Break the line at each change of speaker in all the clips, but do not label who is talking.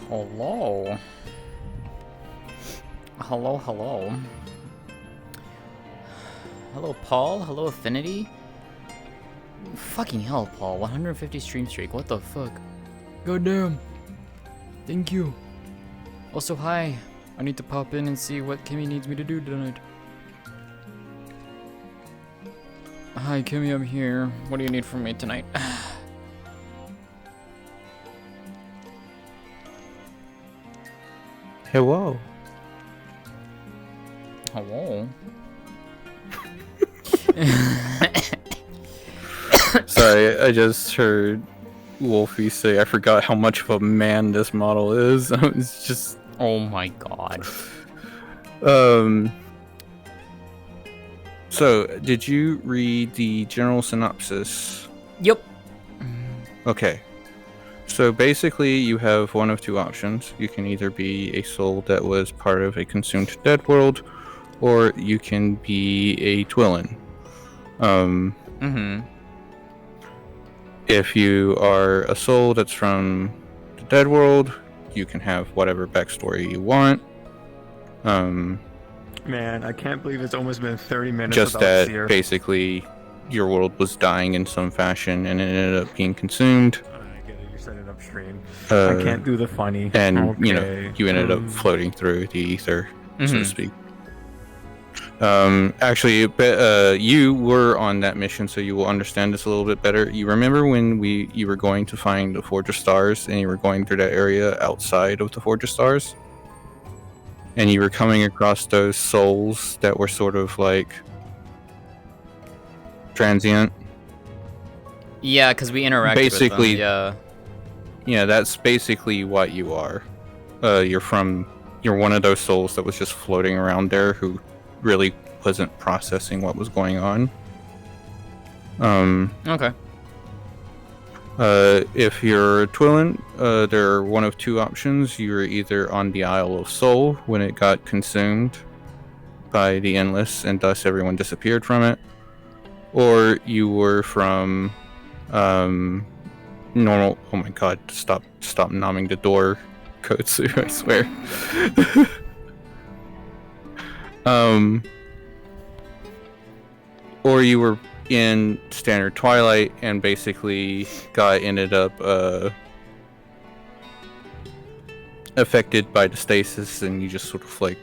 Hello. Hello, hello. Hello, Paul. Hello, Affinity. Fucking hell, Paul. 150 stream streak. What the fuck? Goddamn. Thank you. Also, hi. I need to pop in and see what Kimmy needs me to do tonight. Hi, Kimmy. I'm here. What do you need from me tonight?
Hello.
Hello.
Sorry, I just heard Wolfie say I forgot how much of a man this model is. It's just
Oh my god.
So, did you read the general synopsis?
Yep.
Okay. So basically, you have one of two options. You can either be a soul that was part of a consumed dead world, or you can be a Twillin. If you are a soul that's from the dead world, you can have whatever backstory you want.
Man, I can't believe it's almost been 30 minutes
Just
without
that
Seer.
basically your world was dying in some fashion and it ended up being consumed.
I get it, you're setting up stream.
Uh,
I can't do the funny.
And,
Okay.
you ended up floating through the ether, so to
Mhm.
speak. Actually, you were on that mission, so you will understand this a little bit better. You remember when you were going to find the Forge of Stars, and you were going through that area outside of the Forge of Stars? And you were coming across those souls that were sort of like transient?
Yeah, because we interacted
Basically,
with them.
Yeah, that's basically what you are. You're one of those souls that was just floating around there who really wasn't processing what was going on.
Yeah. Okay.
If you're Twillin, there are one of two options. You're either on the Isle of Soul when it got consumed by the Endless and thus everyone disappeared from it, or you were from normal. Oh my god, stop nomming the door, Kotsu, I swear. Or you were in standard Twilight and basically ended up affected by the stasis, and you just sort of like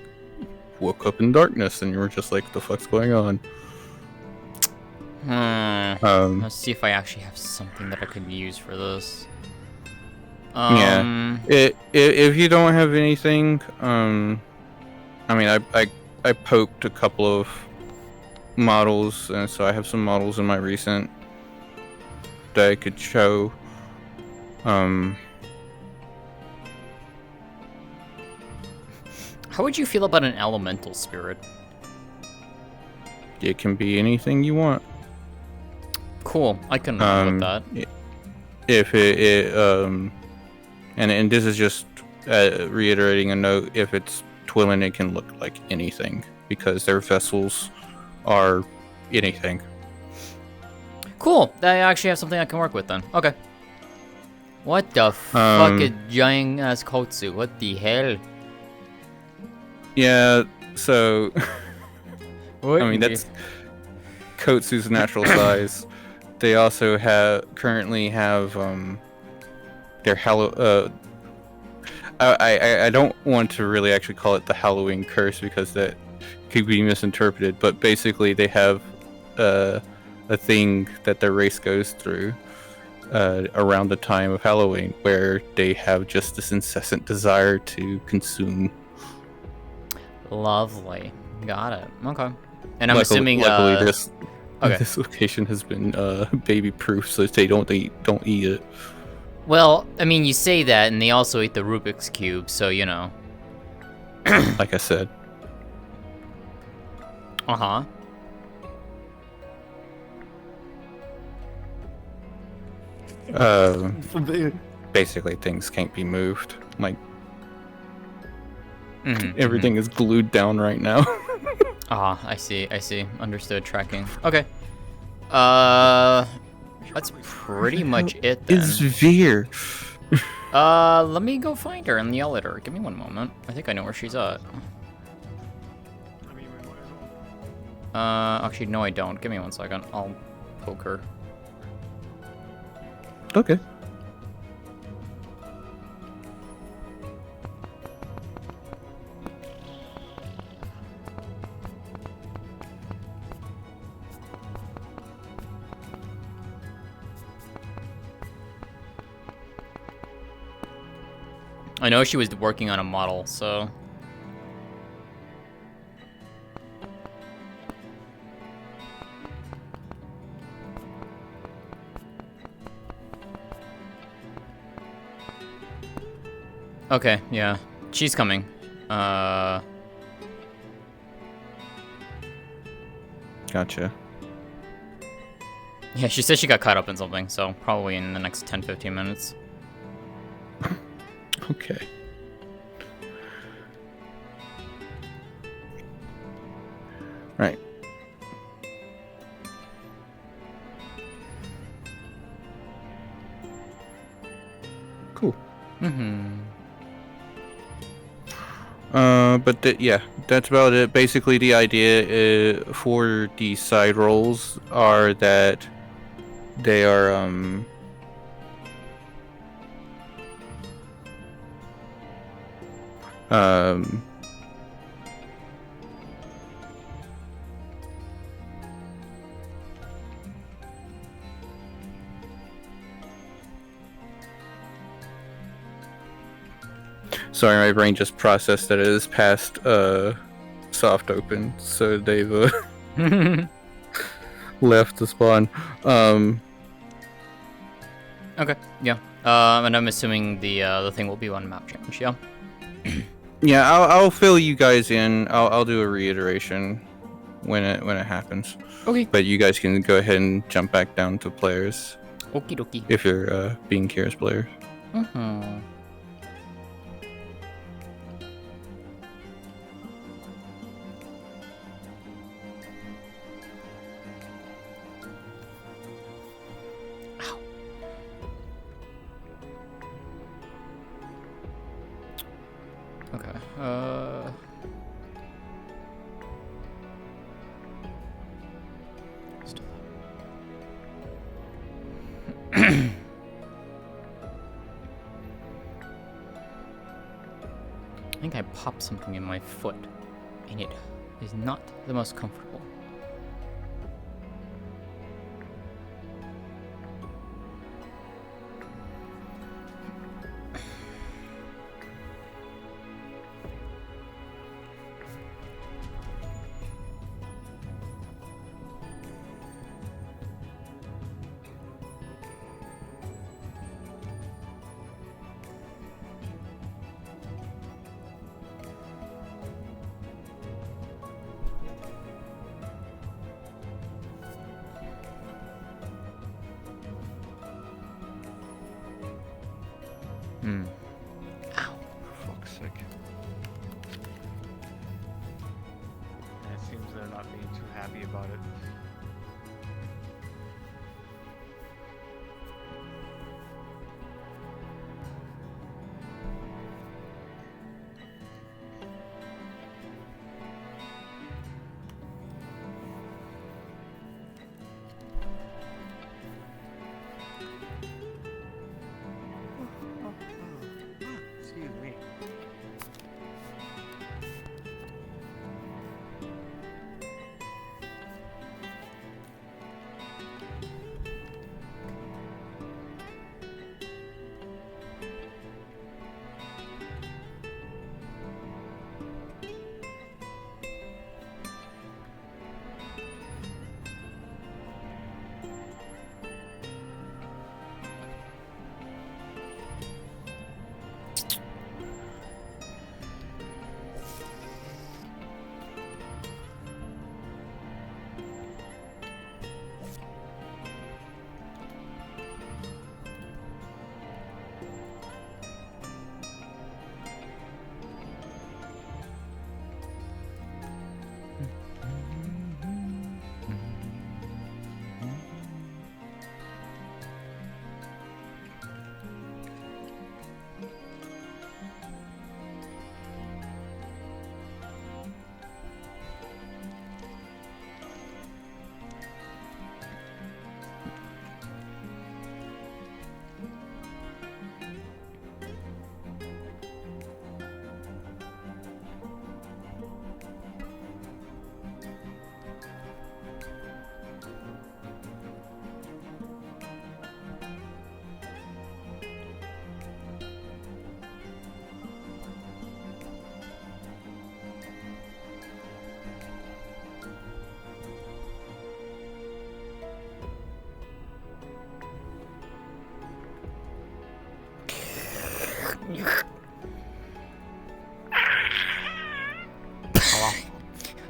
woke up in darkness and you were just like, what the fuck's going on?
Let's see if I actually have something that I could use for this.
Yeah. If you don't have anything, I mean, I poked a couple of models, and so I have some models in my recent that I could show.
How would you feel about an elemental spirit?
It can be anything you want.
Cool, I can run with that.
If and this is just reiterating a note, if it's Twillin, it can look like anything because their vessels are anything.
Cool, I actually have something I can work with then. Okay. What the fuck, a giant ass Kotsu? What the hell?
Yeah, so
What?
I mean that's Kotsu's natural size. They also currently have their I don't want to really actually call it the Halloween curse because that could be misinterpreted, but basically they have a thing that their race goes through around the time of Halloween where they have just this incessant desire to consume.
Lovely. Got it. Okay. And I'm
Luckily,
assuming
this
okay.
this location has been baby proof, so they don't eat it.
Well, I mean, you say that, and they also eat the Rubik's Cube, so, you know.
Like I said.
Uh-huh.
Basically, things can't be moved. Like,
Mm-hmm,
everything is glued down right now.
Ah, I see. Understood. Tracking. Okay. That's pretty much it then.
It's Veer.
Let me go find her in the elevator. Give me one moment. I think I know where she's at.
I mean, we might as well.
Actually, no, I don't. Give me 1 second. I'll poke her.
Okay.
I know she was working on a model, so... Okay, yeah. She's coming.
Gotcha.
Yeah, she said she got caught up in something, so probably in the next 10-15 minutes.
Okay. Right. Cool. Yeah, that's about it. Basically, the idea for the side roles are that they are sorry, my brain just processed that it is past soft open, so they've left the spawn.
Okay, yeah. And I'm assuming the thing will be on map change, yeah?
Yeah, I'll fill you guys in. I'll do a reiteration when it happens.
Okay.
But you guys can go ahead and jump back down to players
Okie dokie.
if you're being curious players.
Mm-hmm. Okay, I think I popped something in my foot, and it is not the most comfortable. Hmm. Ow.
For fuck's sake. And it seems they're not being too happy about it.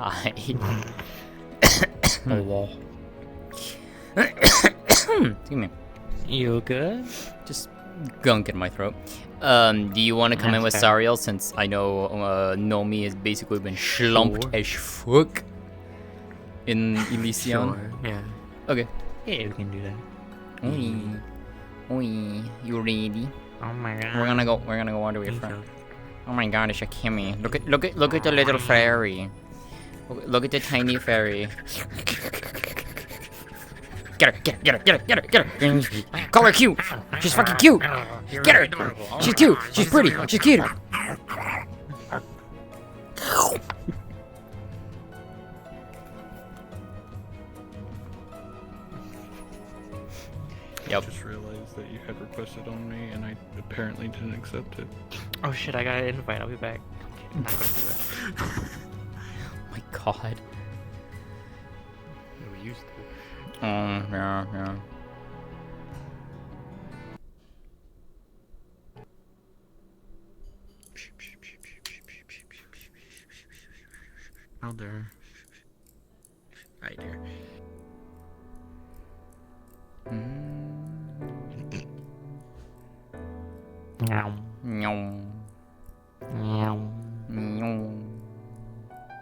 Hi.
Hello.
Excuse me.
You good?
Just gunk in my throat. Do you want to come in with
That's fair.
Sariel, since I know Nomi has basically been schlumped
Sure.
as fuck in Elysian?
Sure. Yeah.
Okay.
Yeah, we can do that.
Oi. Oi. You ready?
Oh my god.
We're gonna go all the way
He's
front.
so-
Oh my god, it's a Kimmy. Look at the little fairy. Look at the tiny fairy. Get her. Call her cute. She's fucking cute. Get her. She's cute. She's pretty. She's cute. Yep.
I just realized that you had requested on me, and I apparently didn't accept it.
Oh shit, I got an invite. I'll be back. I'm not gonna do that.
Oh my god.
We used to.
Yeah.
How dare. Right there. Meow.
Nyong.
Meow.
Nyong.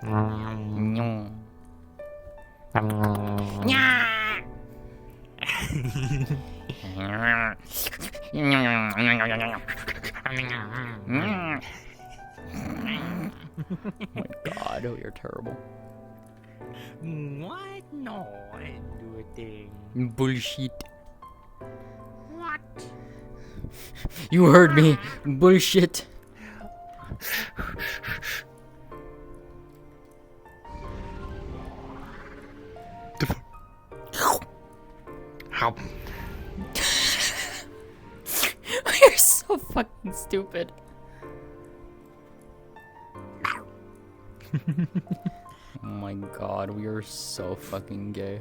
Meow.
Nyong. Oh my god, oh, you're terrible.
What? No, I didn't do a thing.
Bullshit. What? You heard me. Bullshit.
How?
You're so fucking stupid. Oh my god, we are so fucking gay.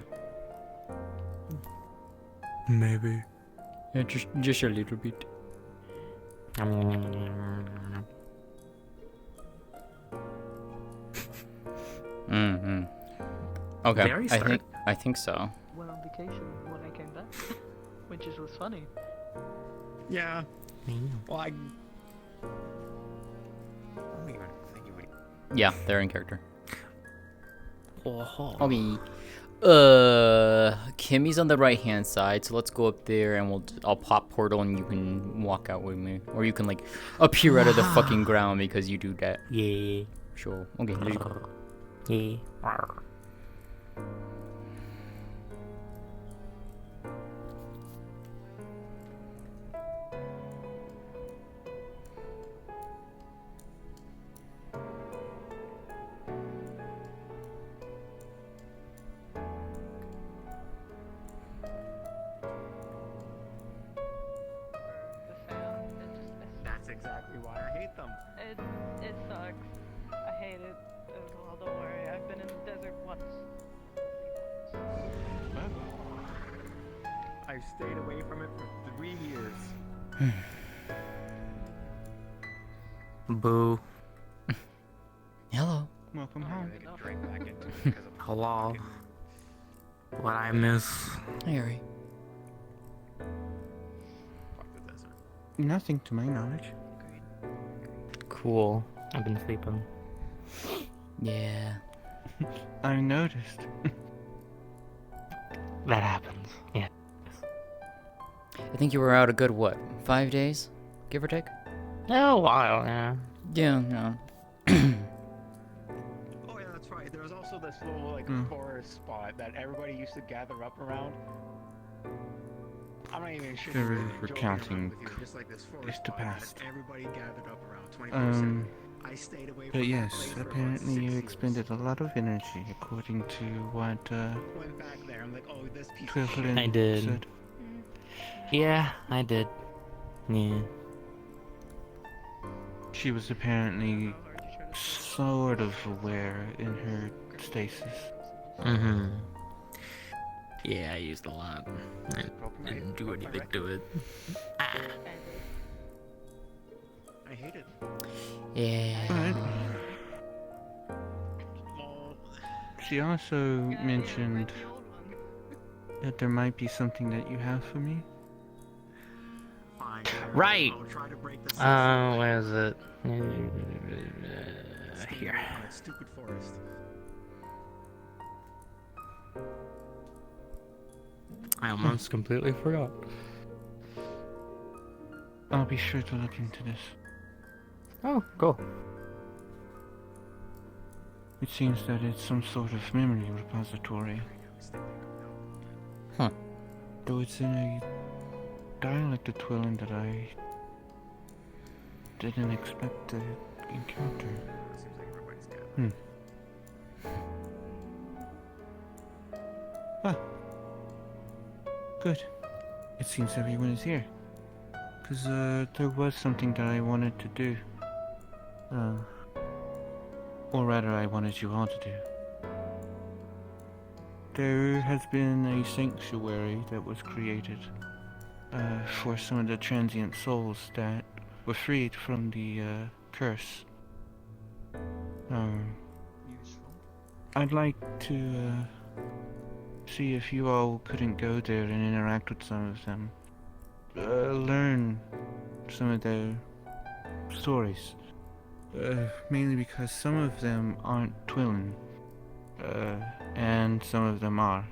Maybe.
Yeah, just a little bit. Mm-hmm. Okay,
Very smart.
I think so.
Went on vacation when I came back, which is was funny.
Yeah. Well, I.
Yeah, they're in character.
Oh.
Okay. Kimmy's on the right hand side, so let's go up there and I'll pop portal and you can walk out with me, or you can like appear out of the fucking ground because you do that.
Yeah.
Sure. Okay. Let's go.
Yeah.
The sound,
That's exactly why I hate them.
it sucks. I hate it as well. Don't worry, I've been in the desert once.
I've stayed away from it for 3 years.
Boo.
Hello.
Welcome
Oh,
home.
I get dragged back into it because of
Hello. What I miss?
Hey, Harry.
fuck the desert.
Nothing to my knowledge.
Cool. I've been sleeping.
Yeah.
I noticed.
That happens. Yeah.
I think you were out a good what? 5 days, give or take.
A while, yeah.
Yeah. No.
Oh yeah, that's right. There was also this little like forest spot that everybody used to gather up around. I'm not even sure.
There
if
is
I'm joking
recounting
around with you, just like this forest
is the
spot that
past.
everybody gathered up around 24/7. I stayed away from
But
that
yes,
place for about
apparently
6
you
years.
expended a lot of energy, according to what
Went back there. I'm like, oh, this piece of
Twilight
I did.
said.
Yeah, I did. Yeah.
She was apparently sort of aware in her stasis.
Mm-hmm. Yeah, I used a lot. I didn't do anything to it.
I hate it.
Yeah.
Alright.
Well,
She also
Yeah,
mentioned
the old one.
that there might be something that you have for me.
Fine.
Right.
I'll try to break the
Where is it? Here.
on that stupid forest.
I almost completely forgot.
I'll be sure to look into this.
Oh, cool.
It seems that it's some sort of memory repository.
Huh.
Though it's in a dialect of Twilin that I didn't expect to encounter.
Seems like everybody's dead.
Ah. Good. It seems everyone is here. Because there was something that I wanted to do. Or rather, I wanted you all to do. There has been a sanctuary that was created for some of the transient souls that were freed from the curse.
Useful.
I'd like to see if you all couldn't go there and interact with some of them. Learn some of their stories. Mainly because some of them aren't Twilin. And some of them are.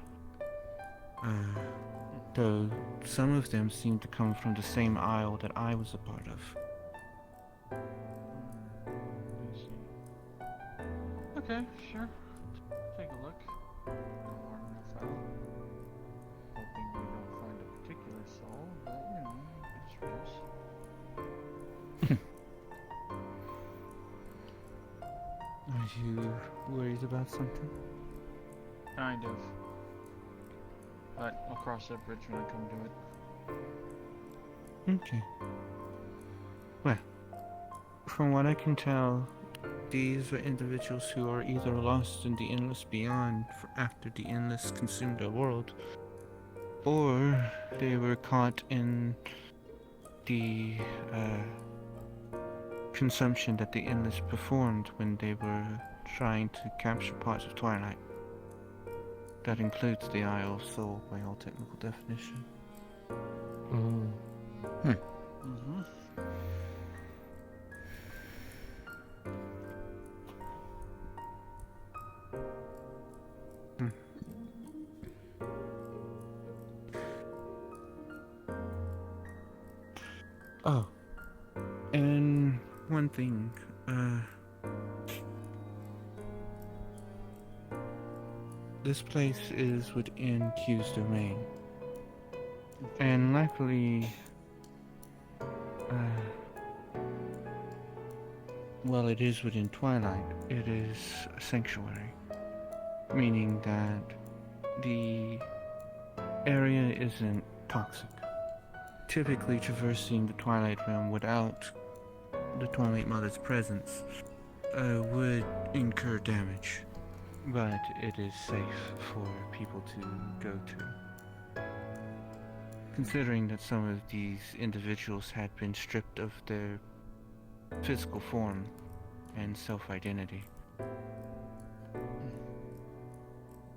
Though some of them seem to come from the same isle that I was a part of.
I see. Okay, sure. Take a look. No harm, no foul. Hoping we don't find a particular soul, but you know, it's risk.
Are you worried about something?
Kind of. But I'll cross that bridge when I come to it.
Okay. Well, from what I can tell, these are individuals who are either lost in the endless beyond after the endless consumed their world, or they were caught in the consumption that the endless performed when they were trying to capture parts of Twilight. That includes the Isle of Soul by all technical definition.
Mm-hmm.
Oh, and one thing, this place is within Q's domain, and luckily, well, it is within Twilight. It is a sanctuary, meaning that the area isn't toxic. Typically, traversing the Twilight Realm without the Twilight Mother's presence would incur damage, but it is safe for people to go to. Considering that some of these individuals had been stripped of their physical form and self-identity.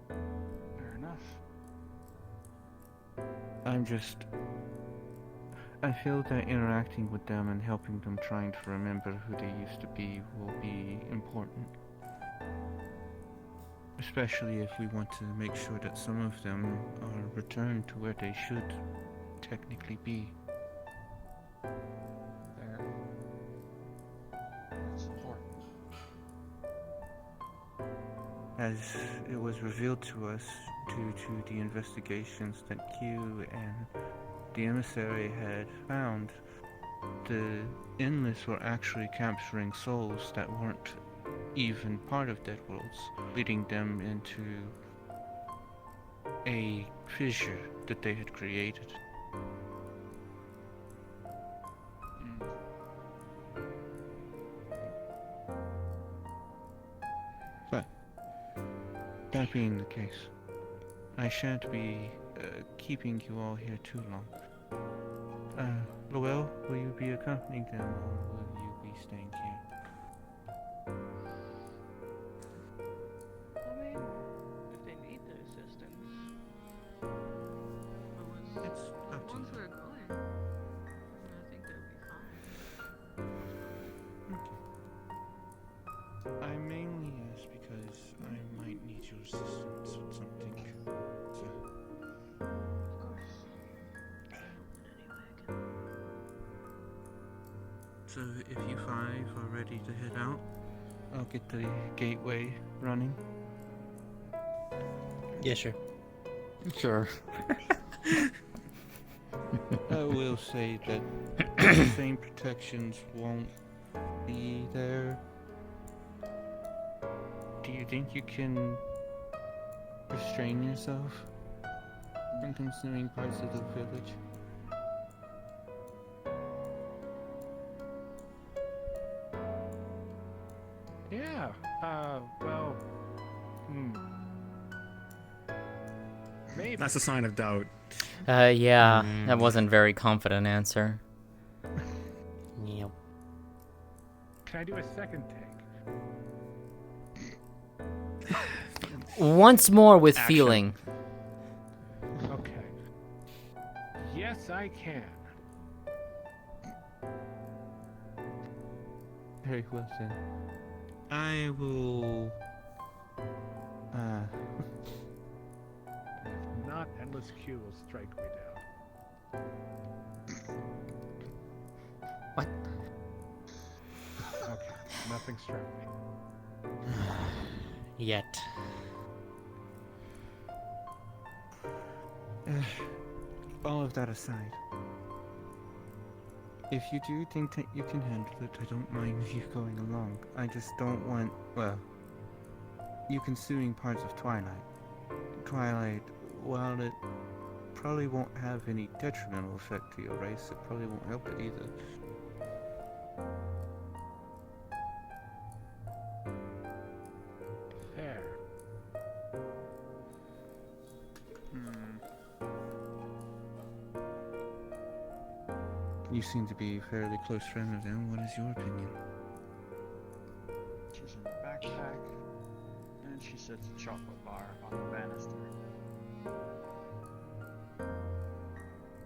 Fair enough.
I feel that interacting with them and helping them trying to remember who they used to be will be important. Especially if we want to make sure that some of them are returned to where they should technically be.
Fair. That's important.
As it was revealed to us due to the investigations that Q and the emissary had found, the Endless were actually capturing souls that weren't even part of Dead Worlds, leading them into a fissure that they had created. But, that being the case, I shan't be keeping you all here too long. Lowell, will you be accompanying them, or will you be staying here?
I mean,
continue.
we're going, I think that'd be fine.
I mainly ask because I might need your assistance with something. So,
Of course.
so if you five are ready to head out, I'll get the gateway running.
Yeah, sure.
Sure.
I will say that the same protections won't be there. Do you think you can restrain yourself from consuming parts of the village?
Yeah, well, maybe.
That's a sign of doubt.
Yeah, that wasn't a very confident answer.
Yep.
Can I do a second take?
Once more with
Action.
feeling.
Okay. Yes, I can.
Very well then. I will.
If not, Endless Q will strike me down.
What?
Okay, nothing struck me.
Yet.
All of that aside, if you do think that you can handle it, I don't mind you going along. I just don't want, well, you consuming parts of Twilight. Twilight, while it probably won't have any detrimental effect to your race, it probably won't help it either.
Fair.
You seem to be a fairly close friend of them. What is your opinion?
She's in the backpack, and she sets a chocolate bar on the banister.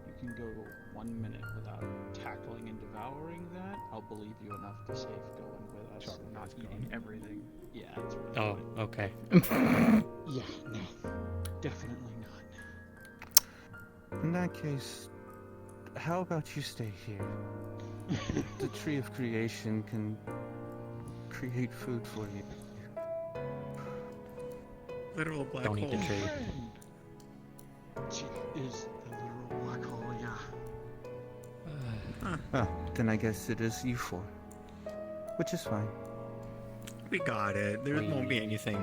You can go 1 minute without tackling and devouring that. I'll believe you enough to save going with us,
Chocolate
not
is
eating
gone.
everything. Yeah, it's really
Oh,
good.
okay.
Yeah, no, definitely not.
In that case, how about you stay here? The tree of creation can create food for you.
Literal black
Don't eat the
hole.
tree.
She is the literal black hole, yeah.
Ah, then I guess it is you four. Which is fine.
We got it. There won't be anything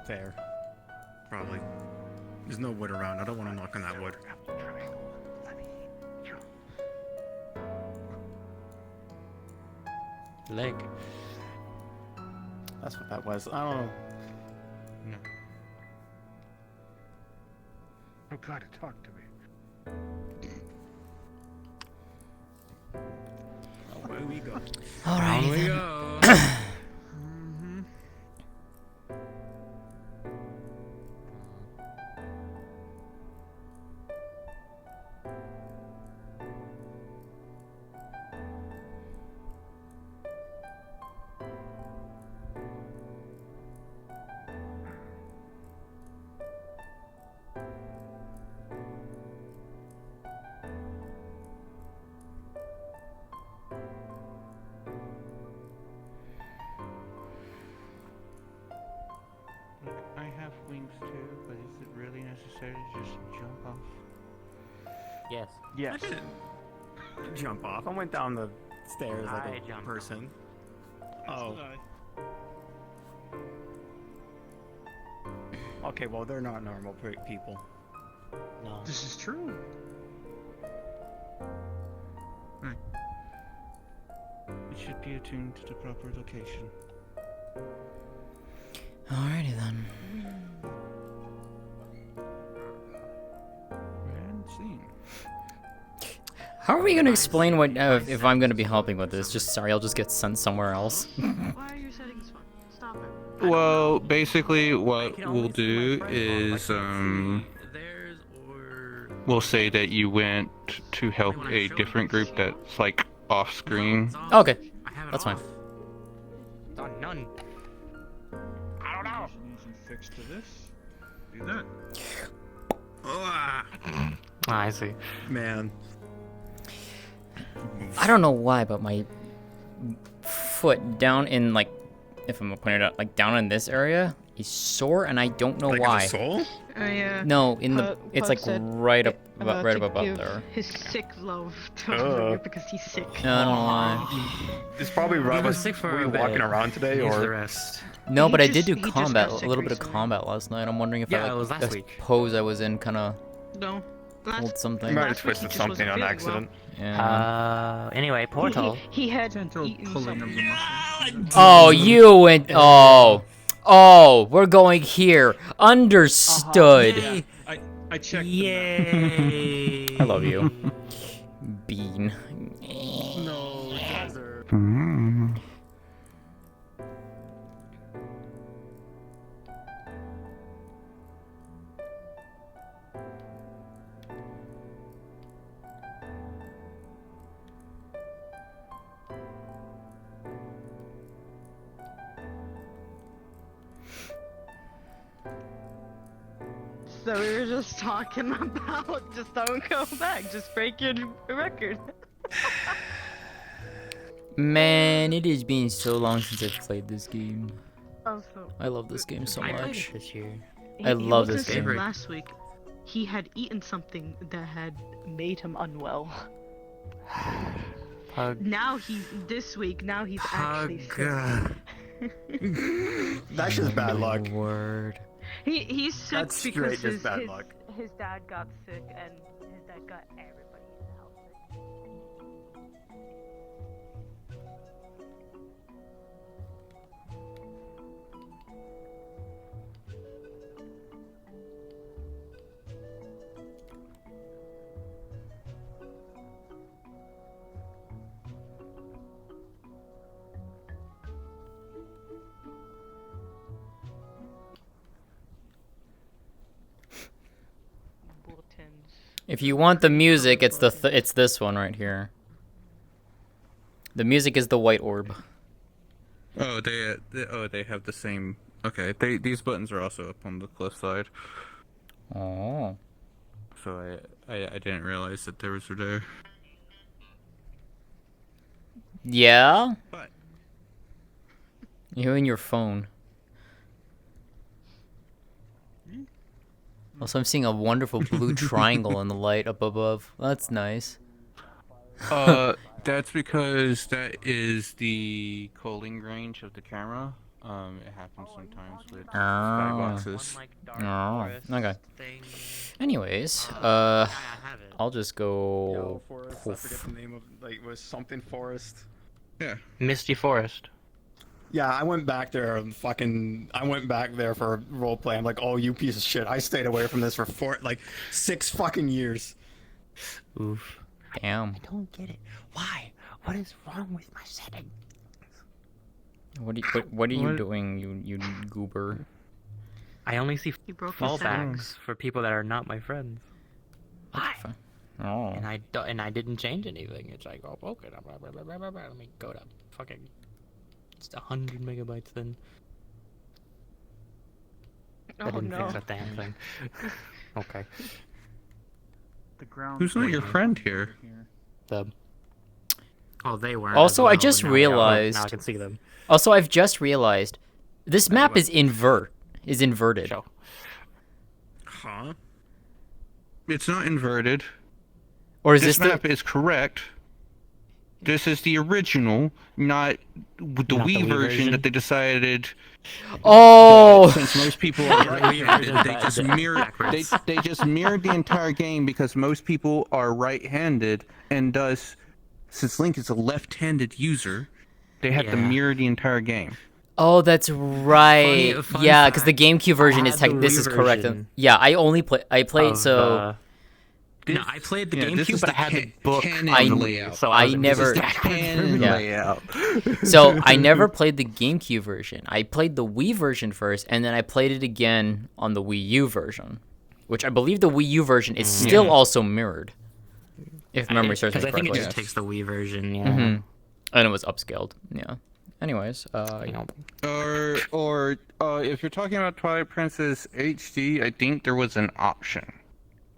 there. Probably. There's no wood around. I don't want to knock on that wood.
Leg.
That's what that was. I don't know.
No.
Oh God, talk to me.
Away we go.
Alrighty
we
then.
go.
Look, I have wings too, but is it really necessary to just jump off?
Yes.
I
Yes.
didn't jump off. I went down the stairs like
I
a
jumped
person. Oh. Okay, well, they're not normal people.
No.
This is true.
It should be attuned to the proper location.
Alrighty then.
And scene.
How are we gonna explain what if I'm gonna be helping with this? Just Sariel just gets sent somewhere else.
Why are your settings fun? Stop it.
Well, basically,
I
what
can only
we'll
see my
do
friend on. I
is,
can't see theirs or
will say that you went to help a different group that's like off screen.
Okay,
I have it
that's fine.
off. Done, none. I don't know.
There's an easy fix to this. Do that.
Ah,
I see.
man.
I don't know why, but my foot down in like, if I'm pointing it out, like down in this area is sore, and I don't know
Like in
why.
the soul?
Oh yeah.
No, in the it's like
said
right up,
about
right
to
up above
give
there.
his sick love to
Ugh.
you because he's sick.
No, I don't know why.
It's probably
He
right.
was sick for
Were
a
you
bit.
walking around today,
Needs the
or
rest.
No,
He
but I
just-
did do
he just
combat,
got
a
sick
little bit of
recently.
combat last night. I'm wondering if
Yeah,
I
it was
like
last
the
week.
pose I was in kind of
No.
pulled
you
something.
might have
Last week he
twisted
just
something
wasn't
on
feeling
accident?
Yeah.
Anyway, Portal.
He had
Gentle
eaten
pulling of
something.
the muscle.
Oh, you went. Oh, we're going here. Understood.
Yeah, I checked.
Yay!
I love you, Bean.
No, desert.
So we were just talking about just don't go back, just break your record.
Man, it has been so long since I've played this game.
Also,
I love this game so
I played
much.
it this year.
I love this
saying
game.
last week, he had eaten something that had made him unwell.
Pug.
Now he's actually sick.
That's just bad luck.
Word.
He's sick
That's straight
because
just bad luck.
his dad got sick and his dad got everybody in the house sick. Bulletins.
If you want the music, it's it's this one right here. The music is the white orb.
Oh, they have the same. Okay, these buttons are also up on the cliff side.
Oh.
So I didn't realize that there was there.
Yeah?
But
You and your phone. Also, I'm seeing a wonderful blue triangle in the light up above. That's nice.
that's because that is the culling range of the camera. It happens sometimes with skyboxes.
Oh, okay.
Thing.
Anyways,
I have it.
I'll just go.
Forest. I forget the name of it was something Forest.
Yeah.
Misty Forest.
Yeah, I went back there for role play. I'm like, oh, you piece of shit. I stayed away from this for 6 fucking years.
Oof.
Damn.
I don't get it. Why? What is wrong with my setting?
What are you doing, you goober?
I only see
He broke his
fallbacks for people that are not my friends. Why?
Oh.
And I didn't change anything. It's like, oh, okay, blah, blah, blah, blah, blah, blah. Let me go to fucking. It's 100 megabytes then. I
Oh
didn't
no.
fix that damn thing. Okay.
The ground.
Who's not your friend here?
The. Oh, they were.
Also, I just realized-
Now I can see them.
Also, I've just realized this map is inverted.
Show.
Huh?
It's not inverted.
Or is
This
this
map is correct. This is the original, not the
Not the
Wii
Wii
version
version?
that they decided.
Oh!
Since most people are right-handed, they just
Backwards.
mirrored. They just mirrored the entire game because most people are right-handed, and thus, since Link is a left-handed user, they had to
Yeah.
mirror the entire game.
Oh, that's right.
Fun
Yeah, because the
fact,
GameCube version
I
is
had the
this
Wii
is correct.
version
Yeah, I played
Of,
so
No, I played the
Yeah, this
GameCube,
is
but
the
I had the book
canon
I-
layout.
So
I
was like,
never-
This is
Canon
Yeah.
layout.
so I never played the GameCube version. I played the Wii version first, and then I played it again on the Wii U version. which I believe the Wii U version is still also mirrored. If memory serves me
Because I think
correctly.
it just takes the Wii version, yeah.
Mhm. And it was upscaled. Yeah. Anyways,
You know,
Or if you're talking about Twilight Princess HD, I think there was an option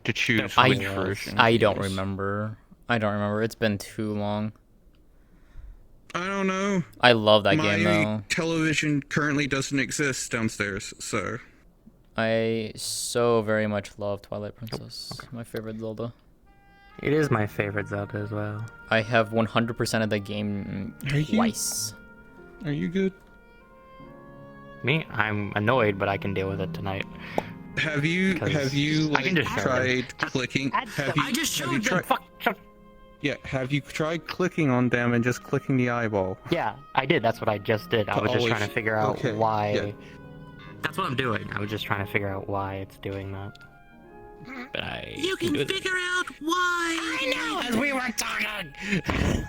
to choose
I-
which version.
I
to
don't
use.
remember. I don't remember. It's been too long.
I don't know.
I love that
My
game though.
television currently doesn't exist downstairs, so
I so very much love Twilight Princess. My favorite Zelda.
it is my favorite Zelda as well.
I have 100% of the game
Are you-
twice.
Are you good?
Me, I'm annoyed, but I can deal with it tonight.
have you
'Cause I can
like
just show
tried clicking? Have you,
I just
have you
showed them.
tried?
Fuck. Shut.
Yeah. Have you tried clicking on them and just clicking the eyeball?
Yeah, I did. That's what I just did. I was just trying to figure out
okay,
why.
yeah.
That's what I'm doing. I was just trying to figure out why it's doing that. But you can figure out why. I know. As we were talking.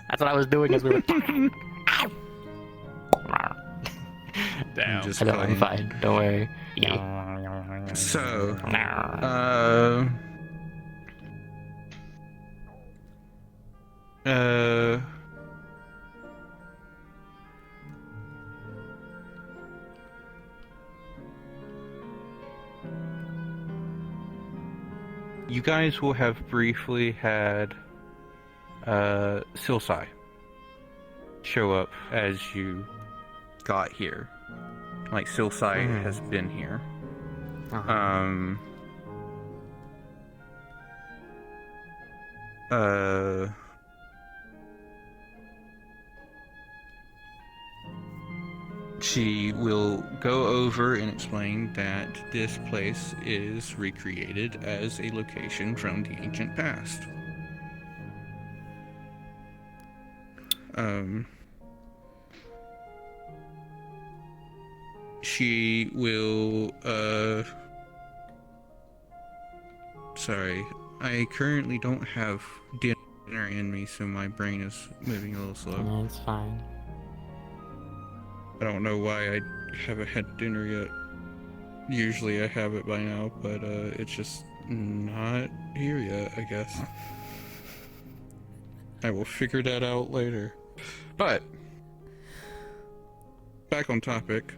That's what I was doing as we were talking.
I'm just
I know, I'm
playing.
fine. Don't worry.
So,
you guys will have briefly had Silsai show up as you got here. Like Silsai has been here. She will go over and explain that this place is recreated as a location from the ancient past. She will, sorry, I currently don't have dinner in me, so my brain is moving a little slow.
Yeah, it's fine.
I don't know why I haven't had dinner yet. Usually I have it by now, but it's just not here yet, I guess. I will figure that out later. But back on topic.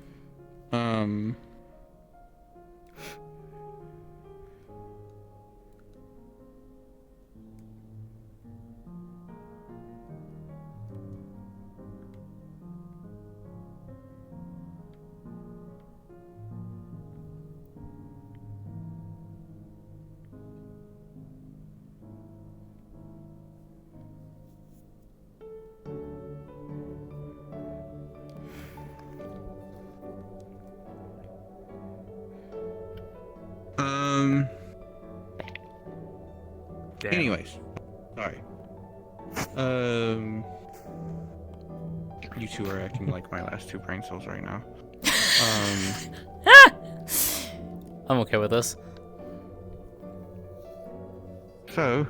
Anyways, sorry. You two are acting like my last two brain cells right now.
I'm okay with this.
So,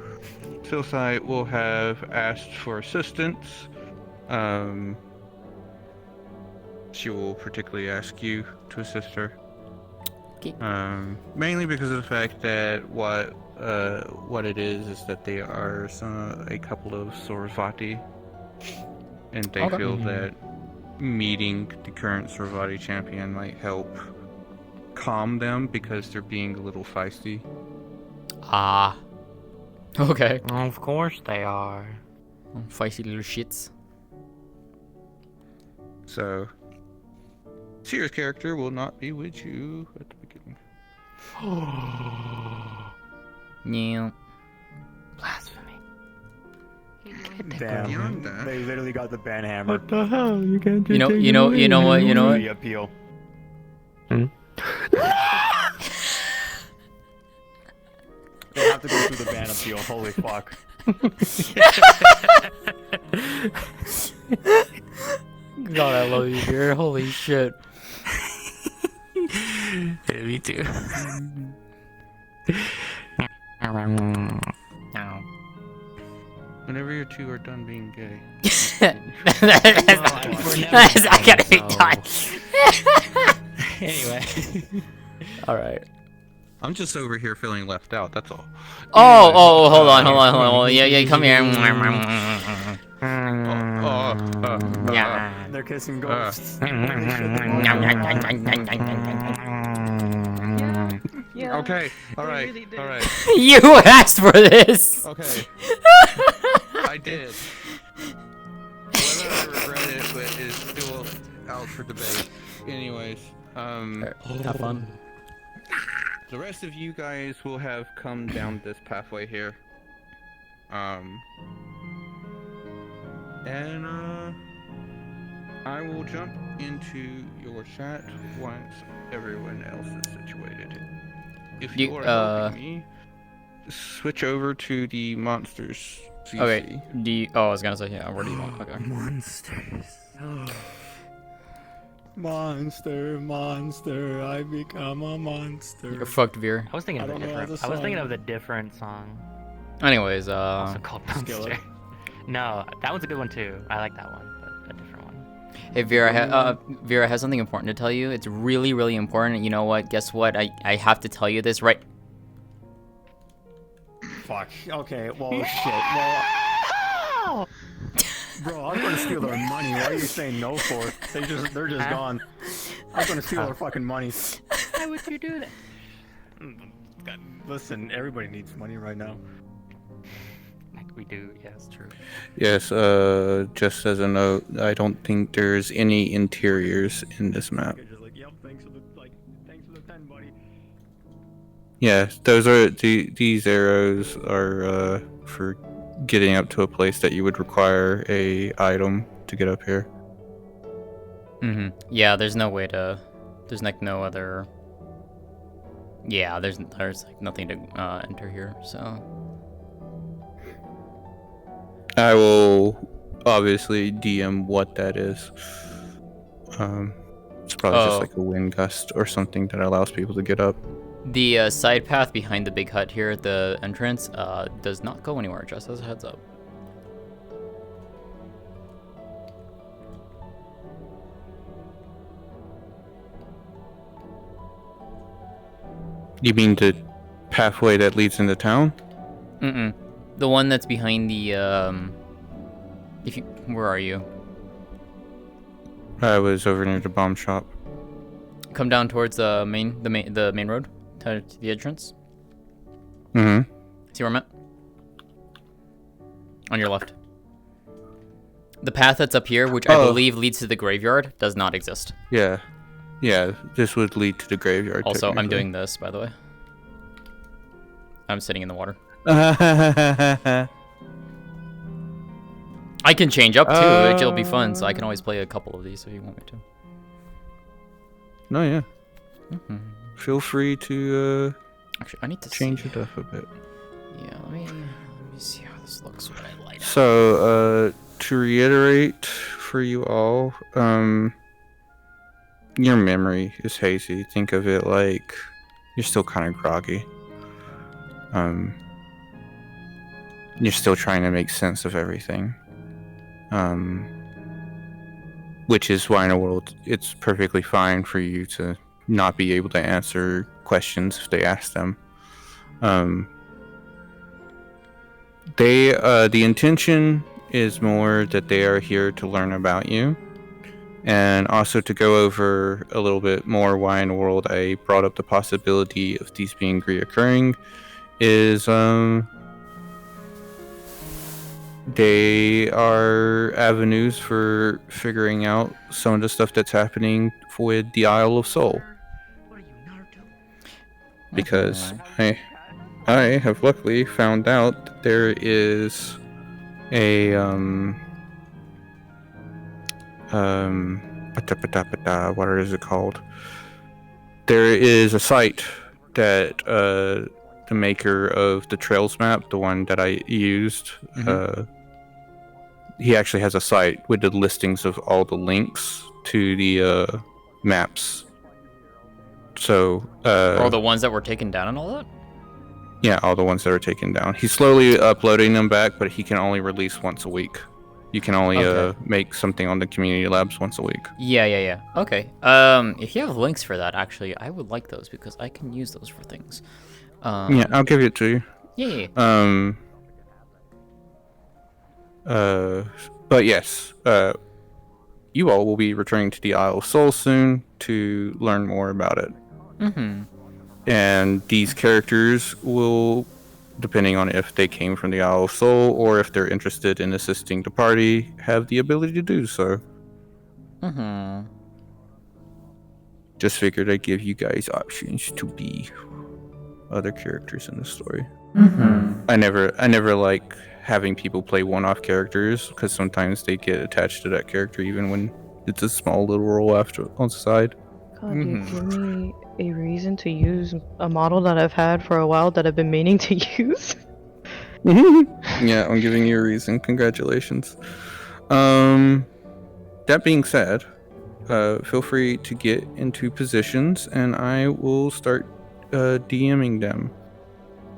Silsai will have asked for assistance. She will particularly ask you to assist her.
Okay.
Mainly because of the fact that what it is that they are a couple of Sorvati, and they
Okay.
feel that meeting the current Sorvati champion might help calm them because they're being a little feisty.
Ah. Okay.
Of course they are.
Feisty little shits.
So, Seer's character will not be with you at the beginning.
Yeah.
Blasphemy.
Damn.
Beyond that-
They literally got the ban hammer.
the hell? You can't just
You know what?
The appeal. They have to go through the ban appeal. Holy fuck.
God, I love you, dear. Holy shit.
Yeah, me too.
Whenever you two are done being gay.
That's not gonna be done.
Anyway.
Alright.
I'm just over here feeling left out. That's all.
Oh, hold on. Yeah, come here.
Yeah.
They're kissing ghosts.
Yeah.
Okay. All
they
right.
really did.
All right.
You asked for this.
Okay. I did. Whether I regret it, but is still out for debate. Anyways,
Have fun.
the rest of you guys will have come down this pathway here. And I will jump into your chat once everyone else is situated. If you are helping me, switch over to the monsters CC.
Okay. I was gonna say, yeah. Where do you want? Okay.
Monsters. Monster, I become a monster.
You're fucked, Veer.
I was thinking of
I
a
don't know
different.
the
I was thinking
song.
of the different song,
Anyways,
also called Monster.
Skillet.
No, that one's a good one too. I like that one, but a different one.
hey Vera, Vera has something important to tell you. It's really, really important. You know what? Guess what? I have to tell you this right.
Fuck. Okay, well, shit. Well, bro, I was gonna steal their money. What are you saying no for? They're just gone. I was gonna steal their fucking money.
Why would you do that?
God, listen, everybody needs money right now.
We do, yes, true.
Yes, just as a note, I don't think there's any interiors in this map.
They're just like, yep, thanks for the 10, buddy.
Yeah, these arrows are for getting up to a place that you would require a item to get up here.
Yeah, there's no way to. There's like no other. Yeah, there's like nothing to enter here. So.
I will obviously DM what that is. It's probably just like a wind gust or something that allows people to get up.
The side path behind the big hut here at the entrance does not go anywhere, just as a heads up.
You mean the pathway that leads into town?
The one that's behind the where are you?
I was over near the bomb shop.
Come down towards the main road to the entrance.
Mm-hmm.
See where I'm at? On your left. The path that's up here, which I believe leads to the graveyard, does not exist.
Yeah. Yeah, this would lead to the graveyard.
Also, I'm doing this, by the way. I'm sitting in the water. I can change up too. It'll be fun, so I can always play a couple of these if you want me to.
No, yeah. Feel free to
Actually, I need to
change
see.
it up a bit.
Yeah, let me see how this looks when I light up.
So, to reiterate for you all, your memory is hazy. Think of it like you're still kind of groggy. You're still trying to make sense of everything. Which is why in a world it's perfectly fine for you to not be able to answer questions if they ask them. The intention is more that they are here to learn about you, and also to go over a little bit more why in the world I brought up the possibility of these being reoccurring is they are avenues for figuring out some of the stuff that's happening with the Isle of Soul.
What are you, Naruto?
Because I have luckily found out that there is a what is it called? There is a site that the maker of the Trails map, the one that I used, he actually has a site with the listings of all the links to the maps. So
all the ones that were taken down and all that?
Yeah, all the ones that are taken down. He's slowly uploading them back, but he can only release once a week. You can only
Okay.
make something on the community labs once a week.
Yeah. Okay. If you have links for that, actually, I would like those because I can use those for things.
Yeah, I'll give it to you.
Yeah.
But yes, you all will be returning to the Isle of Soul soon to learn more about it.
Mm-hmm.
And these characters will, depending on if they came from the Isle of Soul or if they're interested in assisting the party, have the ability to do so.
Mm-hmm.
Just figured I'd give you guys options to be other characters in the story.
Mm-hmm.
I never like having people play one-off characters because sometimes they get attached to that character even when it's a small little role after on the side.
God, you give me a reason to use a model that I've had for a while that I've been meaning to use.
Yeah, I'm giving you a reason. Congratulations. That being said, feel free to get into positions and I will start DMing them.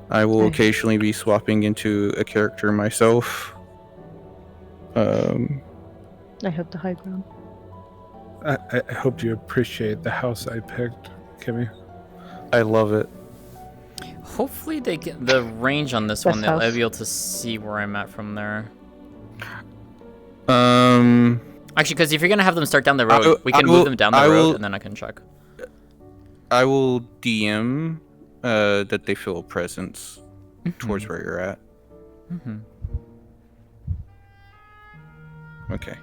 I will
Okay.
occasionally be swapping into a character myself.
I have the high ground.
I hope you appreciate the house I picked, Kimmy.
I love it.
Hopefully they get the range on this
Best
one. They'll
house.
be able to see where I'm at from there. Actually, because if you're gonna have them start down the road, we can move them down the road, and then I can check.
I will DM that they feel a presence towards where you're at.
Mm-hmm.
Okay.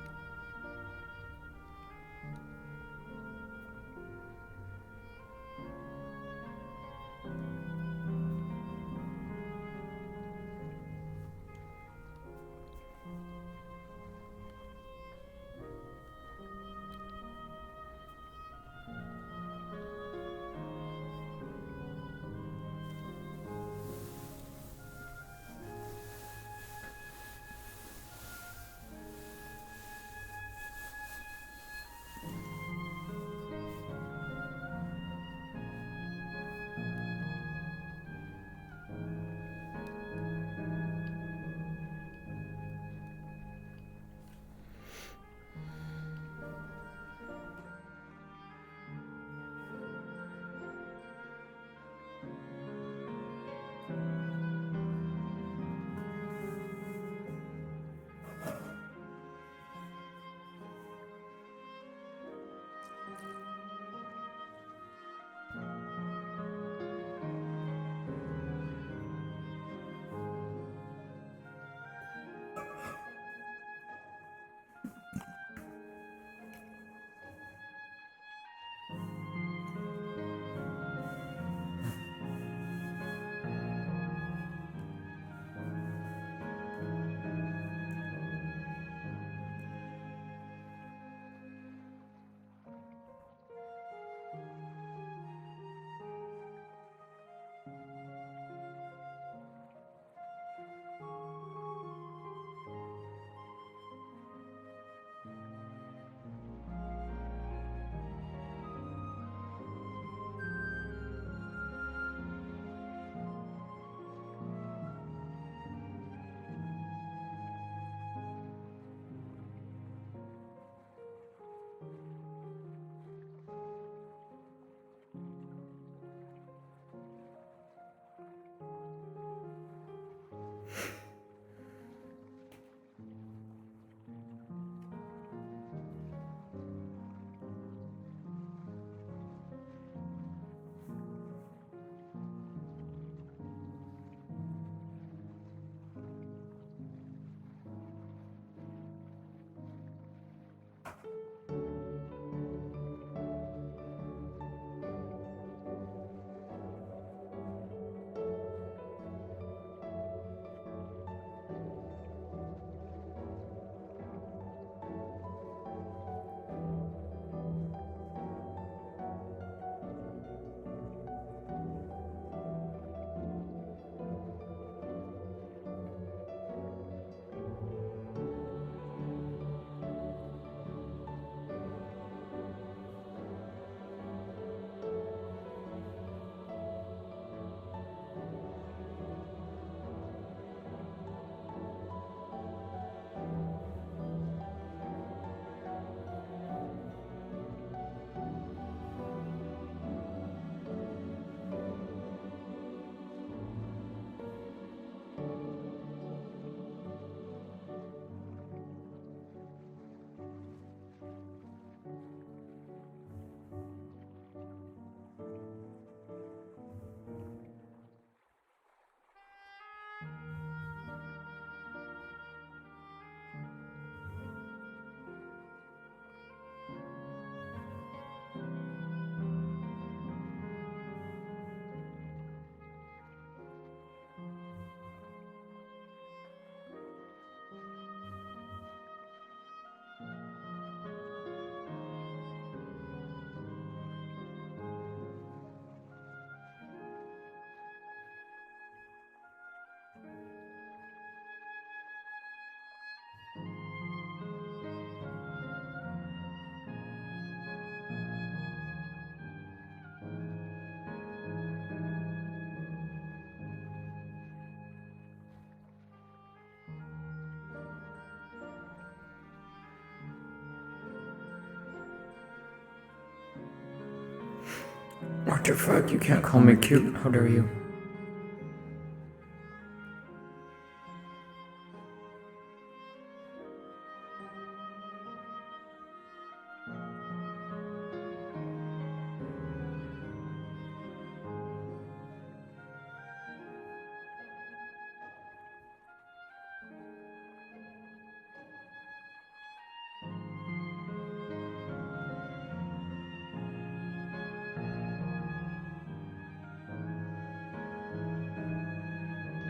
What the fuck? You can't call me cute. How dare you?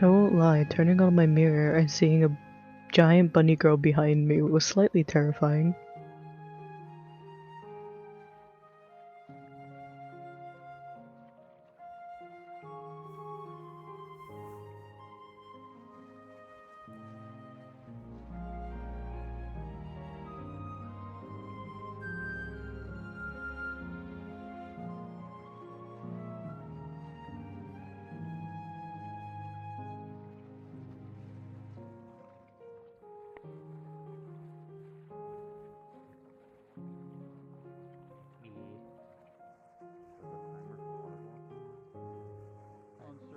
I won't lie, turning on my mirror and seeing a giant bunny girl behind me was slightly terrifying.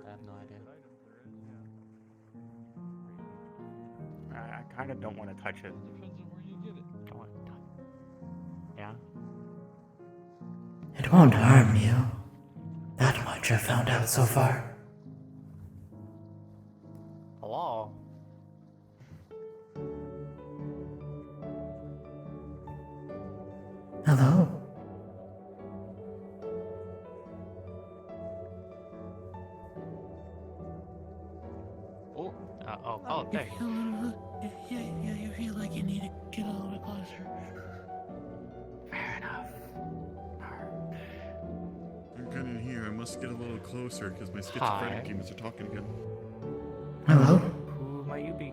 I have no idea. I kind of don't want to touch it.
Depends on where you get it.
Don't want to touch. Yeah.
It won't harm you. That much I've found out so far.
Hello.
Hello?
Oh,
Oh, there you go.
Yeah, you feel like you need to get a little bit closer.
Fair enough.
I'm kind of in here. I must get a little closer because my
Hi.
schizophrenic demons are talking again.
Hello?
Who might you be?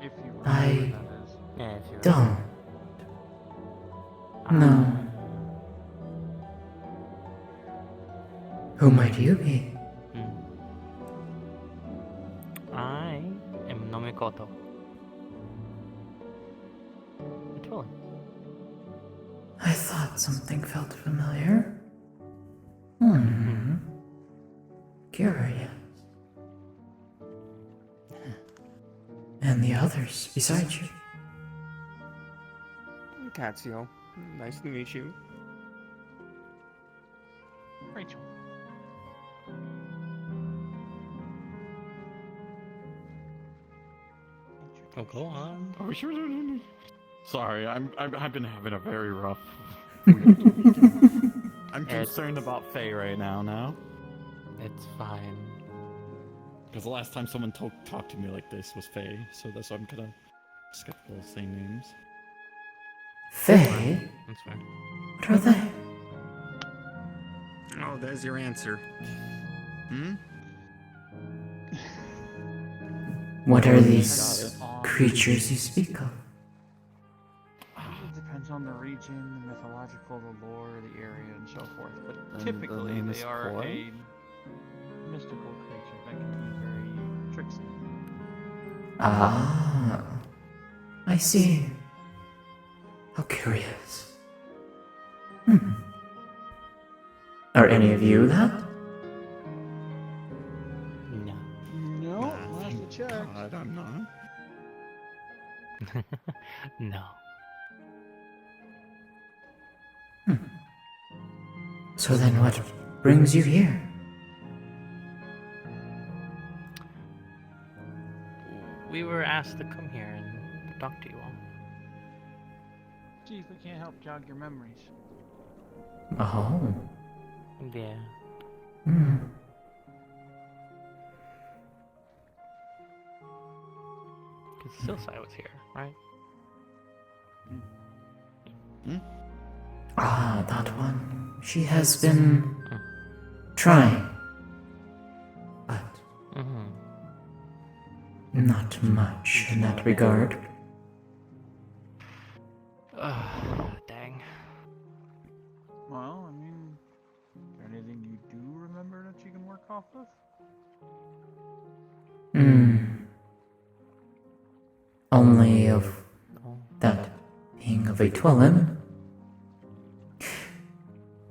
if you remember
I
that is.
Yeah, if you
don't. No. Who might you be?
I am Nomikoto. It's willing.
I thought something felt familiar. Curious. And the others beside you?
Katsuo. Nice to meet you.
Rachel.
Oh, go on.
Oh, sure. Sorry, I've been having a very rough week. I'm concerned about Faye right now.
It's fine.
Because the last time someone talked to me like this was Faye, so that's why I'm kind of skeptical of saying names.
Faye?
That's fair.
What are they?
Oh, there's your answer. Hmm?
What are these creatures you speak of?
It depends on the region, the mythological, the lore, the area, and so forth. But
The
typically,
name
they
is
are
Koi?
a mystical creature that can be very tricksy.
Ah, I see. How curious. Are any of you that?
No.
No, last I checked.
God, I'm not.
No.
So then what brings you here?
We were asked to come here and talk to you all.
See if we can't help jog your memories.
Oh.
Yeah. Because Silsai was here, right?
Ah, that one. She has been trying. But not much in that regard.
Dang.
Well, I mean, is there anything you do remember that you can work off of?
Only of of a Twillin,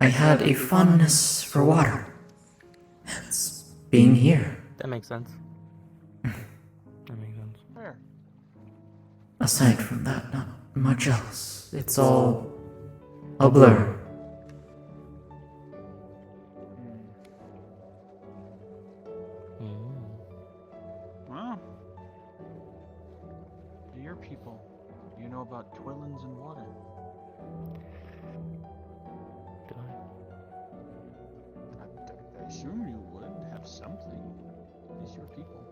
I had a fondness for water. Hence, being here.
That makes sense. That makes sense.
Fair.
Aside from that, not much else. It's all a blur.
Well, to your people, you know about Twillins and water.
Do I?
I assume you would have something. These your people.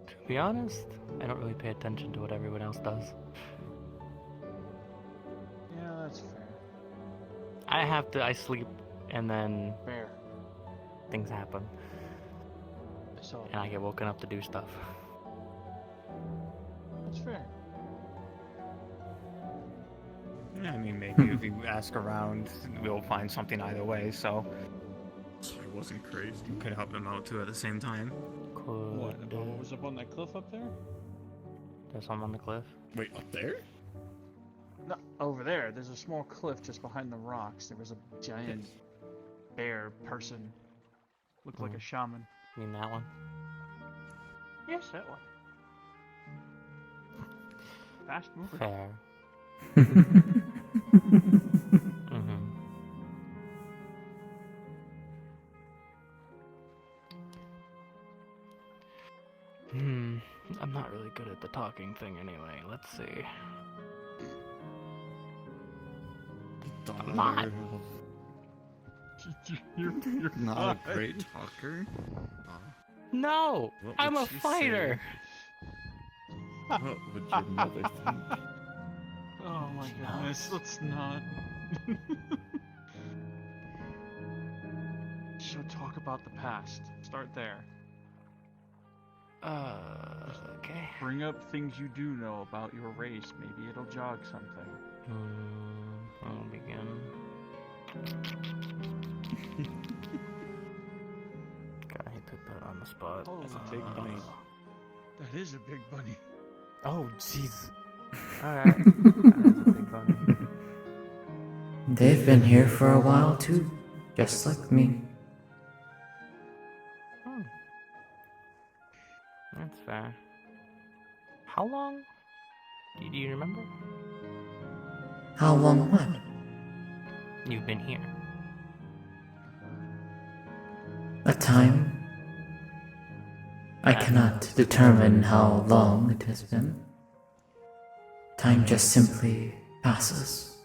To be honest, I don't really pay attention to what everyone else does.
Yeah, that's fair.
I sleep, and then
Fair.
things happen,
So
and I get woken up to do stuff.
that's fair.
I mean, maybe if you ask around, we'll find something either way, so.
I wasn't crazy.
You could help them out too at the same time.
What?
Could
What was up on that cliff up there?
there's someone on the cliff?
Wait, up there?
No, over there. There's a small cliff just behind the rocks. There was a giant bear person. Looked like a shaman.
You mean that one?
Yes, that one. Fast mover.
Fair. I'm not really good at the talking thing anyway. Let's see. I'm not.
You're
Not
fine.
a great talker.
No!
What
I'm
would
a
she say?
fighter!
What would your mother think?
Oh my goodness, let's not. So talk about the past. Start there.
Okay.
Bring up things you do know about your race. Maybe it'll jog something.
I'll begin. God, I put that on the spot.
Oh, it's a
big bunny.
That is a big bunny.
Oh, jeez. Alright. That is a big bunny.
They've been here for a while too, just like me.
That's fair. How long? Do you remember?
How long what?
You've been here.
A time? I cannot determine how long it has been. Time just simply passes.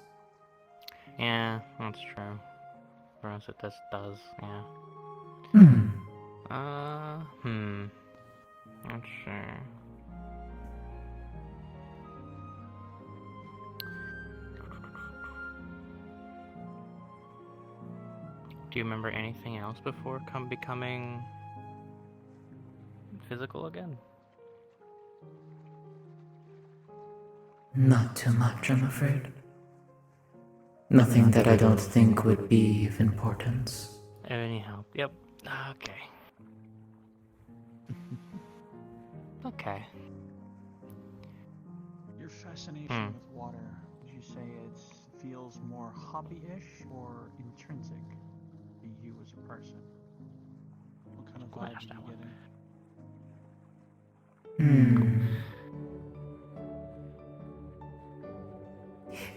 Yeah, that's true. For us it just does, yeah. Not sure. Do you remember anything else before becoming physical again?
Not too much, I'm afraid. Nothing that I don't think would be of importance.
Any help? Yep. Okay. Okay.
Your fascination with water, would you say it feels more hobby-ish or intrinsic to you as a person? What kind of vibe are you getting?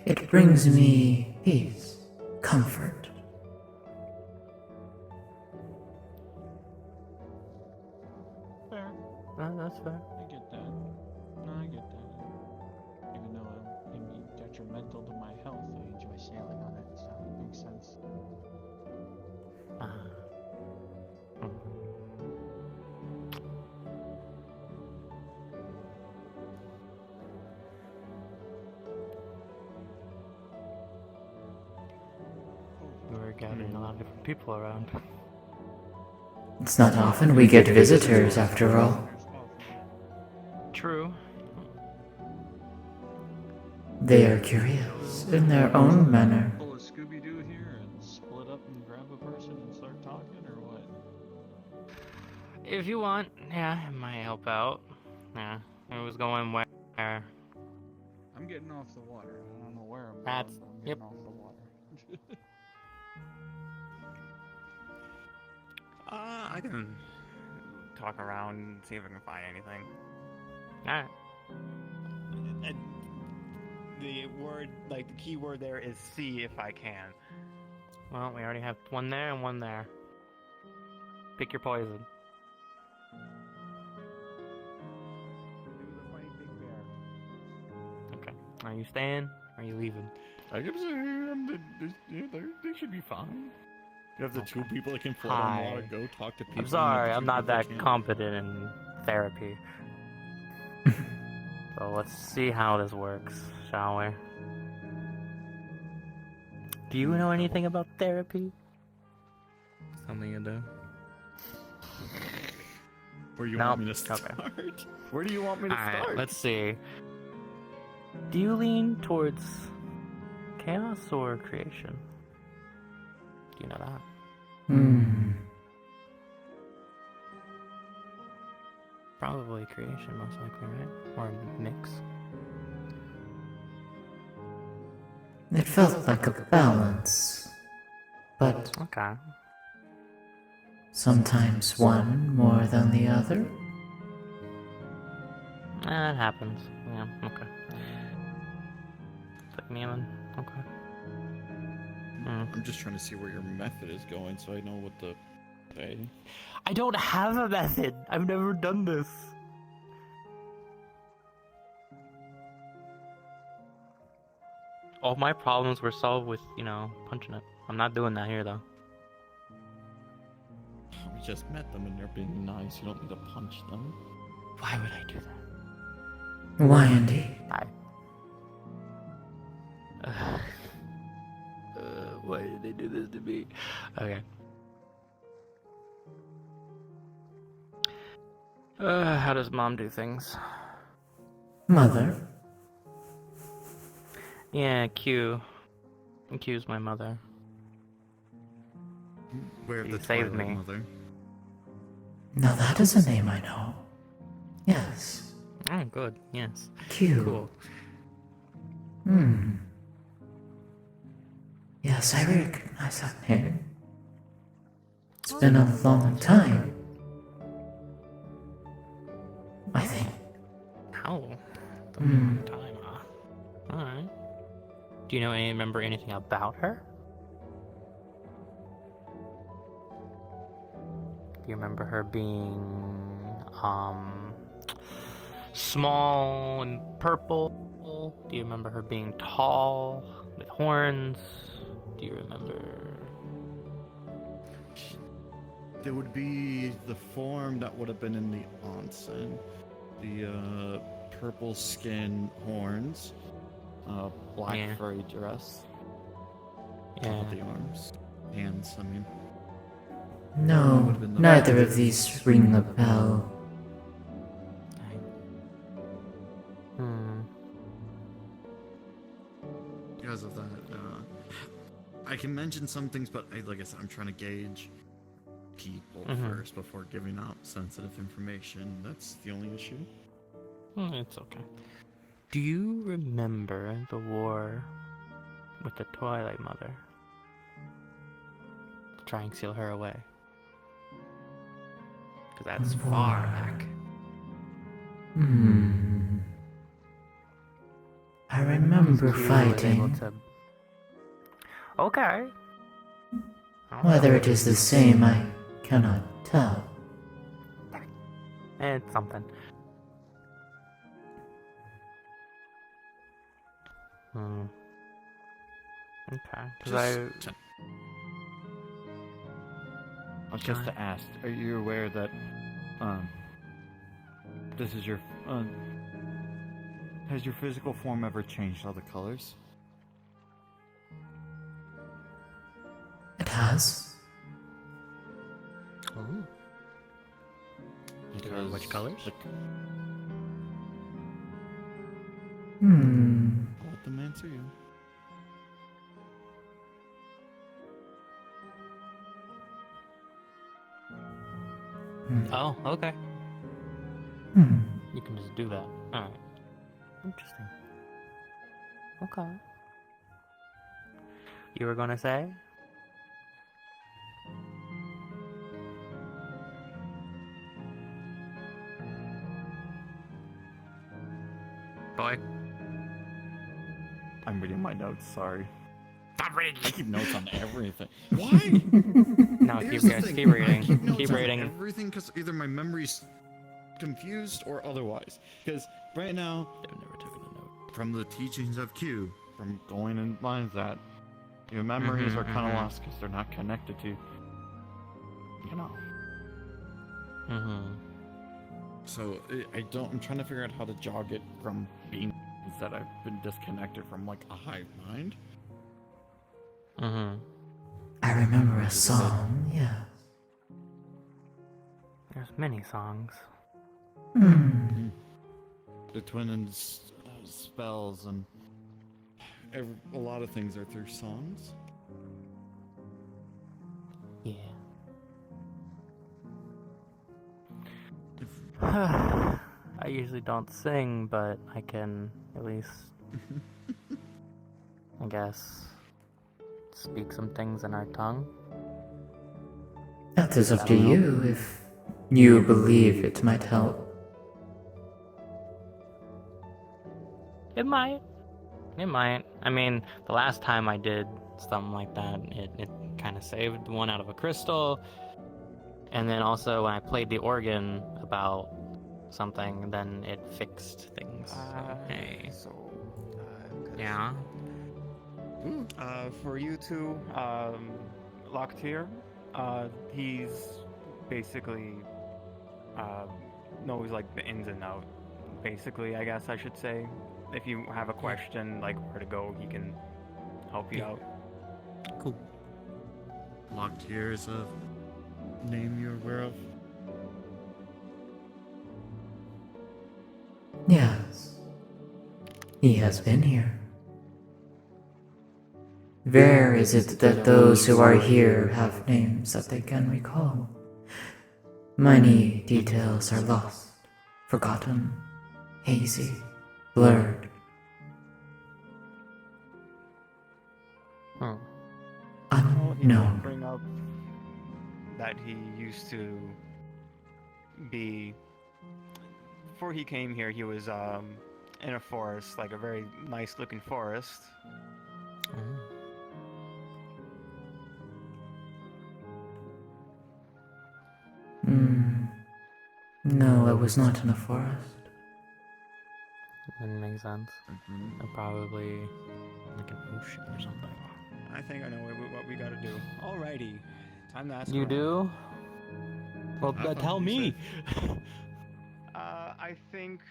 It brings me peace, comfort.
Fair.
That's fair.
I get that. No, I get that. Even though it can be detrimental to my health, I enjoy sailing on it, so it makes sense.
We're gathering a lot of different people around.
It's not often we get visitors, after all.
True.
They are curious in their own manner.
Pull a Scooby-Doo here and split up and grab a person and start talking, or what?
If you want, yeah, it might help out. Yeah, it was going where?
I'm getting off the water. I don't know where I'm
That's-
going, but I'm
yep.
getting off the water.
I can talk around and see if I can find anything.
Alright.
And the word, like the key word there is see if I can.
Well, we already have one there and one there. Pick your poison.
It was a funny big bear.
Okay. Are you staying? Or are you leaving?
I can say they should be fine. You have the two people that can float on
Hi.
water, go talk to people.
I'm sorry,
and the
I'm
two
not
people
that
can't.
competent in therapy. So let's see how this works, shall we? Do you know anything about therapy?
Something you do.
Where you
Nope.
want me to start?
Okay.
Where do you want me to
Alright,
start?
let's see. Do you lean towards chaos or creation? Do you know that?
Hmm.
Probably creation, most likely, right? Or a mix.
It felt like a balance, but
Okay.
sometimes one more than the other.
That happens. Yeah, okay. Took me in. Okay.
I'm just trying to see where your method is going, so I know what to say.
I don't have a method. I've never done this. All my problems were solved with, punching it. I'm not doing that here, though.
We just met them and they're being nice. You don't need to punch them.
Why would I do that?
Why indeed?
Why did they do this to me? Okay. How does mom do things?
Mother?
Yeah, Q. Q's my mother.
Where
You
the
saved
Twilight
me.
Mother?
Now that is a name I know. Yes.
Oh, good. Yes.
Q.
Cool.
Hmm. Yes, I recognize that name. It's been a long time. I think.
Ow.
Hmm.
Time, huh? Alright. Do you remember anything about her? Do you remember her being, small and purple? Do you remember her being tall with horns? Do you remember?
There would be the form that would have been in the onsen. The purple skin, horns, black
Yeah.
furry dress.
Yeah.
The arms, hands. I mean,
No,
Would've been the-
neither of these ring a bell.
Hmm.
because of that, I can mention some things, but like I said, I'm trying to gauge people first before giving out sensitive information. That's the only issue.
It's okay. Do you remember the war with the Twilight Mother? To try and seal her away. Because that's far back.
Hmm. I remember
She was able
fighting.
to- Okay.
Whether it is the same, I cannot tell.
It's something. Okay. Because
Just to ask, are you aware that this is your has your physical form ever changed all the colors?
It has.
Oh.
Because
Which colors?
Hmm.
I'll let them answer you.
Oh, okay.
Hmm.
You can just do that. Alright. Interesting. Okay. You were gonna say? Boy.
I'm reading my notes, sorry.
Stop reading!
I keep notes on everything. Why?
No,
Here's
keep,
the thing,
keep
I
reading.
keep notes
Keep
on
reading.
everything because either my memory's confused or otherwise. Because right now,
I've never taken a note.
from the teachings of Q, from going in lines that your memories are kind of lost because they're not connected to, you know. So I'm trying to figure out how to jog it from being that I've been disconnected from like a hive mind.
I remember a song, yeah.
There's many songs.
The twin and spells and a lot of things are through songs.
Yeah. I usually don't sing, but I can at least, I guess, speak some things in our tongue.
That is up to you if you believe it might help.
It might. It might. I mean, the last time I did something like that, it kind of saved one out of a crystal. And then also when I played the organ about something, then it fixed things. So, hey. Yeah.
For you two, Locktier, he's basically knows like the ins and outs. Basically, I guess I should say. If you have a question, like where to go, he can help you out.
Cool. Locked here is a name you're aware of?
Yes. He has been here. Rare is it that those who are here have names that they can recall. Many details are lost, forgotten, hazy, blurred. Unknown.
Bring up that he used to be. Before he came here, he was in a forest, like a very nice-looking forest.
No, I was not in a forest.
That makes sense. Probably like an ocean or something.
I think I know what we gotta do. Alrighty, time to ask.
You
around.
do? Well, tell me.
I think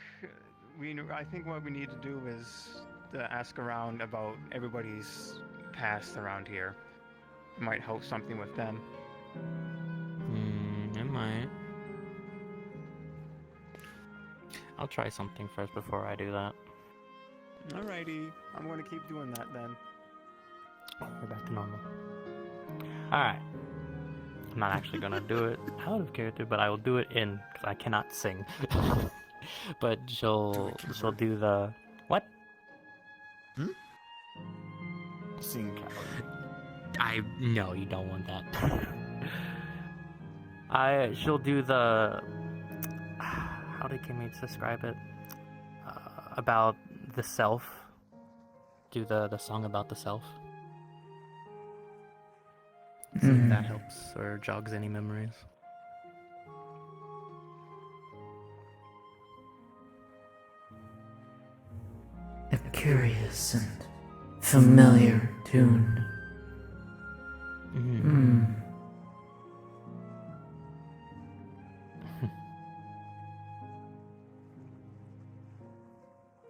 I think what we need to do is to ask around about everybody's past around here. It might help something with them.
It might. I'll try something first before I do that.
Alrighty, I'm gonna keep doing that then.
We're back to normal. Alright. I'm not actually gonna do it out of character, but I will do it in, because I cannot sing. But she'll do the... What?
Sing coward.
No, you don't want that. She'll do the... How did Kimmy describe it? About the self. Do the song about the self. See if that helps or jogs any memories.
A curious and familiar tune.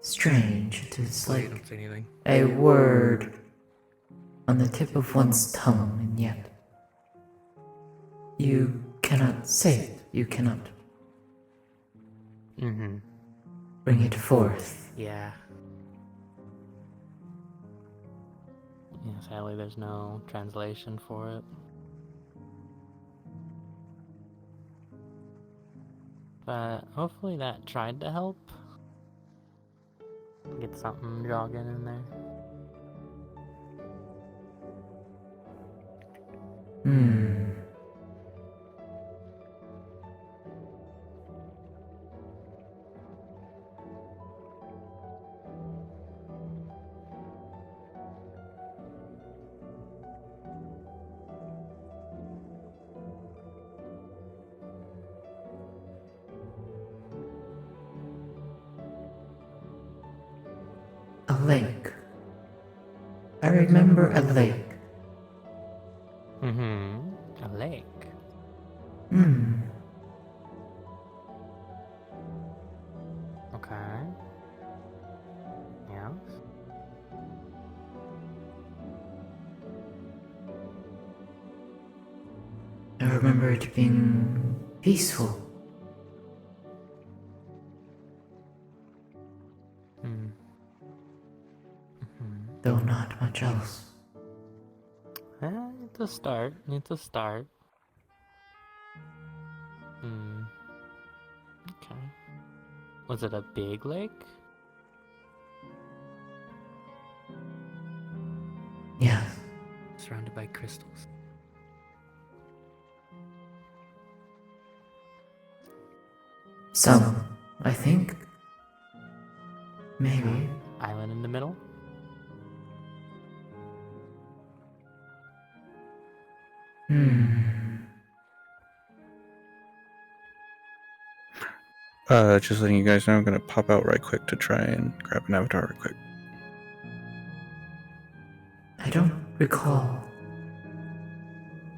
Strange, it is like
Don't say anything.
a word on the tip of one's tongue, and yet you cannot say it, you cannot bring it forth.
Yeah. Yeah, sadly there's no translation for it. But hopefully that tried to help. Get something jogging in there.
Hmm. A lake. I remember a lake.
A lake.
Hmm.
Okay. Yes.
I remember it being peaceful.
Hmm.
Though not much else.
It's a start. It's a start. Okay. Was it a big lake?
Yes.
Surrounded by crystals.
Some, I think. Maybe.
Island in the middle?
Just letting you guys know, I'm gonna pop out right quick to try and grab an avatar right quick.
I don't recall.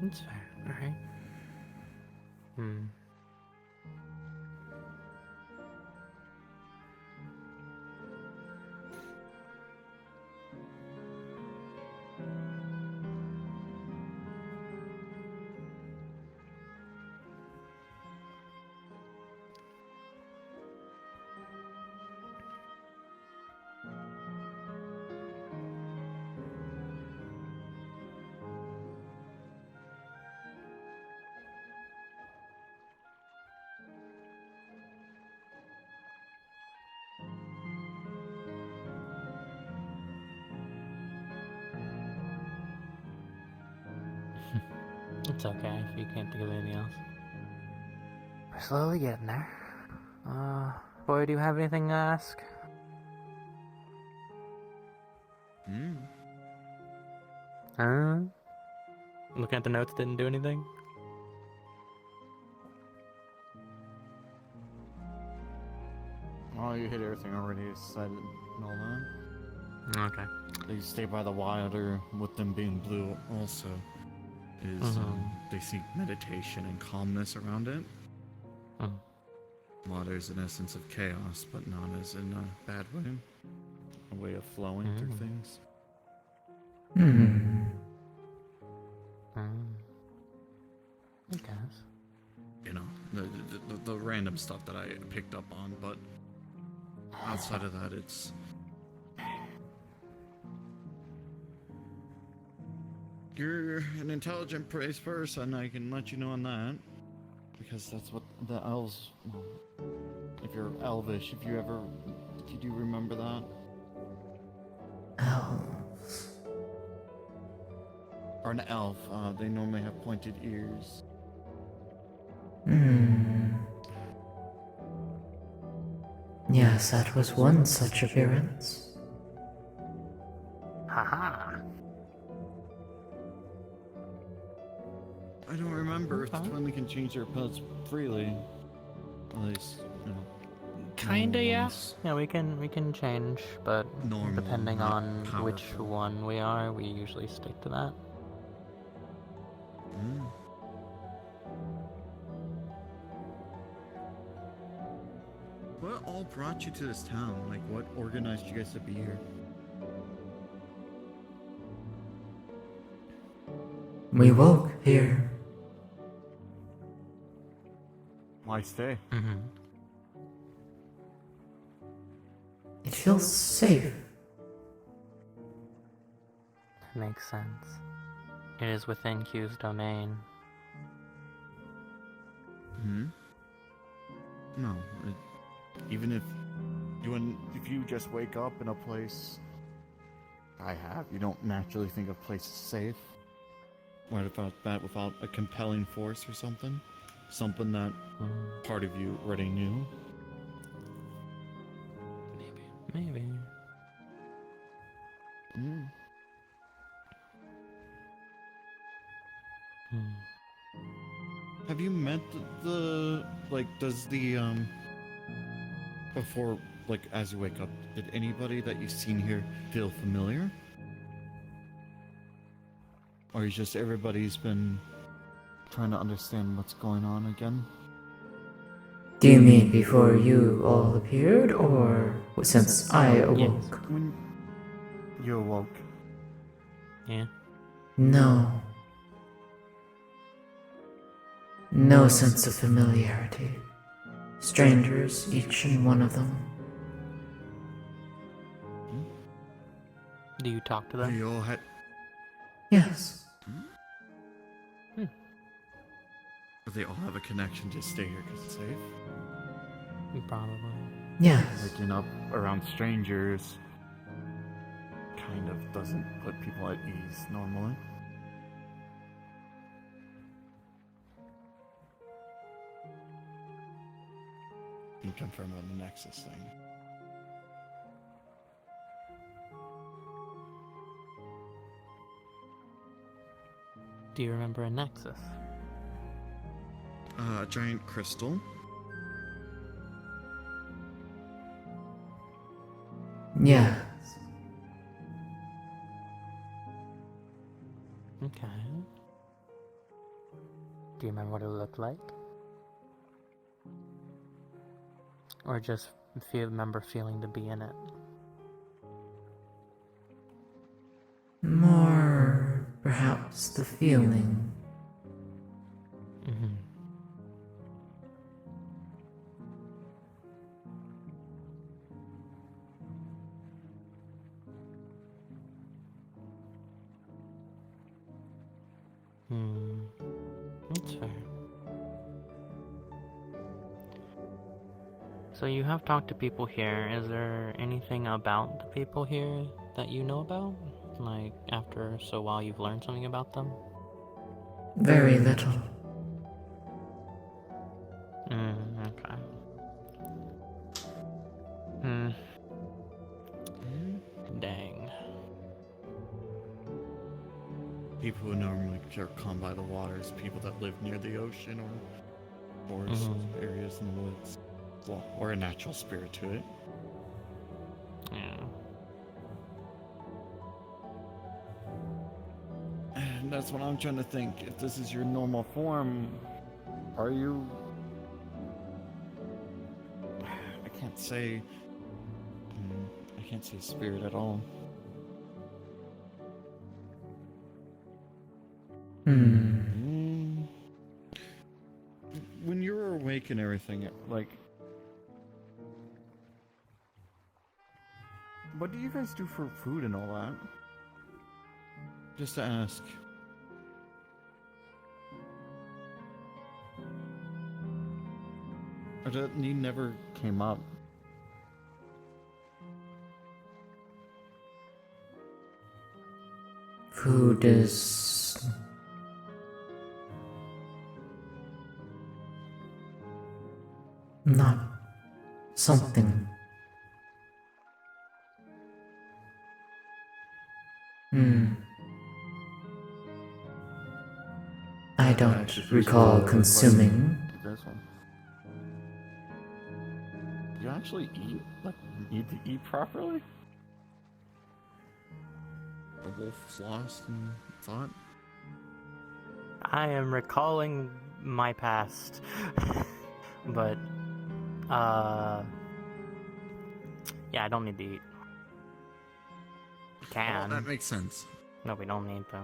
That's fair. Alright. It's okay if you can't think of anything else. We're slowly getting there. Boy, do you have anything to ask? Huh? Looking at the notes didn't do anything?
Oh, you hit everything already said and all that.
Okay.
They stay by the water with them being blue also. They seek meditation and calmness around it. Water is an essence of chaos, but not as in a bad way. A way of flowing through things.
I guess.
You know, the random stuff that I picked up on, but outside of that, it's... You're an intelligent person, I can let you know on that. Because that's what the elves... Well, if you're elvish, if you do remember that?
Elves.
Or an elf, they normally have pointed ears.
Yes, that was one such appearance.
Haha.
I don't remember if Twilight can change their pets freely. At least, you know.
Kinda, yeah. Yeah, we can change, but
Normal,
depending
not
on which
powerful.
one we are, we usually stick to that.
What all brought you to this town? Like, what organized you guys to be here?
We woke here.
Why stay?
It feels safe.
That makes sense. It is within Q's domain.
No. Even if you just wake up in a place you don't naturally think of places safe. What about that without a compelling force or something? Something that part of you already knew?
Maybe.
Mm. Have you met the like, does the, before, like, as you wake up, did anybody that you've seen here feel familiar? Or is just everybody's been trying to understand what's going on again?
Do you mean before you all appeared, or since I awoke?
When you awoke.
Yeah.
No. No sense of familiarity. Strangers, each and one of them.
Do you talk to them?
You all had...
Yes.
Do they all have a connection to stay here because it's safe?
Probably.
Yes.
Waking up around strangers kind of doesn't put people at ease normally. You confirm on the Nexus thing.
Do you remember a nexus?
A giant crystal.
Yes.
Okay. Do you remember what it looked like? Or just remember feeling to be in it?
More, perhaps, the feeling.
Mm-hmm. That's fair. So you have talked to people here. Is there anything about the people here that you know about? Like, after so while you've learned something about them?
Very little.
Okay. Dang.
People who normally are calmed by the waters, people that live near the ocean or forest areas in the woods. Well, or a natural spirit to it.
Yeah.
And that's what I'm trying to think. If this is your normal form, are you... I can't say spirit at all. When you were awake and everything, like... What do you guys do for food and all that? Just to ask. Or that need never came up.
Food is... not something. I don't recall consuming.
This one. You actually eat? Like, need to eat properly? The wolf's lost in thought?
I am recalling my past. But, yeah, I don't need to eat. Can.
Oh, that makes sense.
No, we don't need to.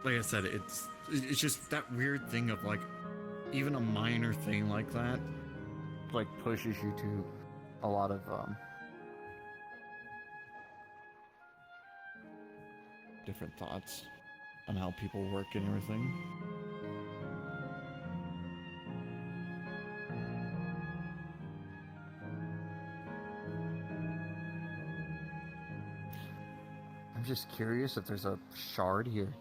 Like I said, it's just that weird thing of, like, even a minor thing like that, like, pushes you to a lot of, different thoughts on how people work and everything. I'm just curious if there's a shard here.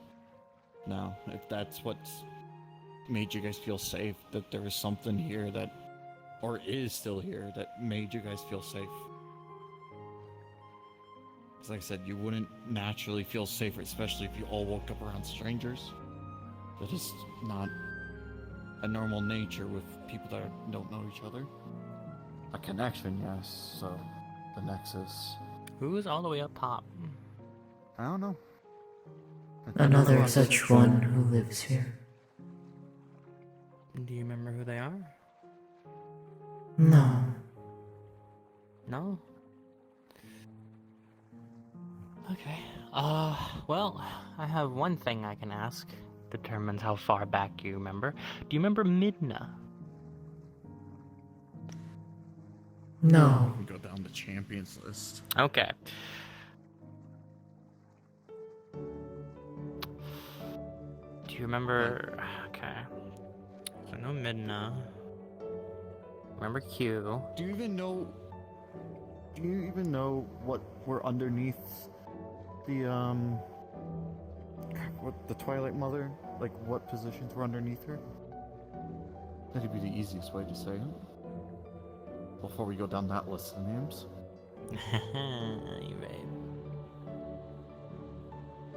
Now, if that's what's made you guys feel safe, that there was something here that, or is still here, that made you guys feel safe. Because like I said, you wouldn't naturally feel safer, especially if you all woke up around strangers. That is not a normal nature with people that don't know each other. A connection, yes, so the nexus.
Who's all the way up top?
I don't know.
Another such one who lives here.
Do you remember who they are?
No.
No? Okay. Well, I have one thing I can ask. Determines how far back you remember. Do you remember Midna?
No.
We go down the champions list.
Okay. Do you remember... Okay. So no Midna. Remember Q.
Do you even know what were underneath the what the Twilight Mother? Like what positions were underneath her? That'd be the easiest way to say it. Before we go down that list of names.
You right.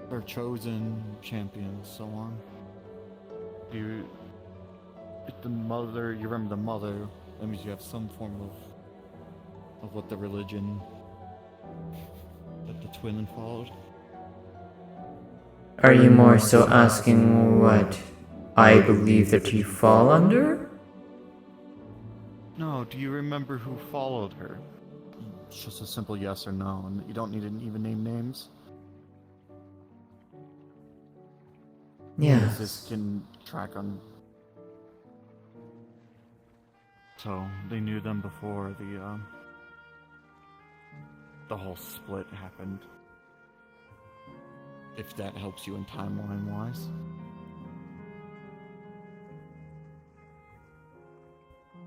Or chosen champions, so on. If the mother, you remember the mother, that means you have some form of what the religion that the twin followed.
Are you more so asking what I believe that you fall under?
No, do you remember who followed her? It's just a simple yes or no, and you don't need to even name names.
Yes.
This can track on. So they knew them before the whole split happened. If that helps you in timeline wise.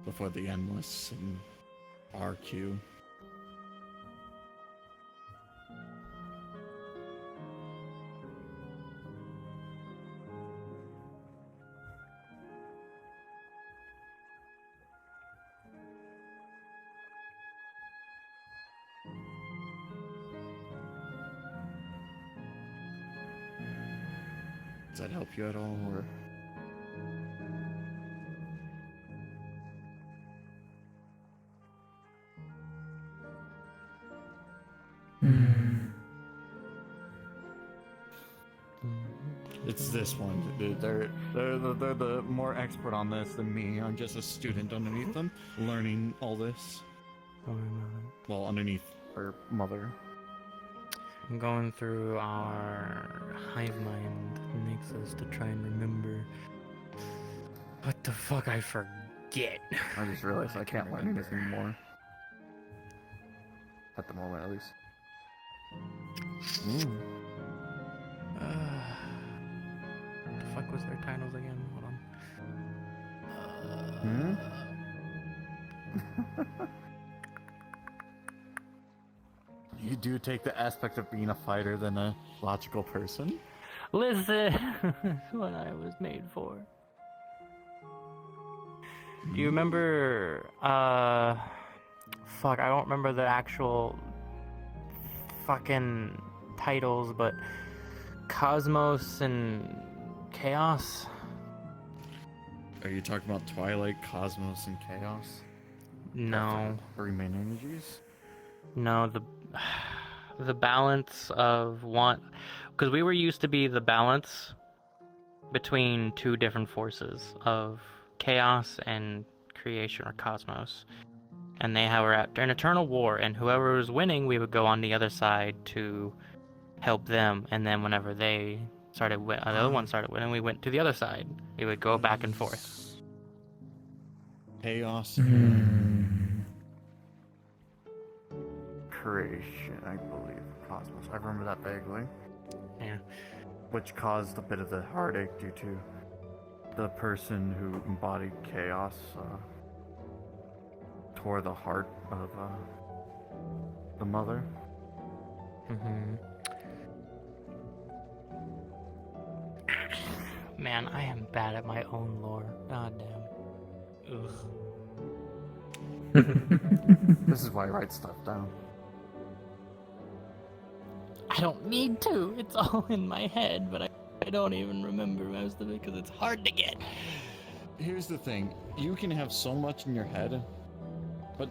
Before the Endless and RQ. Does that help you at all, or? It's this one. They're the more expert on this than me. I'm just a student underneath them, learning all this. Well, underneath her mother.
I'm going through our hive mind nexus to try and remember. What the fuck I forget?
I just realized I can't learn anything more. At the moment, at least.
What the fuck was their titles again? Hold on.
You do take the aspect of being a fighter than a logical person?
Listen, what I was made for. Do you remember, fuck, I don't remember the actual fucking titles, but Cosmos and Chaos?
Are you talking about Twilight, Cosmos, and Chaos?
No.
Three main energies?
No, the balance of one, because we were used to be the balance between two different forces of chaos and creation or cosmos, and they were at an eternal war, and whoever was winning, we would go on the other side to help them, and then whenever they started the other one started winning, we went to the other side. We would go back and forth.
Chaos. Creation, I believe. Cosmos. I remember that vaguely.
Yeah.
Which caused a bit of the heartache due to the person who embodied chaos tore the heart of the mother.
Man, I am bad at my own lore. God damn. Ugh.
This is why I write stuff down.
I don't need to. It's all in my head, but I don't even remember most of it because it's hard to get.
Here's the thing. You can have so much in your head, but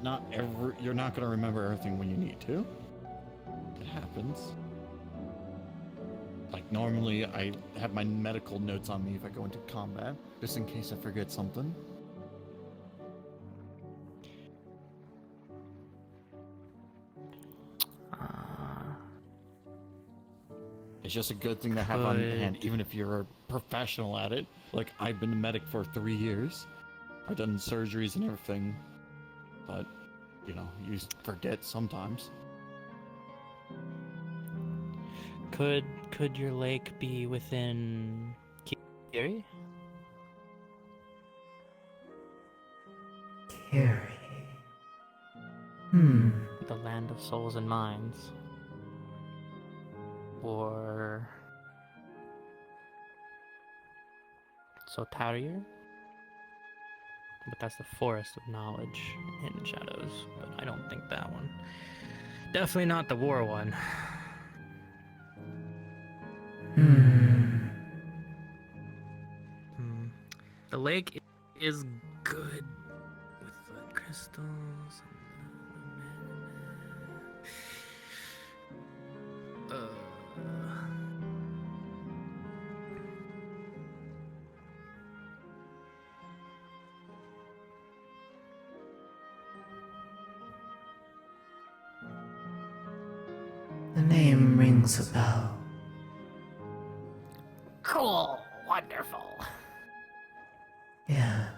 you're not going to remember everything when you need to. It happens. Like, normally I have my medical notes on me if I go into combat, just in case I forget something. It's just a good thing to have on hand, even if you're a professional at it. Like, I've been a medic for 3 years. I've done surgeries and everything. But, you know, you forget sometimes.
Could your lake be within Kiri?
Kiri.
The land of souls and minds. Or Sotaria? But that's the forest of knowledge, hidden shadows. But I don't think that one. Definitely not the war one. The lake is good with the crystals.
The name rings a bell.
Cool, wonderful.
Yes.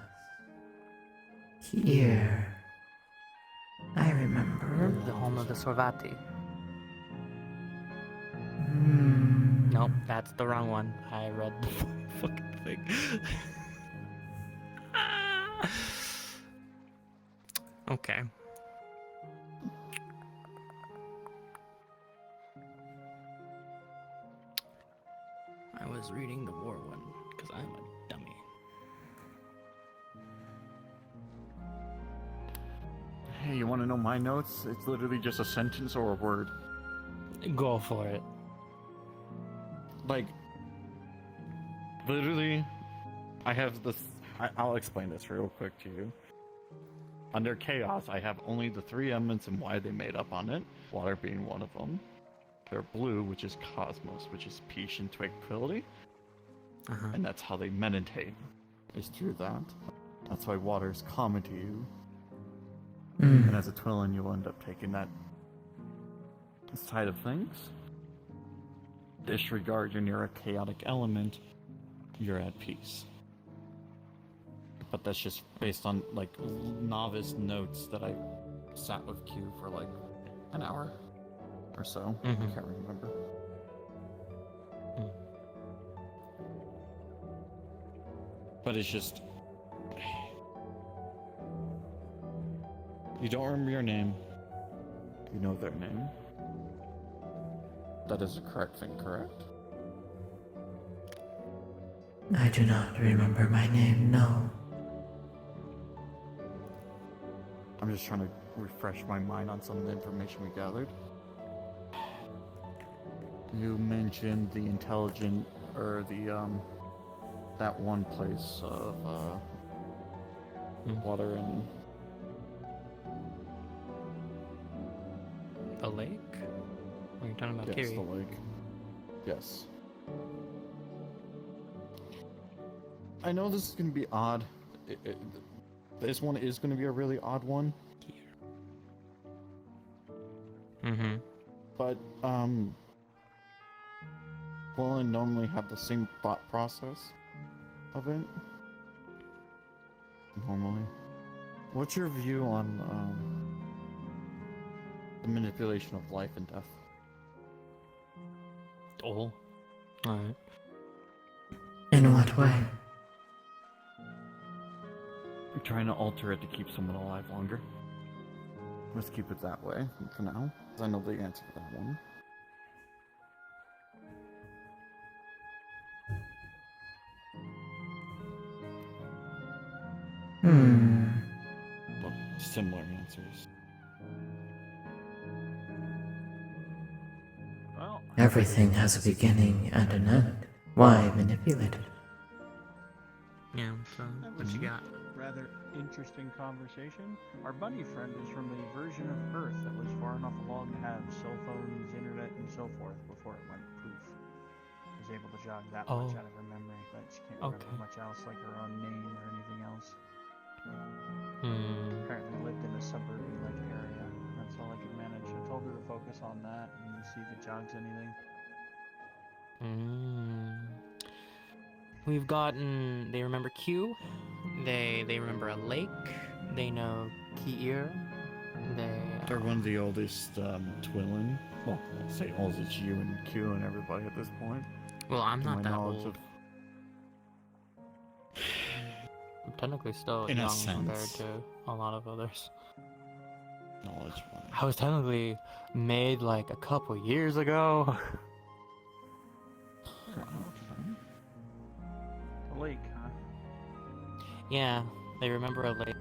Here. I remember.
The home of the Sorvati.
Hmm.
Nope, that's the wrong one. I read the fucking thing. Okay. I was reading the war one because I'm a dummy.
Hey, you want to know my notes? It's literally just a sentence or a word.
Go for it.
Like, literally, I have this. I'll explain this real quick to you. Under chaos, I have only the 3 elements and why they made up on it. Water being one of them. They're blue, which is cosmos, which is peace and tranquility. And that's how they meditate, is through that. That's why water is common to you. And as a Twilin, you'll end up taking that side of things. Disregard you're near a chaotic element, you're at peace. But that's just based on, like, novice notes that I sat with Q for, like, an hour or so. I can't remember. But it's just... You don't remember your name. You know their name. That is the correct thing, correct?
I do not remember my name, no.
I'm just trying to refresh my mind on some of the information we gathered. You mentioned the intelligent, or the, that one place of, water and...
The lake? Are you talking about
Yes,
Kiri?
the lake. Yes. I know this is going to be odd. This one is going to be a really odd one. But, well, I normally have the same thought process of it. Normally. What's your view on, the manipulation of life and death?
Oh. Alright.
In what way?
You're trying to alter it to keep someone alive longer. Let's keep it that way for now, because I know the answer to that one. Well, similar answers.
Well,
Everything has a beginning and an end. Why manipulate it?
Yeah, so what you got?
rather interesting conversation. Our bunny friend is from a version of Earth that was far enough along to have cell phones, internet, and so forth before it went poof. Was able to jog that much out of her memory, but she can't remember much else, like her own name or anything else. Apparently lived in a suburban-like area. That's all I could manage. I told her to focus on that and see if it jogs anything.
We've gotten. They remember Q. They remember a lake. They know Kiir.
They're one of the oldest Twillin. Well, I'd say oldest it's you and Q and everybody at this point.
Well, I'm
To
not
my
that
knowledge
old. I'm technically still
In a
young
sense.
compared to a lot of others.
Knowledge one.
I was technically made like a couple years ago.
A lake, huh?
Yeah, they remember a lake,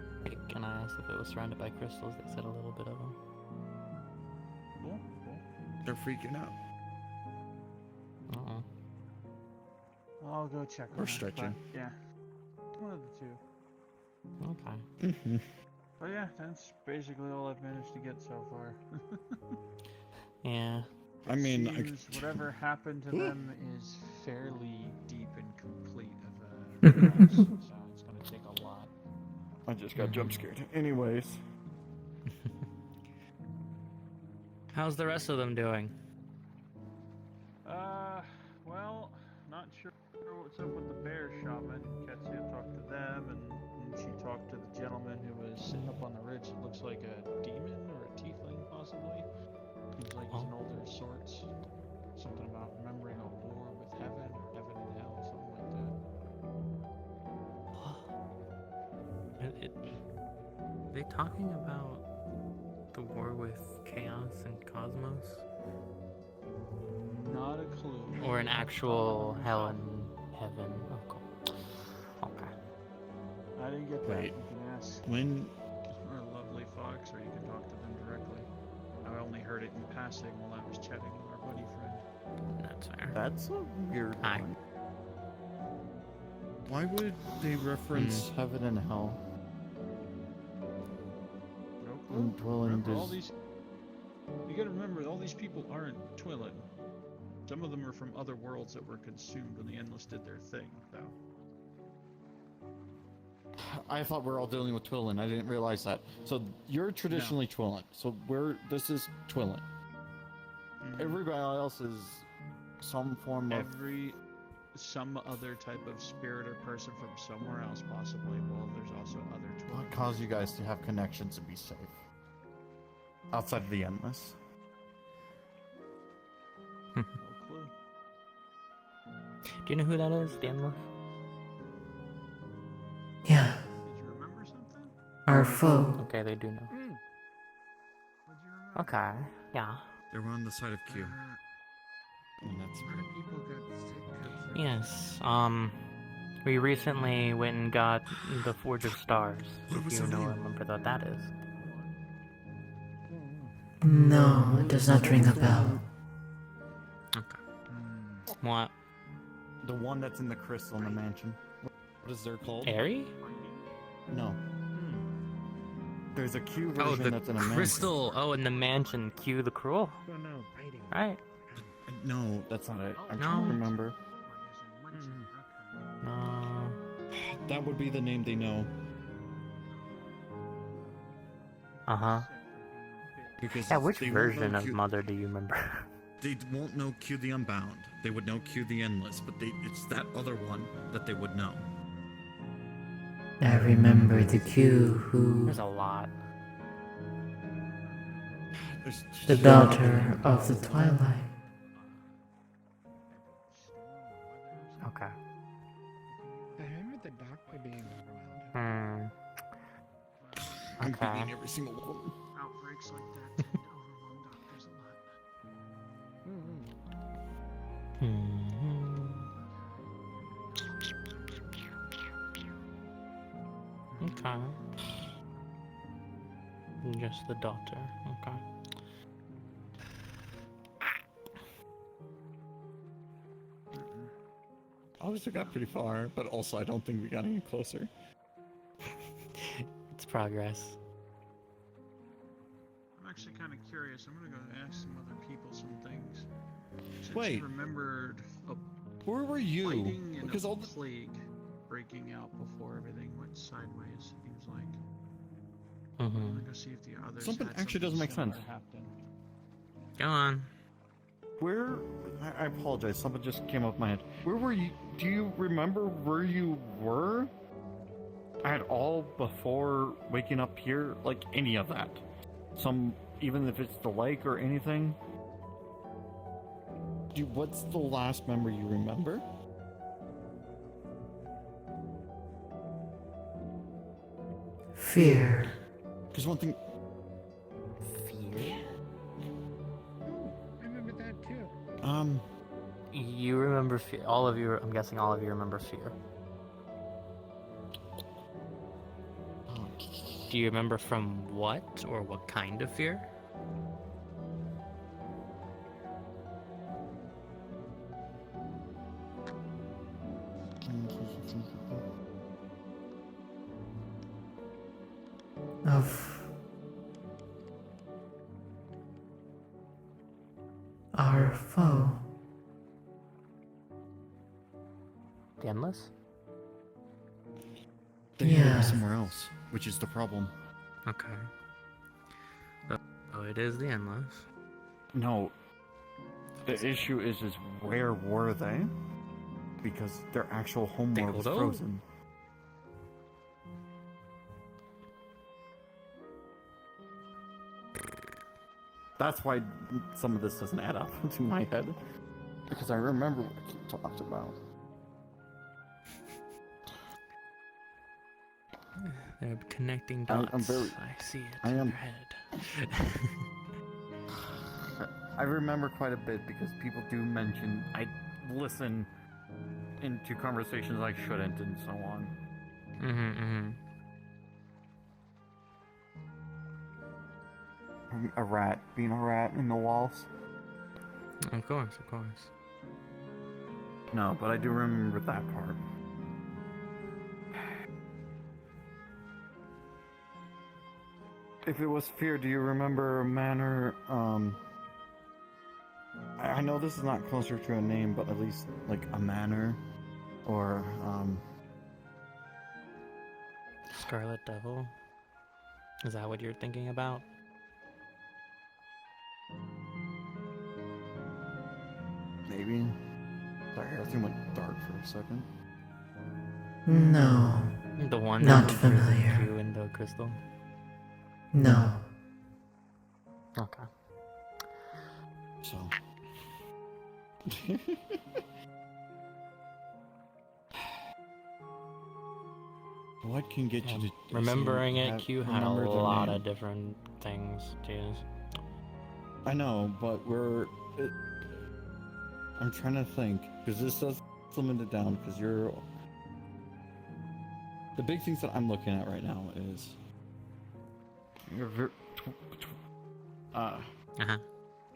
and I asked if it was surrounded by crystals. They said a little bit of them.
Cool, cool.
They're freaking out.
I'll go check on
We're
her,
stretching.
but yeah. One of the two.
Okay.
But yeah, that's basically all I've managed to get so far.
Yeah.
I mean,
Seems whatever happened to them is fairly deep and complete of a mess, so it's gonna take a lot.
I just got jump scared. Anyways.
How's the rest of them doing?
Well, not sure what's up with the bear shaman. Ketsia talked to them, and she talked to the gentleman who was sitting up on the ridge. It looks like a demon or a tiefling, possibly. Seems like he's an older of sorts. Something about remembering a war with heaven or heaven and hell, something like that.
Are they talking about the war with chaos and cosmos?
Not a clue.
Or an actual hell and heaven? Oh, cool. Okay.
I didn't get that.
Wait.
You can ask
When
our lovely fox, or you can talk to them directly. I only heard it in passing while I was chatting with our buddy friend.
That's fair.
That's a weird
Hi.
one. Why would they reference heaven and hell?
No clue.
Twillin
Remember, all
does.
these. You gotta remember, all these people aren't Twillin. Some of them are from other worlds that were consumed when the Endless did their thing, though.
I thought we were all dealing with Twillin. I didn't realize that. So you're traditionally Twillin. So this is Twillin. Everybody else is some form of.
Some other type of spirit or person from somewhere else, possibly. Well, there's also other Twillin.
What caused you guys to have connections and be safe? Outside of the Endless.
No clue.
Do you know who that is, Danlo?
Yeah,
Did you remember something?
our foe.
Okay, they do know.
What'd you remember?
Okay, yeah.
They were on the side of Q. And that's
People got sick.
Yes, we recently went and got the Forge of Stars. If you know, remember what that is.
No, it does not ring a bell.
Okay. What?
the one that's in the crystal in the mansion. What is their called?
Airy?
No. There's a Q
Oh,
version
the
that's in a
crystal. Oh, in the mansion. Q the Cruel. Right.
No, that's not it. I'm
No.
trying to remember.
No.
That would be the name they know.
Uh-huh.
Because
Yeah, which
they won't
version
know
of
Q-
Mother do you remember?
They won't know Q the Unbound. They would know Q the Endless, but it's that other one that they would know.
I remember the Q who...
There's a lot.
There's
The daughter of the Twilight.
Okay.
I remember the doctor being around.
I'm
Okay.
beating every single one.
Outbreaks like that tend to overwhelm doctors a lot.
Okay. Just the daughter. Okay.
Obviously got pretty far, but also I don't think we got any closer.
It's progress.
I'm actually kind of curious. I'm gonna go ask some other people some things. Since
Wait.
you remembered a
Where were you?
fighting and
Because
a
all the
plague breaking out before everything went sideways, it seems like.
Mm-hmm.
I'm gonna go see if the others
Something
had
actually doesn't make
similar
sense.
happen.
Go on.
Where? I apologize. Something just came up my head. Where were you? Do you remember where you were? At all before waking up here? Like any of that? Even if it's the lake or anything? What's the last memory you remember?
Fear.
Because one thing.
Fear?
Oh, I remember that too.
You remember fear. All of you, I'm guessing all of you remember fear. Do you remember from what or what kind of fear?
Of our foe.
The Endless?
They're
Yeah.
somewhere else, which is the problem.
Okay. Oh, it is the Endless.
No. The issue is where were they? Because their actual homeworld was
Dingle-do?
frozen. That's why some of this doesn't add up to my head. Because I remember what I talked about.
They're connecting dots.
I'm very-
I see it
I
in
am-
your head.
I remember quite a bit because people do mention I listen into conversations I shouldn't and so on. A rat, being a rat in the walls.
Of course, of course.
No, but I do remember that part. If it was fear, do you remember a manor, I know this is not closer to a name, but at least, like, a manor, or,
Scarlet Devil? Is that what you're thinking about?
maybe? Sorry, everything went dark for a second.
No.
The one
Not
that
familiar.
you in the crystal?
No.
Okay.
So. What can get you to
Remembering it, Q had a
remember the
lot
name?
of different things to use.
I know, but I'm trying to think, because this does limit it down, because you're... The big things that I'm looking at right now is...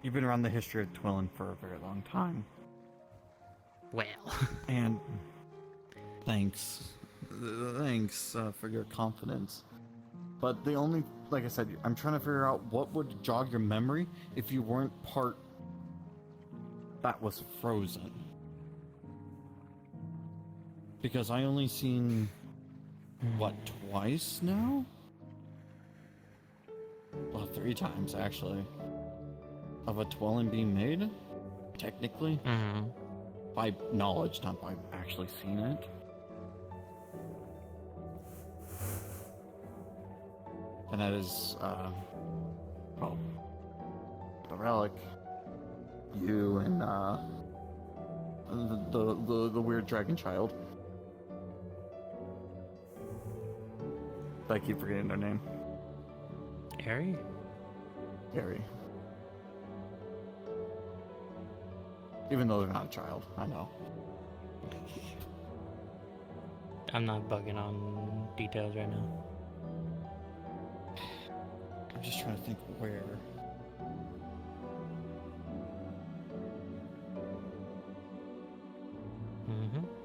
You've been around the history of Twillin for a very long time.
Well.
And... Thanks for your confidence. But the only... Like I said, I'm trying to figure out what would jog your memory if you weren't part... that was frozen. Because I only seen... what, twice now? Well, 3 times, actually. Of a Twillin being made? Technically. By knowledge, not by actually seeing it. And that is, well, the relic, you, and, the weird dragon child. I keep forgetting their name.
Harry?
Harry. Even though they're not a child, I know.
I'm not bugging on details right now.
I'm just trying to think where.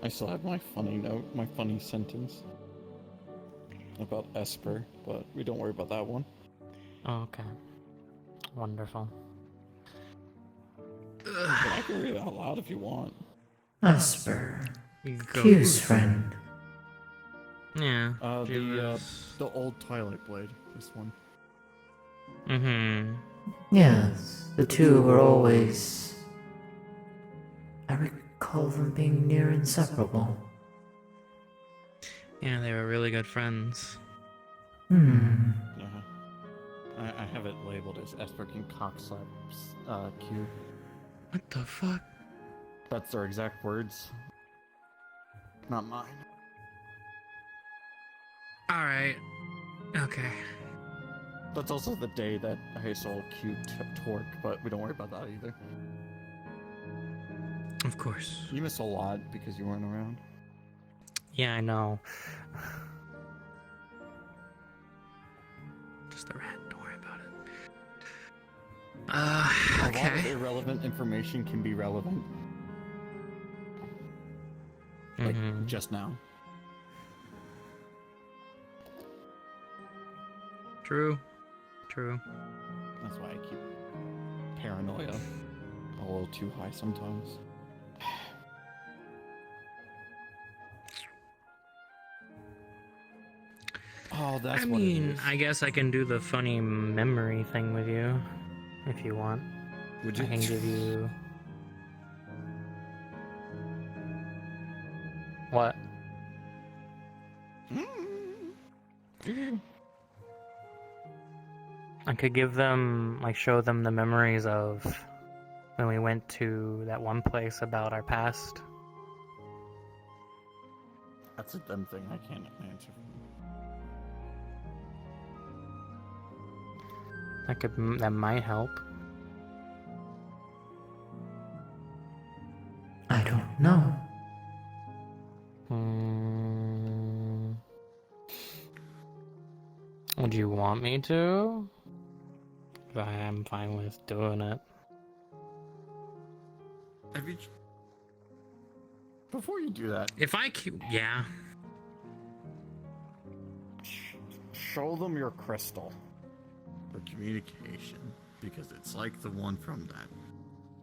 I still have my funny note, my funny sentence about Esper, but we don't worry about that one.
Oh, okay. Wonderful.
But I can read it out loud if you want.
Esper. Q's friend.
Yeah.
The old Twilight blade. This one.
Mm-hmm.
Yes, the two were always... I recall them being near inseparable.
Yeah, they were really good friends.
Hmm.
Yeah. I have it labeled as Esper can cockslap Q.
What the fuck?
That's their exact words. Not mine.
Alright. Okay.
That's also the day that I saw Q twerk, but we don't worry about that either.
Of course.
You missed a lot because you weren't around.
Yeah, I know. Just a rat, don't worry about it.
A lot of irrelevant information can be relevant. Like, just now.
True. True.
That's why I keep paranoia a little too high sometimes. Oh, that's what it is.
I guess I can do the funny memory thing with you, if you want.
Would you?
I can give you... What? I could give them, like, show them the memories of when we went to that one place about our past.
That's a dumb thing I can't answer.
That might help.
I don't know.
Would you want me to? I am fine with doing it.
Have you... Before you do that...
If I yeah.
Show them your crystal. For communication. Because it's like the one from that.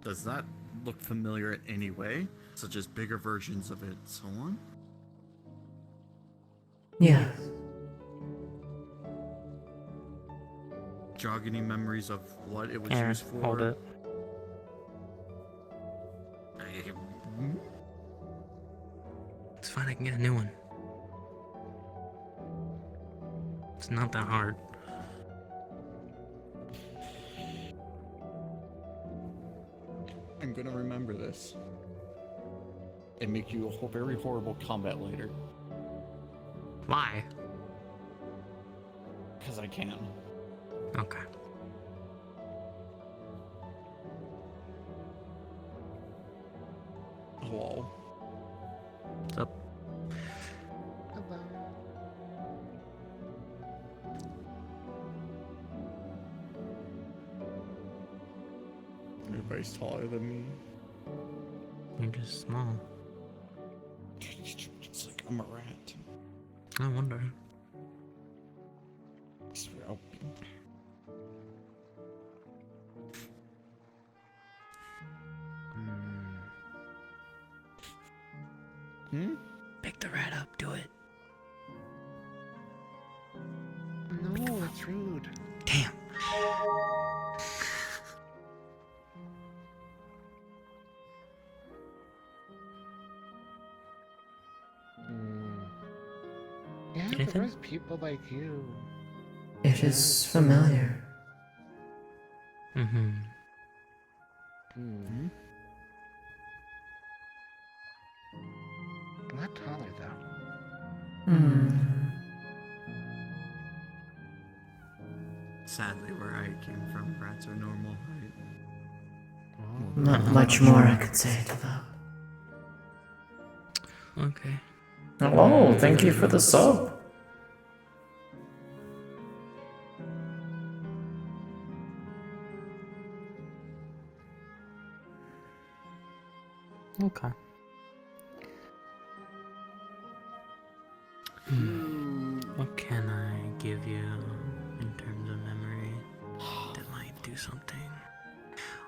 Does that look familiar in any way? Such as bigger versions of it, so on?
Yes.
Jog any memories of what it was
Here,
used for?
hold it. It's fine, I can get a new one. It's not that hard.
I'm gonna remember this. And make you a very horrible combat later.
Why?
Because I can.
Okay.
Hello.
What's up?
Hello.
Everybody's taller than me.
You're just small.
It's like I'm a rat.
I wonder.
I swear I'll be.
Pick the rat up, do it.
No, it's rude.
Damn.
Yeah, but
Anything?
there's people like you.
It is familiar.
Mm-hmm.
Not taller though.
Sadly, where I came from, rats are normal height.
Not much more I could say to that.
Okay.
Hello, thank you for the sub.
Okay. What can I give you in terms of memory that might do something?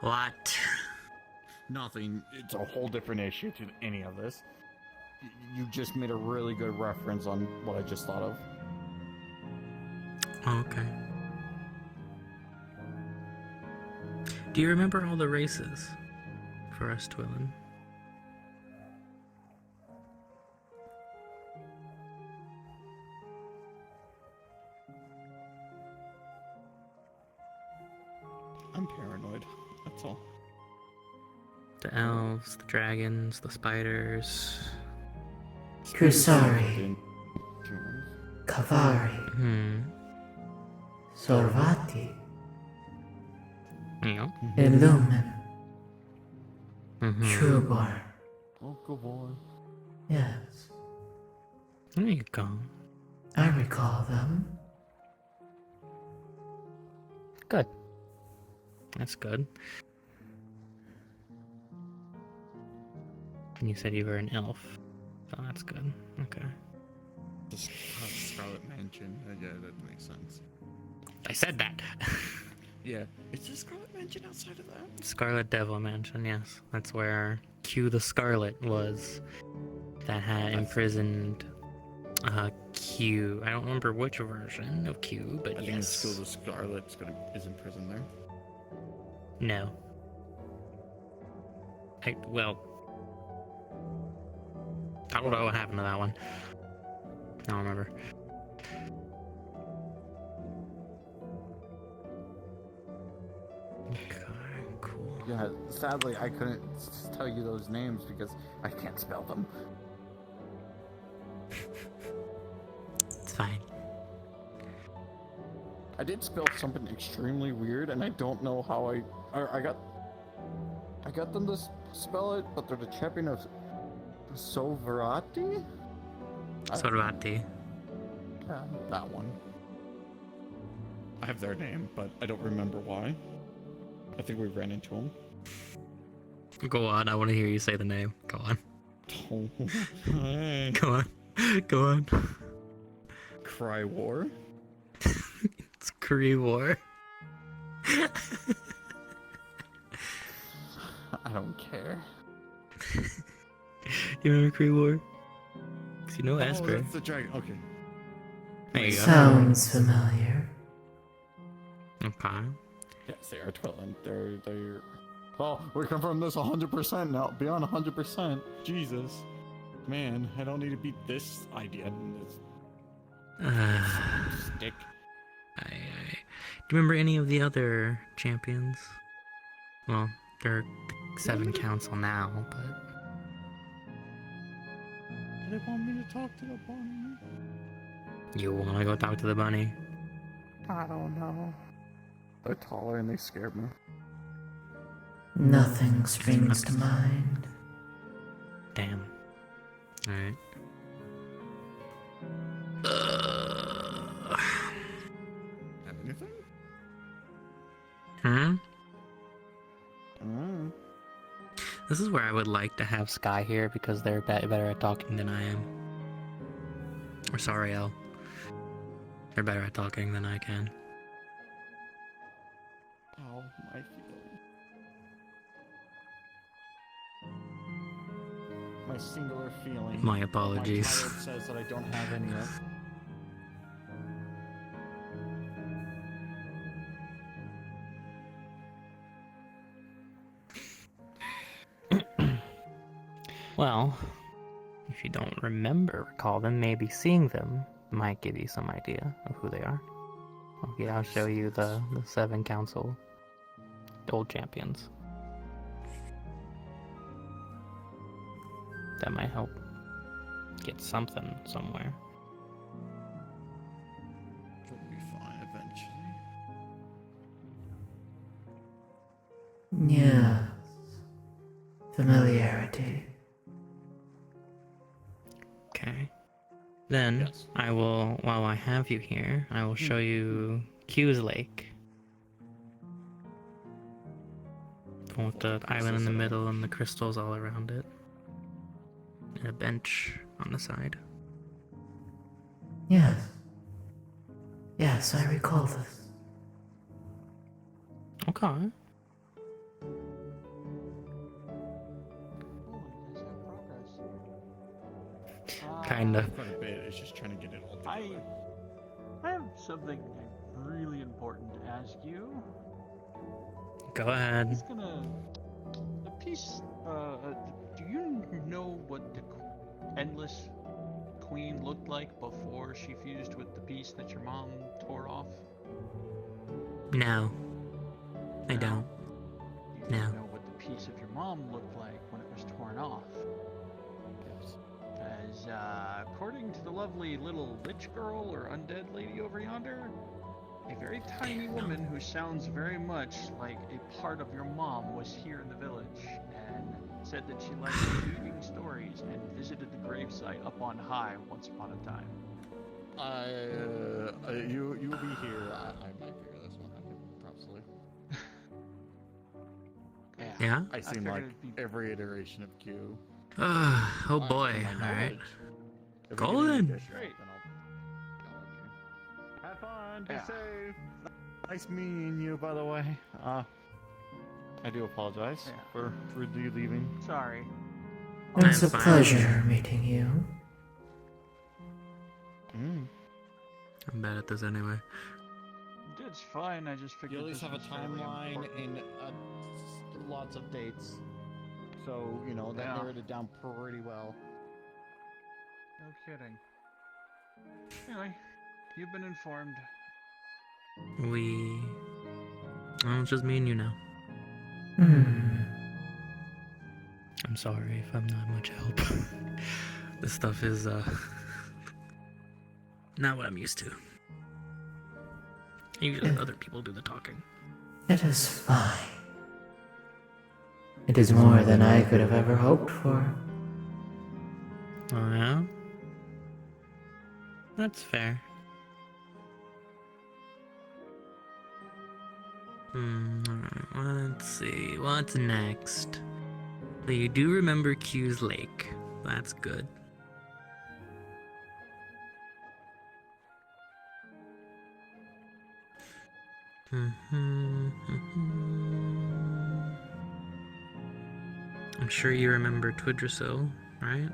What?
Nothing. It's a whole different issue to any of this. You just made a really good reference on what I just thought of.
Oh, okay. Do you remember all the races for us, Twillin?
I'm paranoid. That's all.
The elves, the dragons, the spiders.
Kusari, Kavari, Sorvati,
Yeah.
Illumin, Trubor.
Oh, good boy.
Yes,
There you go.
I recall them.
Good. That's good. And you said you were an elf. So that's good. Okay.
Just Scarlet Mansion. Yeah, that makes sense.
I said that.
Yeah. Is there Scarlet Mansion outside of that?
Scarlet Devil Mansion, yes. That's where Q the Scarlet was. That had imprisoned Q. I don't remember which version of Q, but
I
yes.
think it's still the Scarlet is in prison there.
No. Well, I don't know what happened to that one. I don't remember. Okay, cool.
Yeah, sadly I couldn't tell you those names because I can't spell them.
It's fine.
I did spell something extremely weird, and I don't know how I got them to spell it, but they're the champion of Soverati?
Sorvati.
Yeah, that one. I have their name, but I don't remember why. I think we ran into them.
Go on, I want to hear you say the name. Go on.
Hey.
Go on. Go on.
Cry War?
It's Kree War.
I don't care.
You remember Kree War? 'Cause you know Esper.
Oh, that's the dragon. Okay.
There you go.
Sounds familiar.
Okay.
Yes, they are Twilight. They're. Oh, we confirm this 100% now. Beyond 100%. Jesus. Man, I don't need to beat this idea. Stick.
Do you remember any of the other champions? Well, there are 7 council now, but...
They want me to talk to the bunny.
You want to go talk to the bunny?
I don't know. They're taller and they scare me.
Nothing springs to mind.
Damn. Alright.
Have anything?
This is where I would like to have Sky here because they're better at talking than I am. Or Sariel. They're better at talking than I can.
Oh, my feeling. My singular feeling.
My apologies.
My child says that I don't have any yet.
Well, if you don't recall them, maybe seeing them might give you some idea of who they are. Okay, I'll show you the 7 council old champions. That might help get something somewhere.
It'll be fine eventually.
Yes. Familiarity.
Okay. Then
Yes.
I will, while I have you here, I will show you Q's Lake. The one with the island in the middle and the crystals all around it. And a bench on the side.
Yes. Yes, I recall this.
Okay.
Oh, you guys have progress.
Kind of.
Quite a bit. It's just trying to get it all together.
I have something really important to ask you.
Go ahead.
He's gonna. The piece. Do you know what the endless queen looked like before she fused with the piece that your mom tore off?
No. I don't.
You
No.
know what the piece of your mom looked like when it was torn off?
Yes.
As according to the lovely little lich girl or undead lady over yonder, a very tiny woman who sounds very much like a part of your mom was here in the village and said that she liked reading stories and visited the gravesite up on high once upon a time.
You'll be here. I might figure this one out, probably.
Yeah?
I seem like every iteration of Q.
Oh boy. Alright. Golden.
Great.
Have fun. Be
Yeah.
safe. Nice meeting you, by the way. I do apologize for you leaving.
Sorry.
It's
That's
a
fine.
pleasure meeting you.
I'm bad at this anyway.
It's fine, I just figured
You at least
this
have a
was fairly
timeline
important.
and lots of dates. So, you know, that
Yeah.
narrowed it down pretty well.
No kidding. Anyway, you've been informed.
Well, it's just me and you now.
Hmm.
I'm sorry if I'm not much help. This stuff is, not what I'm used to. Usually other people do the talking.
It is fine. It is more than I could have ever hoped for.
Oh yeah? That's fair. Alright, let's see. What's next? So you do remember Q's Lake. That's good. I'm sure you remember Twidrisil, right?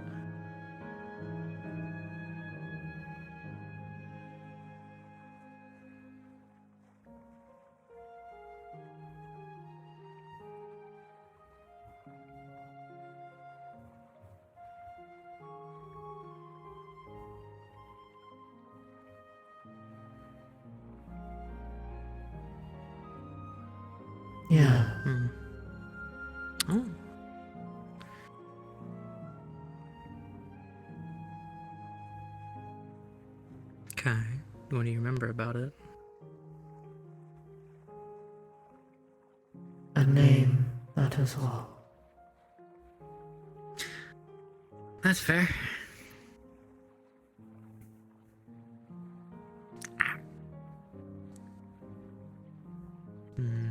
Yeah.
Oh. Okay. What do you remember about it?
A name, that is all.
That's fair. Hmm.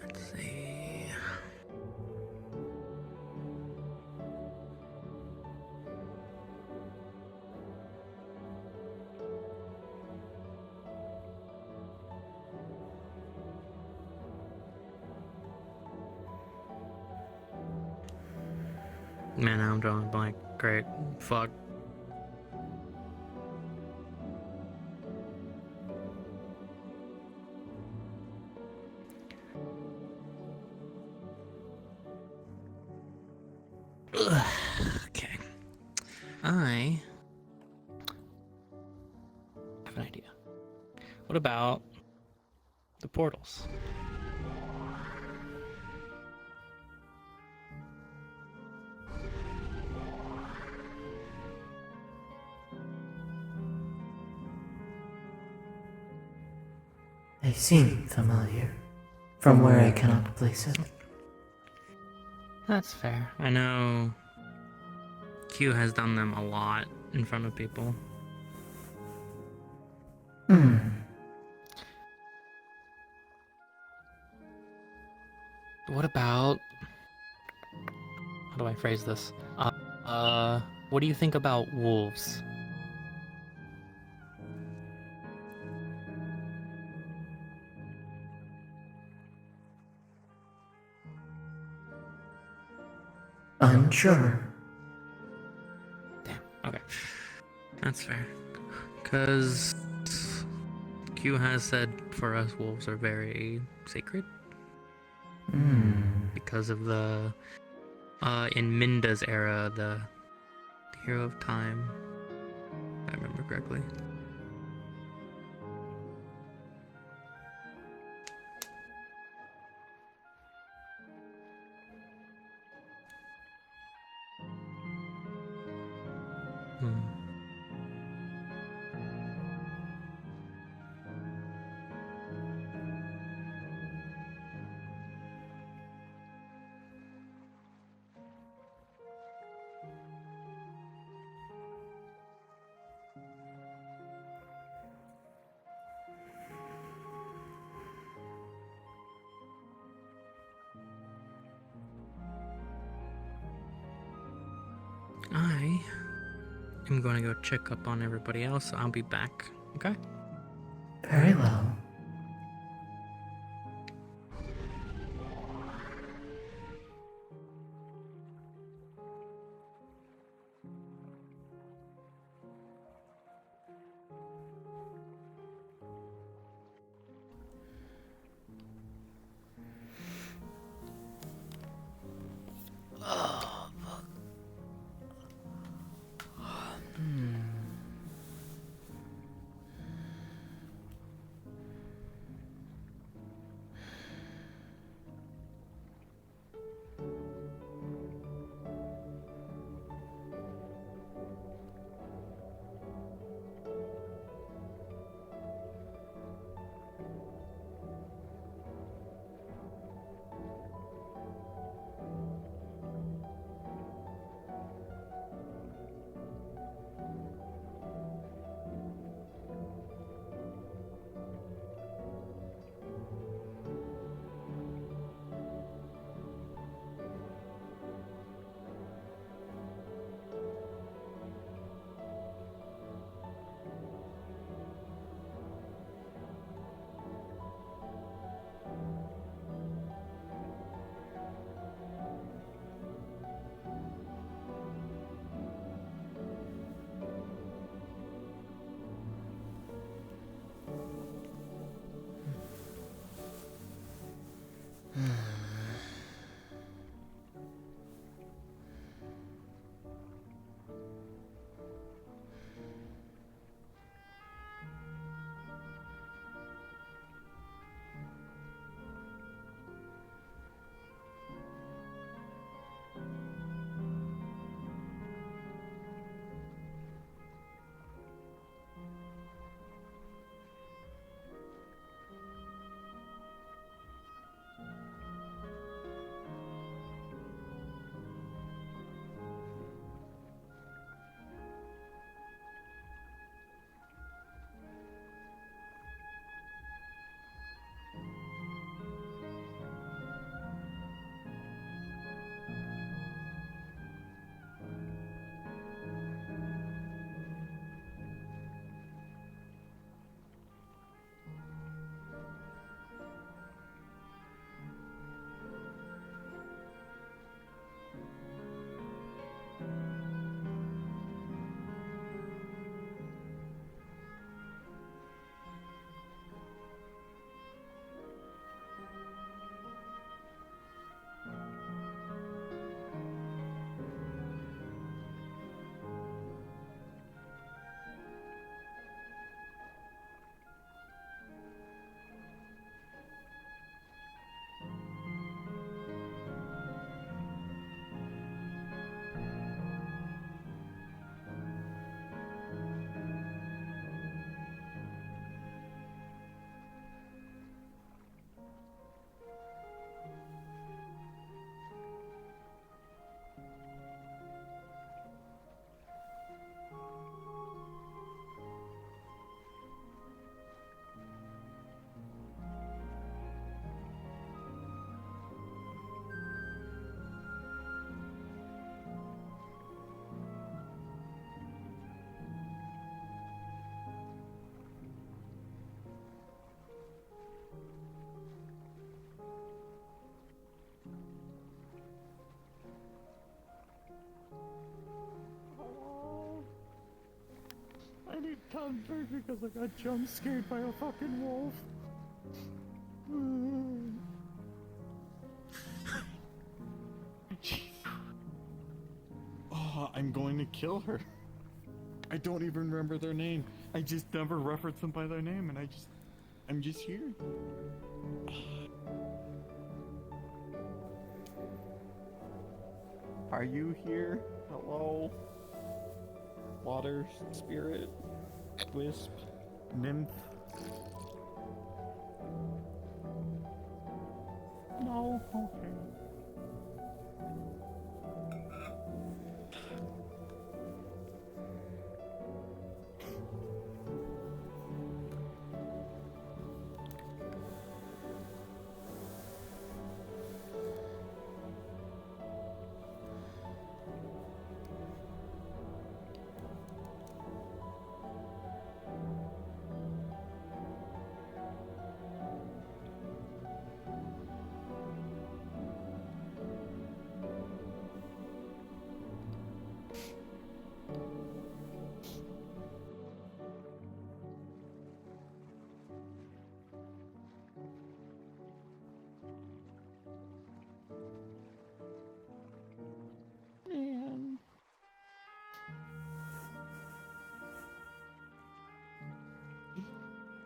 Let's see. Man, now I'm drawing a blank. Great. Fuck. Okay. I have an idea. What about the portals?
They seem familiar, from where I cannot place it.
That's fair. I know Q has done them a lot in front of people.
Hmm.
What about... How do I phrase this? What do you think about wolves?
Unsure.
Damn, okay. That's fair. Because Q has said for us wolves are very sacred. Because of the... in Minda's era, the Hero of Time, if I remember correctly. I am going to go check up on everybody else. I'll be back. Okay?
Very well.
I'm big because I got jump scared by a fucking wolf. Oh, I'm going to kill her. I don't even remember their name. I just never reference them by their name, and I'm just here. Are you here? Hello? Water, spirit, wisp, nymph? No? Okay. Man.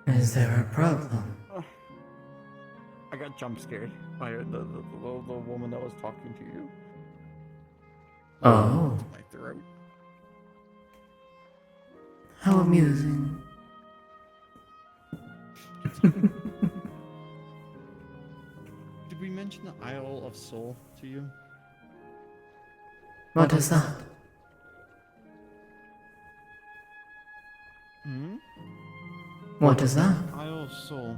Is there a problem?
I got jump scared by the woman that was talking to you.
Oh.
My throat.
How amusing.
Did we mention the Isle of Soul to you?
What is that?
Hmm?
What is that?
Isle of Soul.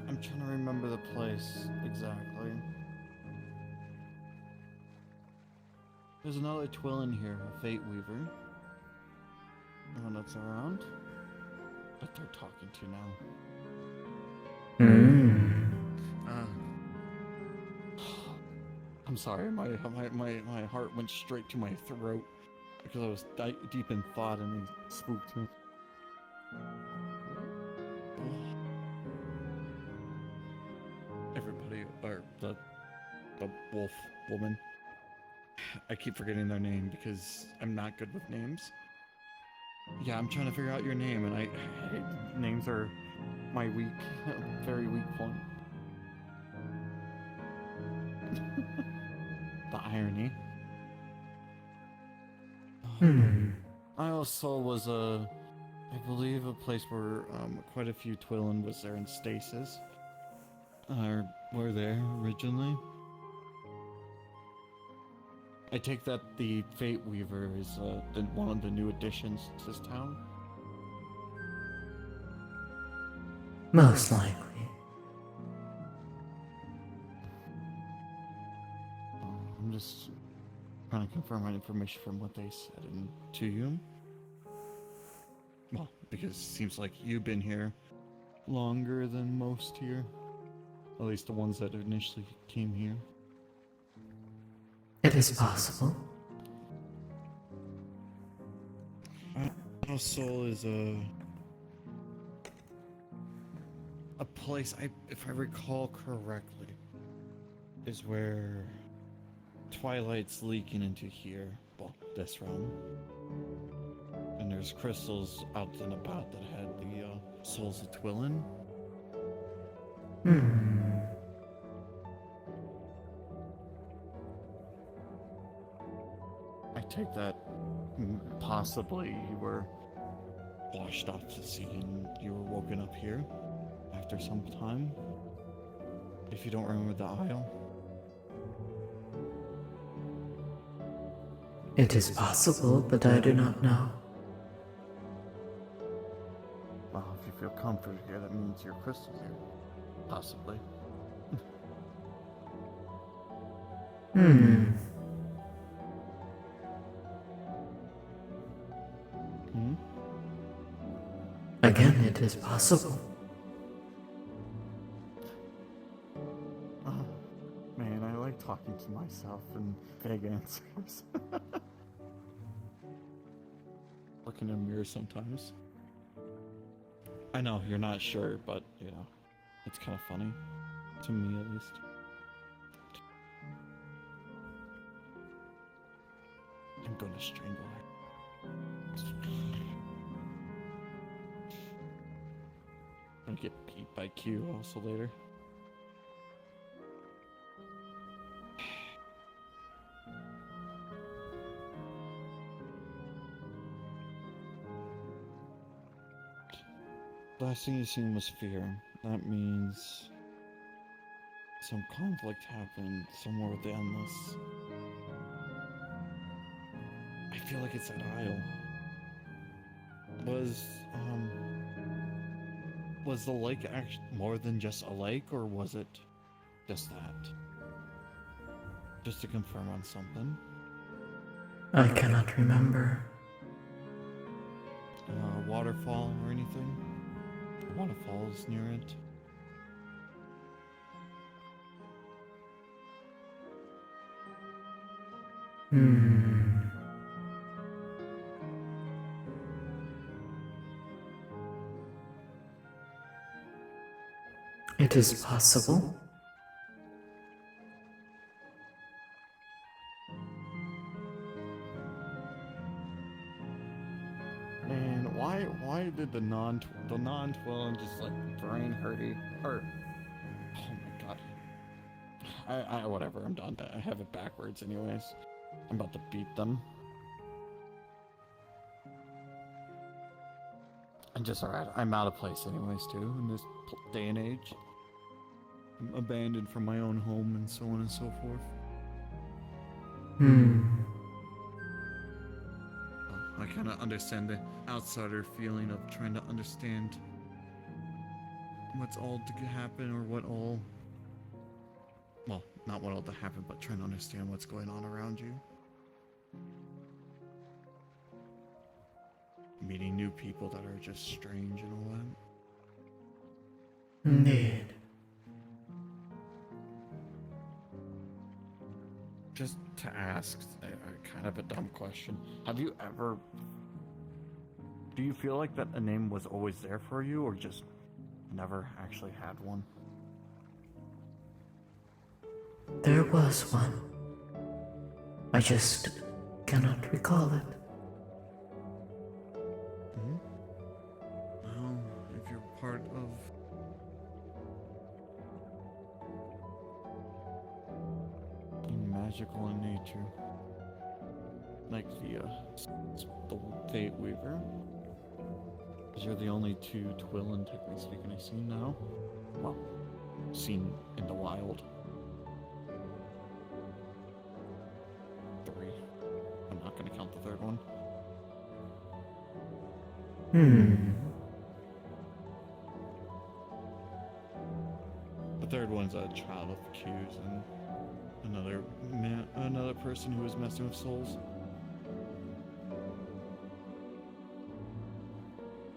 I'm trying to remember the place exactly. There's another Twillin here, a Fate Weaver. The one that's around. But they're talking to now. I'm sorry, my heart went straight to my throat because I was deep in thought and he spooked me. Everybody, or the wolf woman. I keep forgetting their name because I'm not good with names. Yeah, I'm trying to figure out your name, and names are my very weak point. The irony. Isle of Soul was I believe, a place where quite a few Twillin was there in stasis. Or were there originally. I take that the Fate Weaver is one of the new additions to this town.
Most likely.
I'm just trying to confirm my information from what they said to you. Well, because it seems like you've been here longer than most here. At least the ones that initially came here.
It is possible.
Isle Soul is a place, if I recall correctly, is where Twilight's leaking into here, well, this realm. And there's crystals out and about that had the souls of Twillin. I take that possibly you were washed off to sea and you were woken up here after some time. If you don't remember the Isle.
It is possible, but I do not know.
Well, if you feel comforted here, that means your crystal's here. Possibly.
Again, it is possible.
Man, I like talking to myself in vague answers. look in a mirror sometimes. I know, you're not sure, but, you know, it's kind of funny. To me, at least. I'm gonna strangle her. I'm gonna get beat by Q also later. Last thing you seen was fear. That means some conflict happened somewhere within this. I feel like it's that aisle. Was the lake actually more than just a lake, or was it just that? Just to confirm on something.
I cannot remember.
Waterfall or anything? Waterfalls near it?
It is possible.
And why did the non-twin just like brain hurty or oh my god. I whatever, I'm done. I have it backwards anyways. I'm about to beat them. I'm just alright. I'm out of place anyways too in this day and age. I'm abandoned from my own home and so on and so forth. I kind of understand the outsider feeling of trying to understand what's all to happen or what all... Well, not what all to happen, but trying to understand what's going on around you. Meeting new people that are just strange and all that.
Indeed.
Just to ask a kind of a dumb question. Have you ever... Do you feel like that a name was always there for you, or just never actually had one?
There was one. I just cannot recall it.
Well, if you're part of... magical in nature. Like the Fate Weaver. Because you're the only two Twillin, technically speaking, I've seen now. Well, seen in the wild. 3. I'm not gonna count the third one. The third one's a child of Q's and another person who was messing with souls.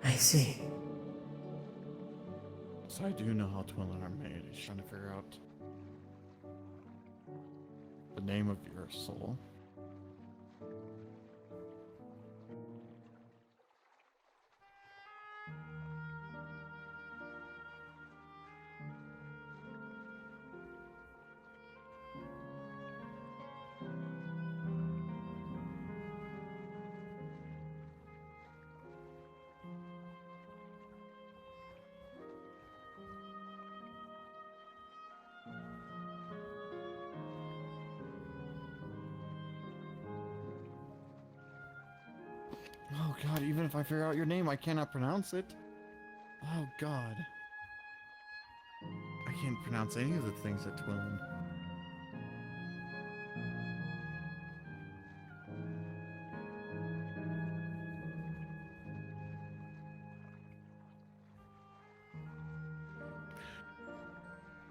I see.
So I do know how Twillin are made. He's trying to figure out the name of your soul. Oh god, even if I figure out your name, I cannot pronounce it. Oh god. I can't pronounce any of the things that Twillin.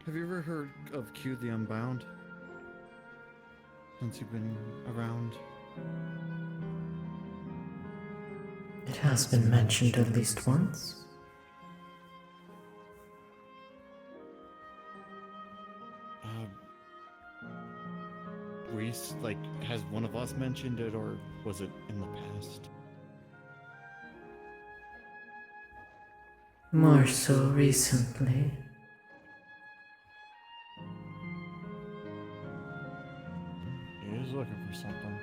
Have you ever heard of Q the Unbound? Since you've been around?
It has been mentioned at least once.
Has one of us mentioned it, or was it in the past?
More so recently.
He is looking for something.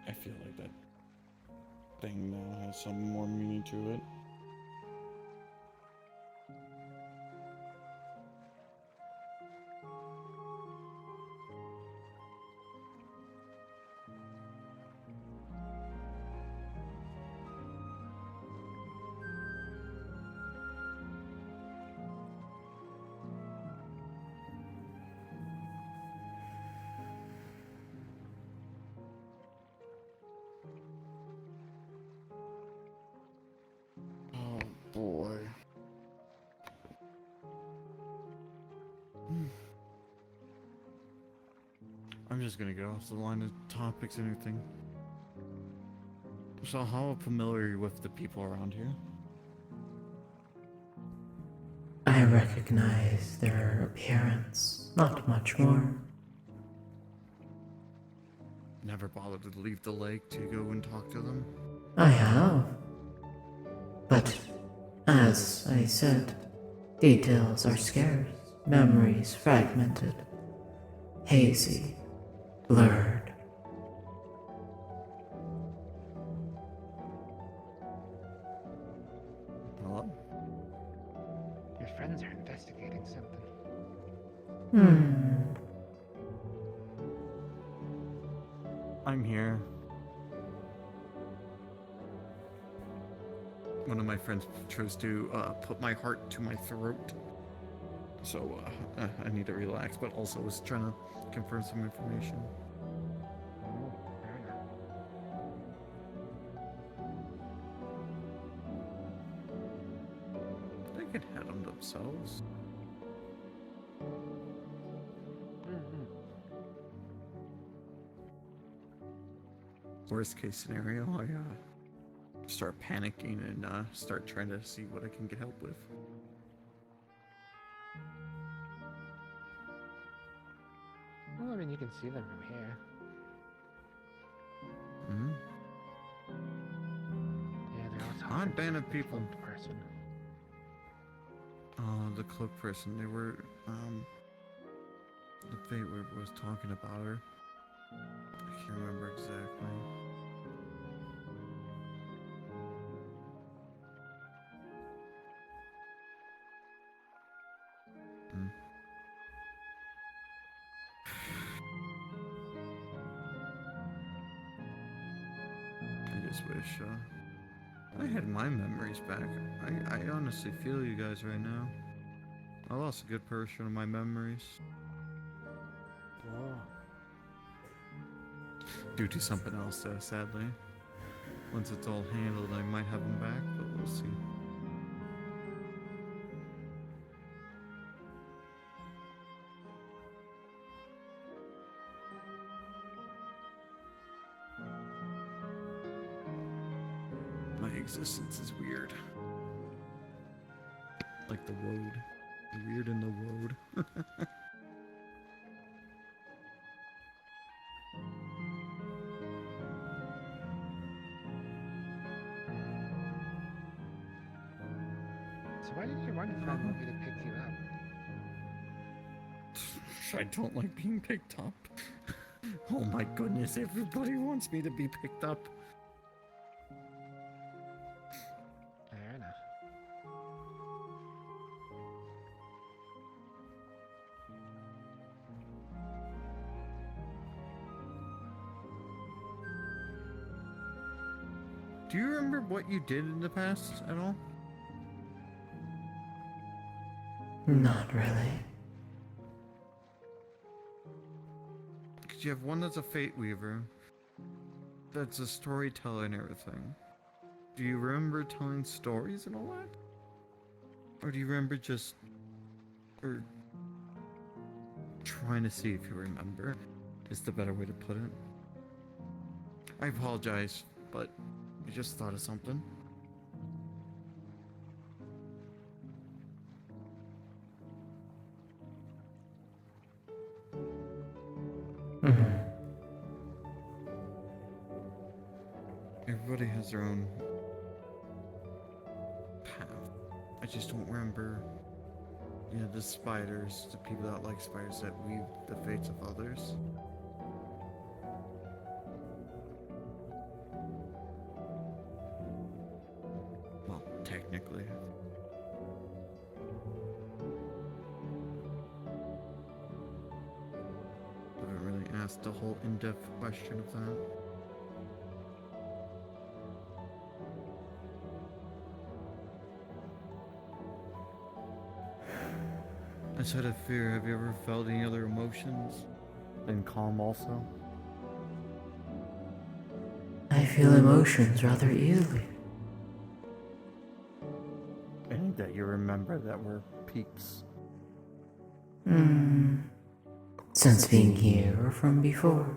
I feel like that thing now has some more meaning to it. Oh boy. I'm just gonna get off the line of topics and everything. So how familiar are you with the people around here?
I recognize their appearance, not much more.
Never bothered to leave the lake to go and talk to them?
I have. But, as I said, details are scarce, memories fragmented, hazy, blurred.
Hello?
Your friends are investigating something.
I'm here. One of my friends chose to put my heart to my throat. So I need to relax, but also was trying to confirm some information.
Oh, fair enough.
They can head them themselves. Worst case scenario, I start panicking and start trying to see what I can get help with.
Well, I mean, you can see them from here.
Hmm?
Yeah, they're all talking.
Odd band of people.
Cloaked person.
Oh, the cloak person. They were, the fate was talking about her. I can't remember exactly. I just wish, I had my memories back. I honestly feel you guys right now. I lost a good portion of my memories.
Oh.
Due to something else, sadly. Once it's all handled, I might have them back, but we'll see. My existence is weird. Like the road. Weird in the road.
So why did your one friend want me to pick you up?
I don't like being picked up. Oh my goodness, everybody wants me to be picked up.
Fair enough.
Do you remember what you did in the past at all?
Not really.
Because you have one that's a fate weaver, that's a storyteller and everything. Do you remember telling stories and all that? Or do you remember just... or... trying to see if you remember, is the better way to put it. I apologize, but I just thought of something. everybody has their own path. I just don't remember, the spiders, the people that like spiders that weave the fates of others. Well, technically. I haven't really asked a whole in-depth question of that. Outside of fear, have you ever felt any other emotions? Been calm also?
I feel emotions rather easily.
Any that you remember that were peaks?
Since being here or from before?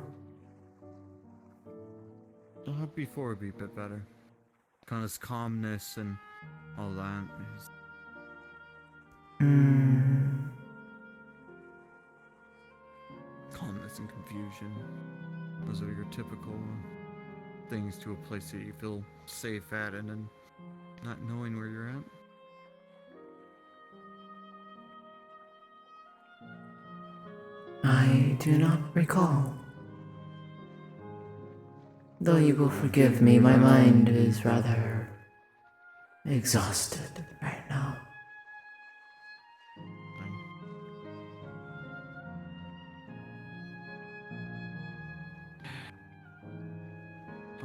Before would be a bit better. Kind of calmness and all that. Calmness and confusion. Those are your typical things to a place that you feel safe at and then not knowing where you're at.
I do not recall. Though you will forgive me, my mind is rather exhausted right now.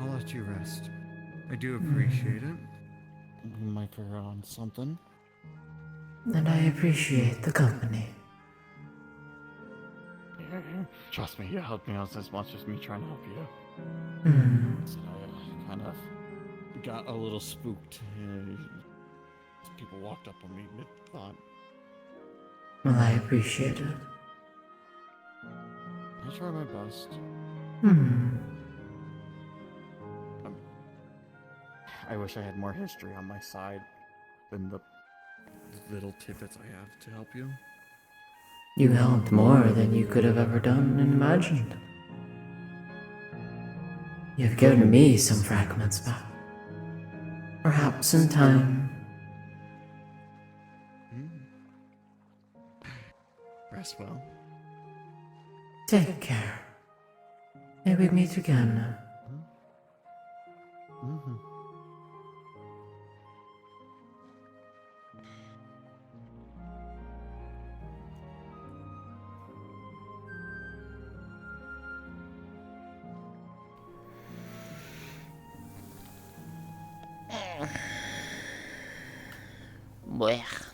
I'll let you rest. I do appreciate it. We might figure out on something.
And I appreciate the company.
Trust me, you helped me out as much as me trying to help you. So I kind of got a little spooked. People walked up on me mid-thought.
Well, I appreciate it.
I try my best. I wish I had more history on my side than the little tidbits I have to help you.
You helped more than you could have ever done and imagined. You've given me some fragments back. Perhaps in time.
Rest well.
Take care. May we meet again.
Blech.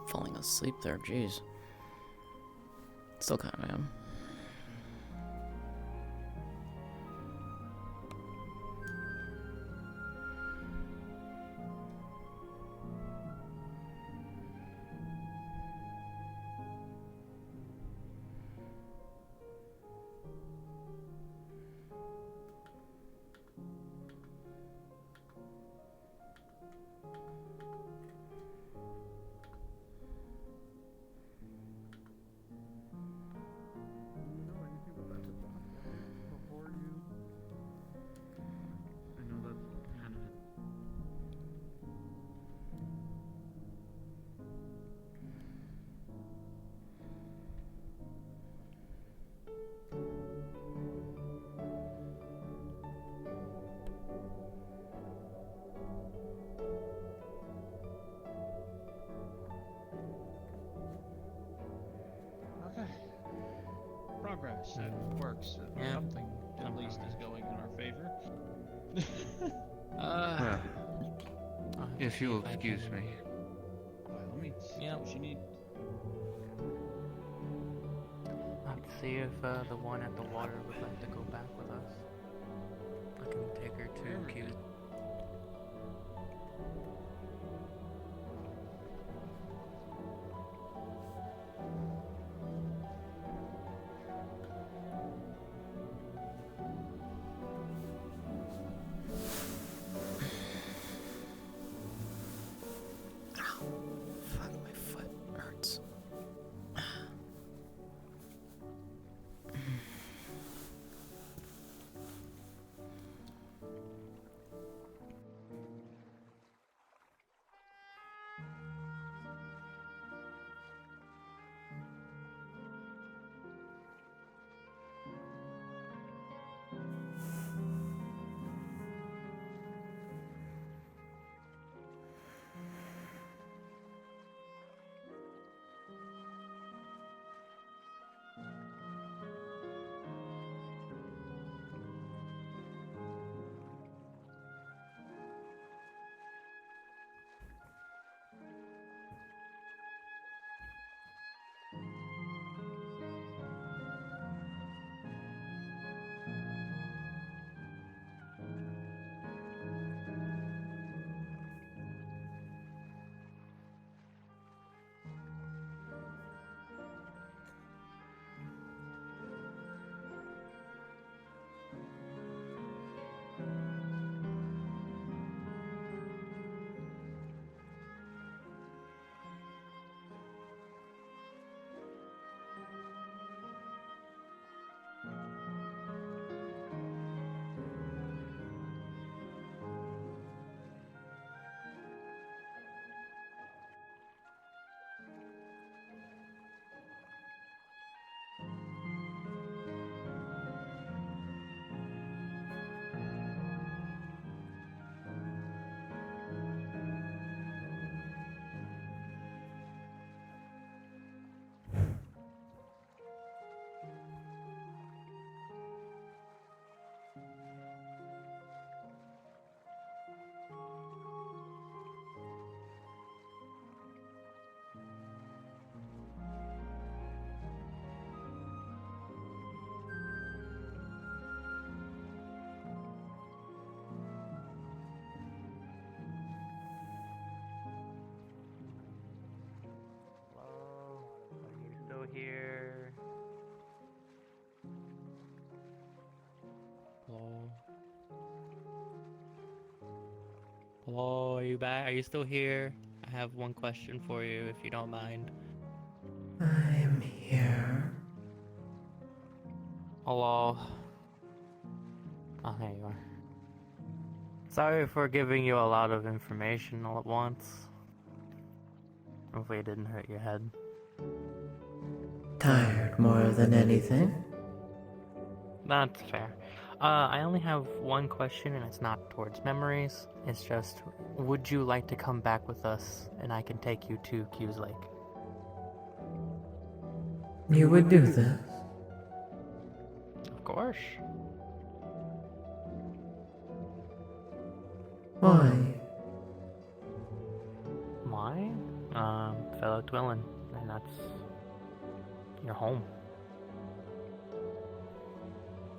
Falling asleep there, jeez. Still kind of am.
Okay. Progress. It works.
Yeah.
Something at least is going in our favor.
Well, if you'll excuse me.
By all means.
Yeah.
What you need.
Let's see if the one at the water would like to go back with us. I can take her to Q.
Fuck, my foot hurts.
Hello? Are you still here? Hello? Hello, are you back? Are you still here? I have one question for you, if you don't mind.
I'm here.
Hello? Oh, there you are. Sorry for giving you a lot of information all at once. Hopefully it didn't hurt your head.
Tired more than anything.
That's fair. I only have one question, and it's not towards memories. It's just, would you like to come back with us, and I can take you to Q's Lake?
You would do this?
Of course.
Why?
fellow Twillin, and that's your home.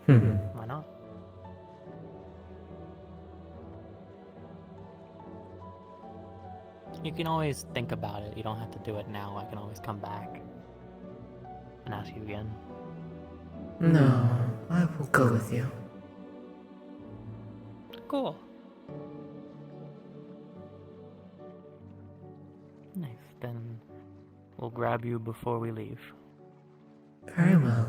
Why not? You can always think about it. You don't have to do it now. I can always come back and ask you again.
No, I will go with you.
Cool. Nice. Then we'll grab you before we leave.
Very well.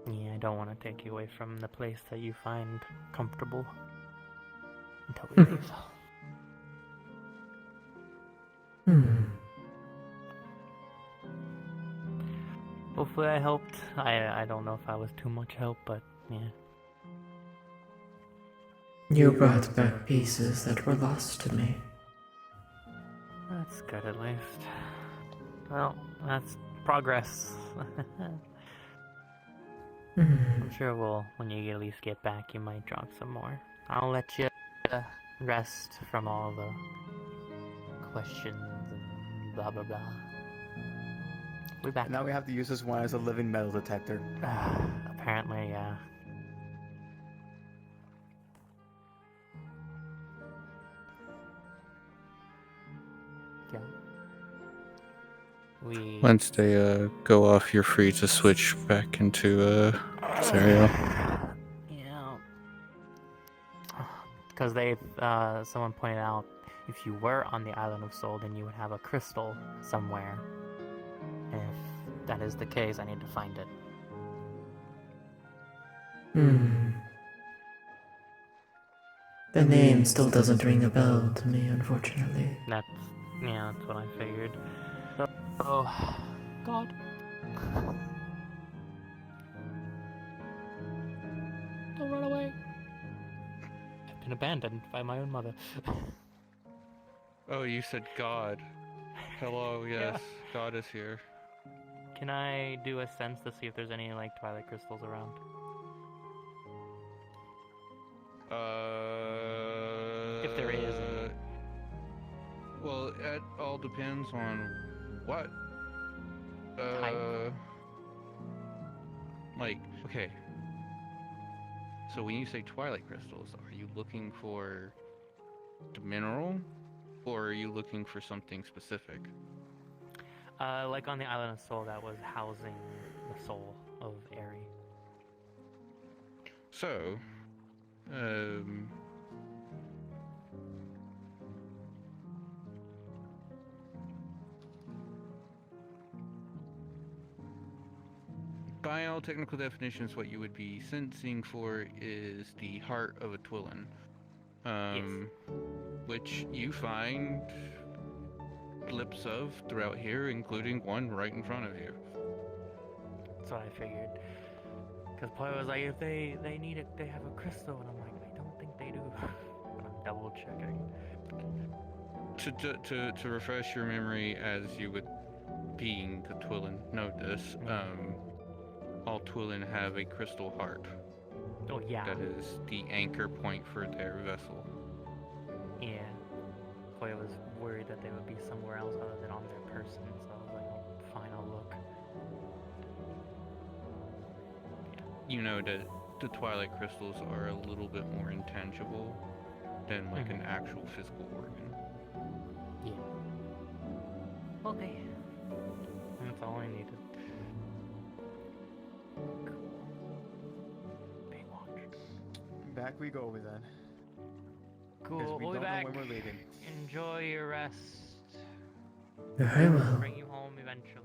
Yeah, I don't want to take you away from the place that you find comfortable until we leave. Hopefully I helped. I don't know if I was too much help, but yeah.
You brought back pieces that were lost to me.
That's good at least. Well, that's progress. I'm sure when you at least get back, you might drop some more. I'll let you rest from all the questions and blah blah blah. We're back.
Now we have to use this one as a living metal detector.
Apparently, yeah. Yeah.
Once they go off, you're free to switch back into Sariel.
Yeah. Because someone pointed out, if you were on the Island of Soul, then you would have a crystal somewhere. And if that is the case, I need to find it.
The name still doesn't ring a bell to me, unfortunately.
That's what I figured. Oh, God. Don't run away. I've been abandoned by my own mother.
Oh, you said God. Hello, yes, God is here.
Can I do a sense to see if there's any, like, Twilight crystals around? If there is any.
Well, it all depends on what.
Type?
Like, okay. So when you say Twilight crystals, are you looking for the mineral? Or are you looking for something specific?
Like on the Island of Soul that was housing the soul of Aerie.
So, by all technical definitions, what you would be sensing for is the heart of a Twillin. Which you find clips of throughout here, including one right in front of you.
That's what I figured. Because Poi was like, if they need it, they have a crystal, and I'm like, I don't think they do. But I'm double checking.
To refresh your memory, as you would, being the Twillin, know this, all Twillin have a crystal heart.
Oh yeah.
That is the anchor point for their vessel.
Yeah. Poi was worried that they would be somewhere else other than on their person, so I was like, oh, fine, I'll look.
You know that the Twilight crystals are a little bit more intangible than like an actual physical organ.
Yeah. Okay. That's all I needed. Cool. Baywatch.
Back we go then.
Cool,
We
we'll be
don't
back.
know when we're leaving.
Enjoy your rest.
Very well.
Bring you home eventually.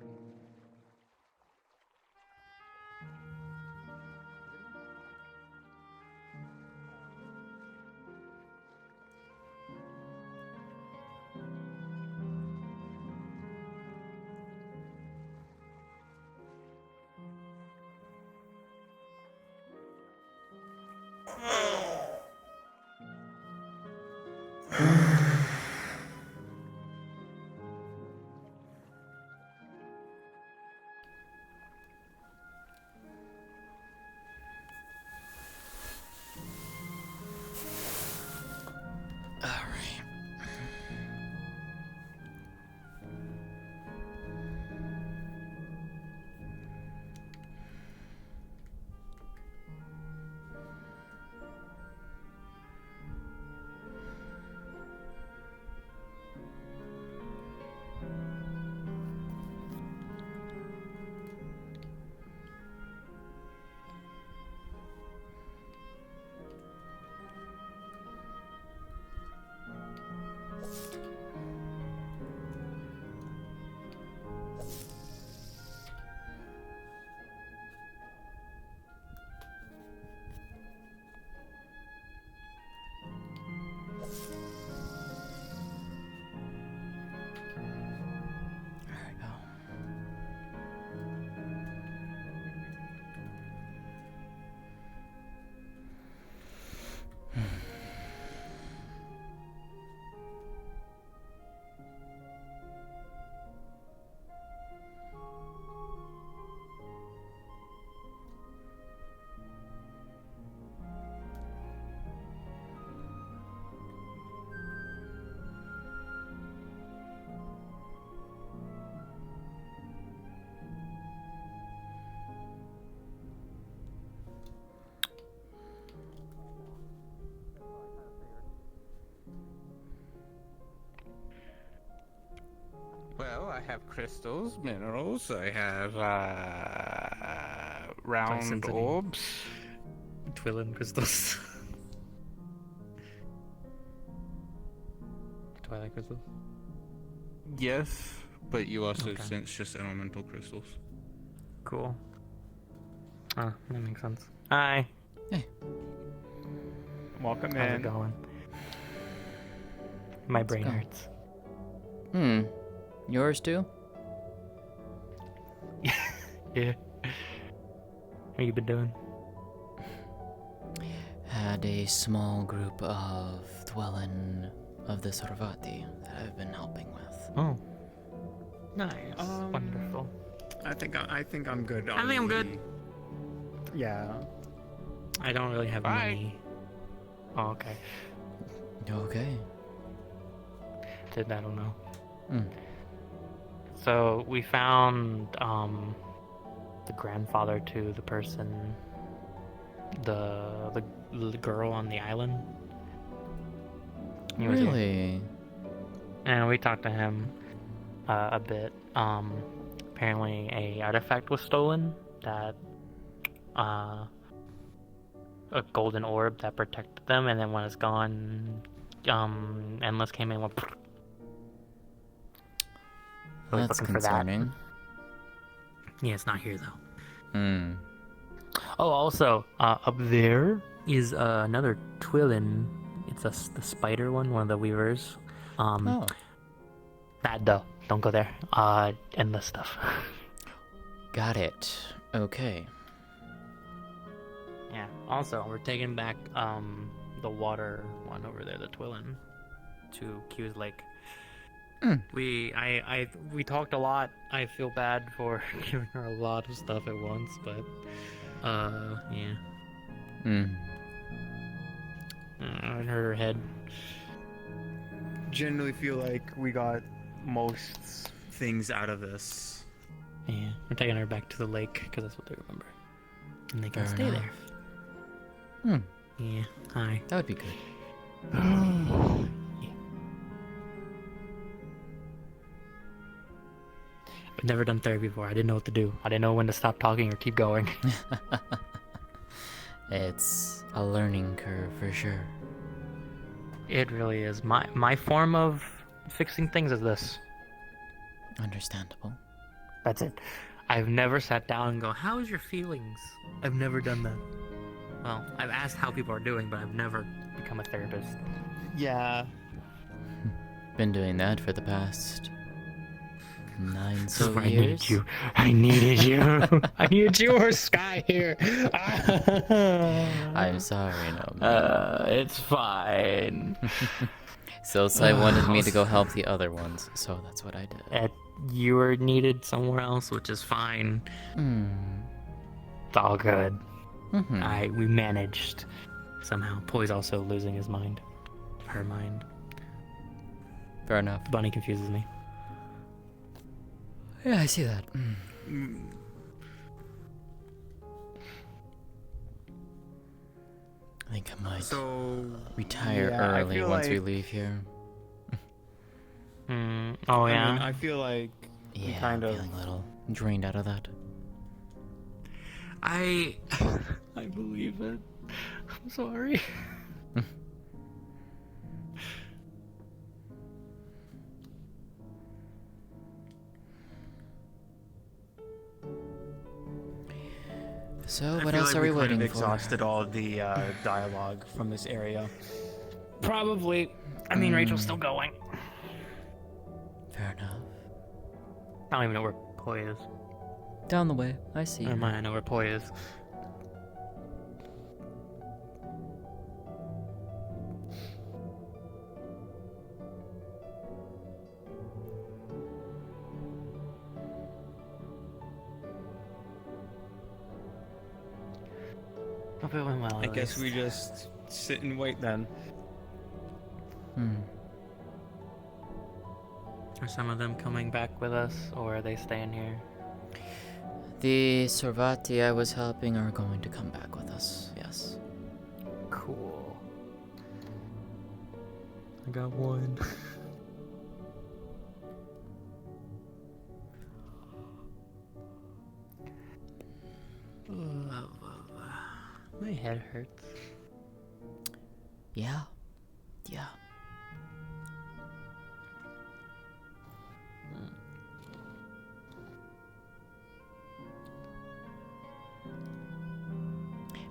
have crystals, minerals. I have round
Sensitive.
orbs.
Twillin crystals. Twilight crystals.
Yes, but you also
Okay.
sense just elemental crystals.
Cool. Oh, that makes sense. Hi.
Hey.
Welcome
How's it
in.
going? My brain
go.
hurts.
Yours too?
Yeah. What you been doing?
Had a small group of Dwellin of the Sarvati that I've been helping with.
Oh. Nice. Wonderful.
I think I'm good.
I think I'm good.
Yeah.
I don't really have
Bye.
many. Oh, okay.
Okay.
I don't know.
Mm.
So we found the grandfather to the person, the girl on the island. He was here.
Really?
And we talked to him a bit. Apparently a artifact was stolen that a golden orb that protected them, and then when it's gone, Endless came in and went. So he's
That's
looking for that.
concerning.
Yeah, it's not here though.
Hmm.
Oh, also, up there is another Twillin. It's the spider one of the weavers.
Oh.
That though, don't go there. Endless stuff.
Got it. Okay.
Yeah. Also, we're taking back the water one over there, the Twillin, to Q's Lake. We talked a lot. I feel bad for giving her a lot of stuff at once, but yeah. It hurt her head.
Generally feel like we got most things out of this.
Yeah, we're taking her back to the lake because that's what they remember, and they can
Fair
stay
enough.
there. Yeah. Hi.
That would be good.
Yeah. I've never done therapy before. I didn't know what to do. I didn't know when to stop talking or keep going.
It's a learning curve for sure.
It really is. My form of fixing things is this.
Understandable.
That's it. I've never sat down and go, how is your feelings? I've never done that. Well, I've asked how people are doing, but I've never become a therapist.
Yeah.
Been doing that for the past 9 so
I
years.
needed you. I needed you. I needed you or Sky here.
I'm sorry, no.
It's fine.
Sai wanted me to go help the other ones, so that's what I did.
You were needed somewhere else, which is fine. It's all good. We managed somehow. Poi's also losing his mind. Her mind.
Fair enough.
Bunny confuses me.
Yeah, I see that. I think I might retire early once we leave here.
Oh yeah.
I mean, I feel like
Yeah,
kind
I'm
of
feeling a little drained out of that.
I believe it. I'm sorry.
So, what else are we waiting for?
Exhausted all of the dialogue from this area.
Probably. I mean, Rachel's still going.
Fair enough.
I don't even know where Poi is.
Down the way. I see.
Never mind, I know where Poi is. Hope it went well.
I guess we just sit and wait then.
Are some of them coming back with us, or are they staying here?
The Sarvati I was helping are going to come back with us, yes.
Cool. I got one. head hurts.
Yeah. Yeah.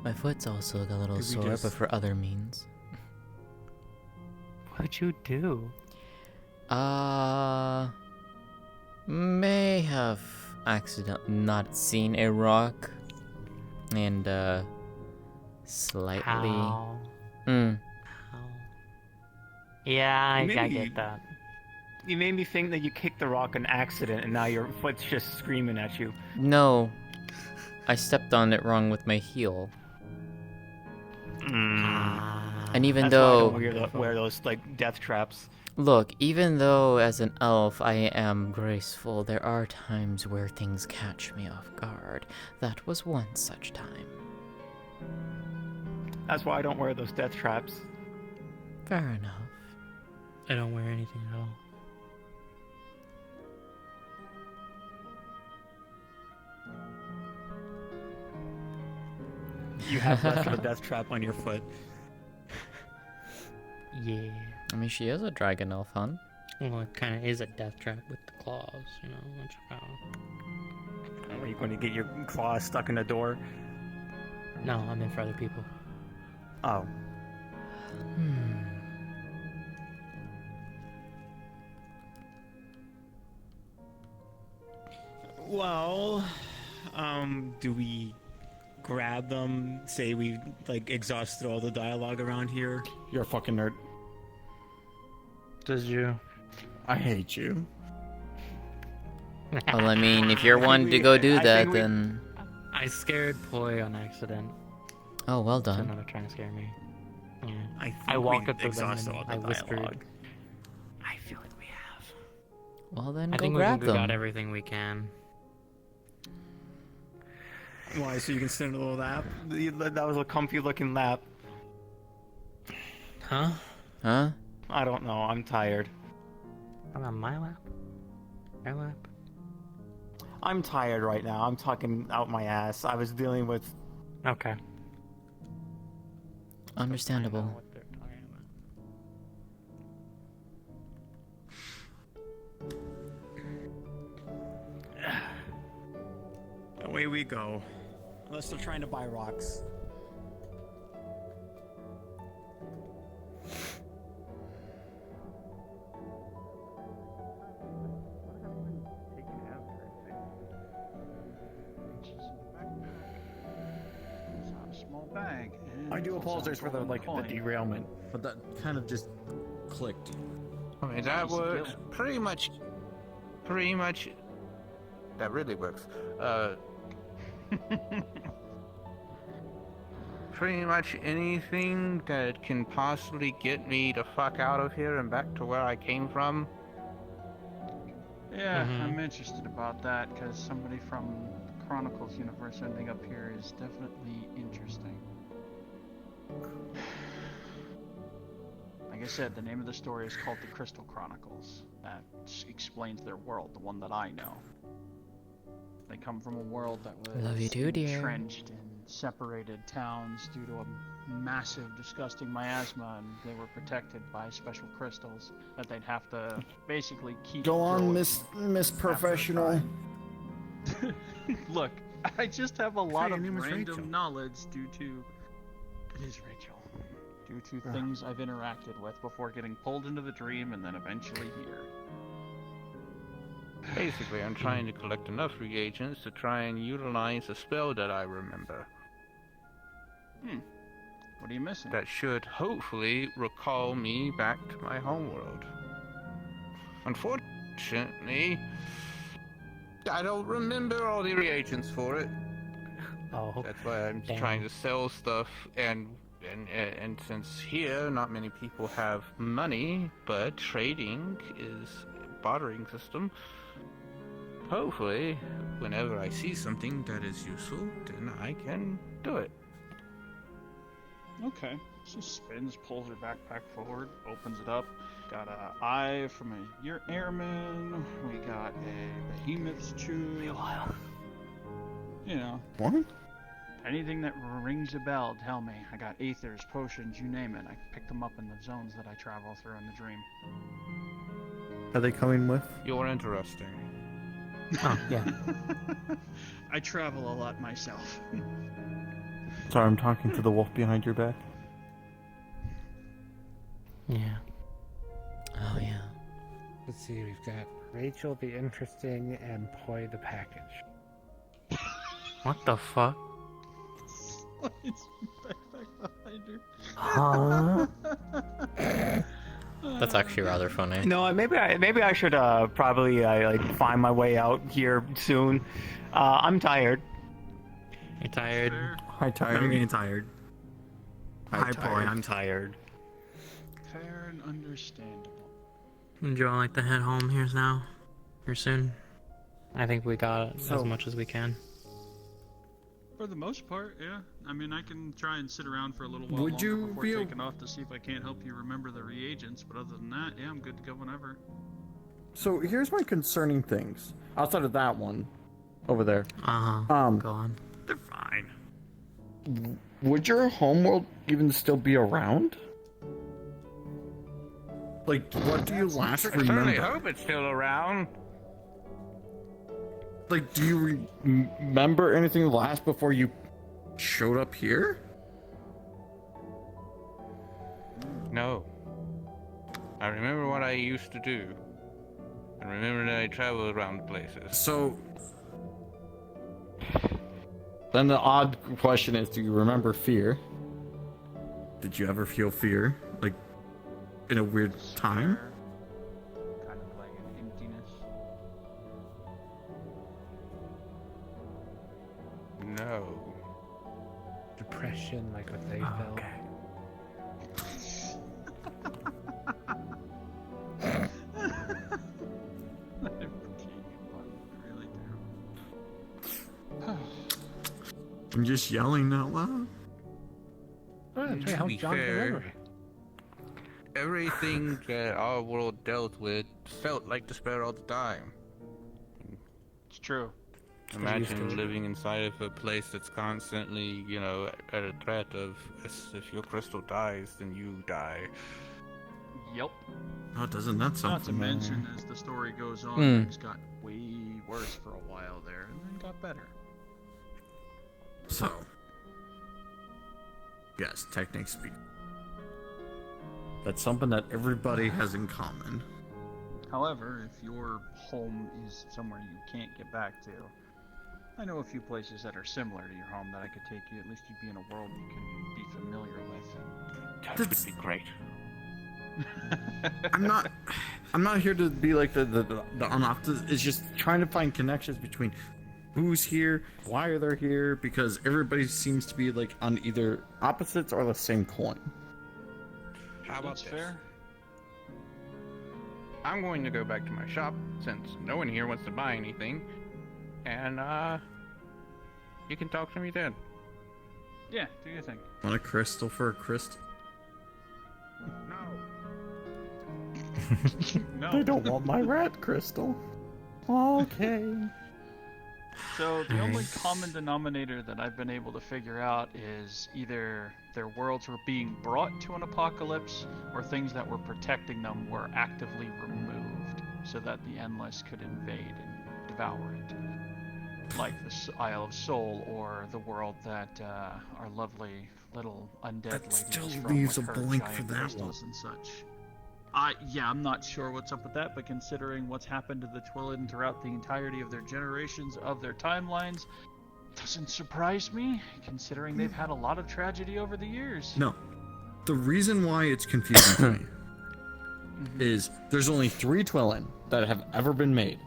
My foot's also a little
Could we
sore, but
just-
for other means.
What'd you do?
May have not seen a rock, and slightly.
How?
Mm.
How? Yeah, I
Maybe-
get that.
You made me think that you kicked the rock on accident, and now your foot's just screaming at you.
No, I stepped on it wrong with my heel. And even
That's why I
though,
don't wear those like death traps.
look, even though as an elf I am graceful, there are times where things catch me off guard. That was one such time.
That's why I don't wear those death traps.
Fair enough.
I don't wear anything at all.
You have less of a death trap on your foot.
Yeah.
I mean, she is a dragon elf, hon.
Well, it kind of is a death trap with the claws, you know.
Are you going to get your claws stuck in the door?
No, I'm in for other people.
Oh. Well, do we grab them? Say we like exhausted all the dialogue around here.
You're a fucking nerd.
Does you?
I hate you.
Well, I mean, if you're one to go do that, then...
I scared Poi on accident.
Oh, well
So
done.
now they're trying to scare me. Yeah.
I think
I walked
we
up to them
exhausted
and
all the
I whispered.
dialogue. I feel like we have.
Well, then
I
go
think
grab
we
them.
got everything we can.
Why? So you can sit in a little lap? That was a comfy looking lap.
Huh?
Huh?
I don't know. I'm tired.
I'm on my lap? Your lap?
I'm tired right now. I'm talking out my ass. I was dealing with.
Okay.
Understandable.
Away we go. Unless they're trying to buy rocks.
Small bag.
I do apologize for the derailment, but that kind of just clicked.
I mean, that works pretty much. That really works. Pretty much anything that can possibly get me the fuck out of here and back to where I came from.
Yeah, I'm interested about that because somebody from the Chronicles universe ending up here is definitely interesting. Like I said, the name of the story is called The Crystal Chronicles. That explains their world, the one that I know. They come from a world that was
Love you too, dear.
entrenched in separated towns due to a massive, disgusting miasma, and they were protected by special crystals that they'd have to basically keep.
Go on,
growing
Miss Professional.
Look, I just have a lot
your
of
name is
random
Rachel.
knowledge due to. It is Rachel. Due to things I've interacted with before getting pulled into the dream and then eventually here.
Basically, I'm trying to collect enough reagents to try and utilize a spell that I remember.
What are you missing?
That should hopefully recall me back to my homeworld. Unfortunately, I don't remember all the reagents for it.
Oh.
That's why I'm
damn.
trying to sell stuff, and since here not many people have money, but trading is a bartering system. Hopefully, whenever I see something that is useful, then I can do it.
Okay. She spins, pulls her backpack forward, opens it up. Got an eye from a airman. We got a behemoth's chew. You know.
What?
Anything that rings a bell, tell me. I got ethers, potions, you name it. I picked them up in the zones that I travel through in the dream.
Are they coming with?
You're interesting.
Oh, yeah.
I travel a lot myself.
Sorry, I'm talking to the wolf behind your back.
Yeah.
Oh yeah.
Let's see, we've got Rachel the Interesting and Poi the Package.
What the fuck?
It's back behind
Huh?
That's actually rather funny.
No, maybe I should probably like find my way out here soon. I'm tired.
You tired?
Hi, tired.
I'm getting tired.
Hi,
Boy,
tired.
I'm tired.
Fair and understandable.
Would you all like to head home here soon? I think we got as much as we can.
For the most part, yeah. I mean, I can try and sit around for a little while
Would
longer
you
before
be
taking off to see if I can't help you remember the reagents, but other than that, yeah, I'm good to go whenever.
So here's my concerning things. Outside of that one, over there.
Uh-huh. Go on.
They're fine.
Would your homeworld even still be around? Like, what do you last
I certainly
remember?
hope it's still around.
Like, do you remember anything last before you showed up here?
No. I remember what I used to do. I remember that I traveled around places.
So, then the odd question is, do you remember fear? Did you ever feel fear? Like, in a weird time?
Kind of like an emptiness.
No.
Depression, like what they felt.
Okay.
Really
I'm just yelling out loud.
Oh, that's right,
To
how
be
John's
fair,
memory.
everything that our world dealt with felt like despair all the time.
It's true.
Imagine living inside of a place that's constantly, you know, at a threat of if your crystal dies, then you die.
Yep.
Oh, doesn't that sound
Not to
familiar?
mention, as the story goes on,
Hmm.
things got way worse for a while there, and then got better.
So, yes, technically speaking, that's something that everybody has in common.
However, if your home is somewhere you can't get back to, I know a few places that are similar to your home that I could take you. At least you'd be in a world you can be familiar with.
That would be great.
I'm not here to be like the on-off. It's just trying to find connections between who's here, why are they here, because everybody seems to be like on either opposites or the same coin.
How about
That's
this?
fair.
I'm going to go back to my shop since no one here wants to buy anything, and you can talk to me then.
Yeah, do your thing.
Want a crystal for a crystal?
No.
They don't want my rat crystal. Okay.
So the only common denominator that I've been able to figure out is either their worlds were being brought to an apocalypse, or things that were protecting them were actively removed, so that the Endless could invade and devour it. Like the Isle of Soul, or the world that our lovely little undead
That
lady
still
is from,
leaves
with
a
her
blank
giant
for that
crystals and such. Yeah, I'm not sure what's up with that, but considering what's happened to the Twilight throughout the entirety of their generations of their timelines, doesn't surprise me, considering they've had a lot of tragedy over the years.
No. The reason why it's confusing to me is there's only 3 Twilin that have ever been made.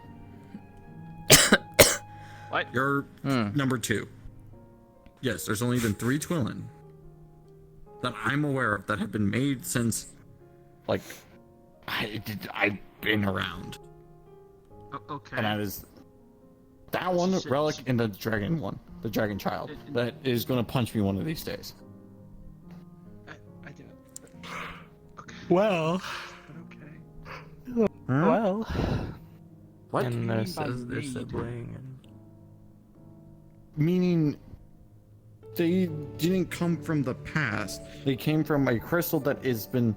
What?
You're number 2. Yes, there's only been 3 Twilin that I'm aware of that have been made since, like, I've been around.
Okay.
And that is that one, Relic, and the dragon one. The dragon child. That is going to punch me one of these days.
I do. Okay.
Well.
But okay.
Well.
What?
And
do you
their
mean by
their
made?
sibling. And...
Meaning, They didn't come from the past. They came from a crystal that has been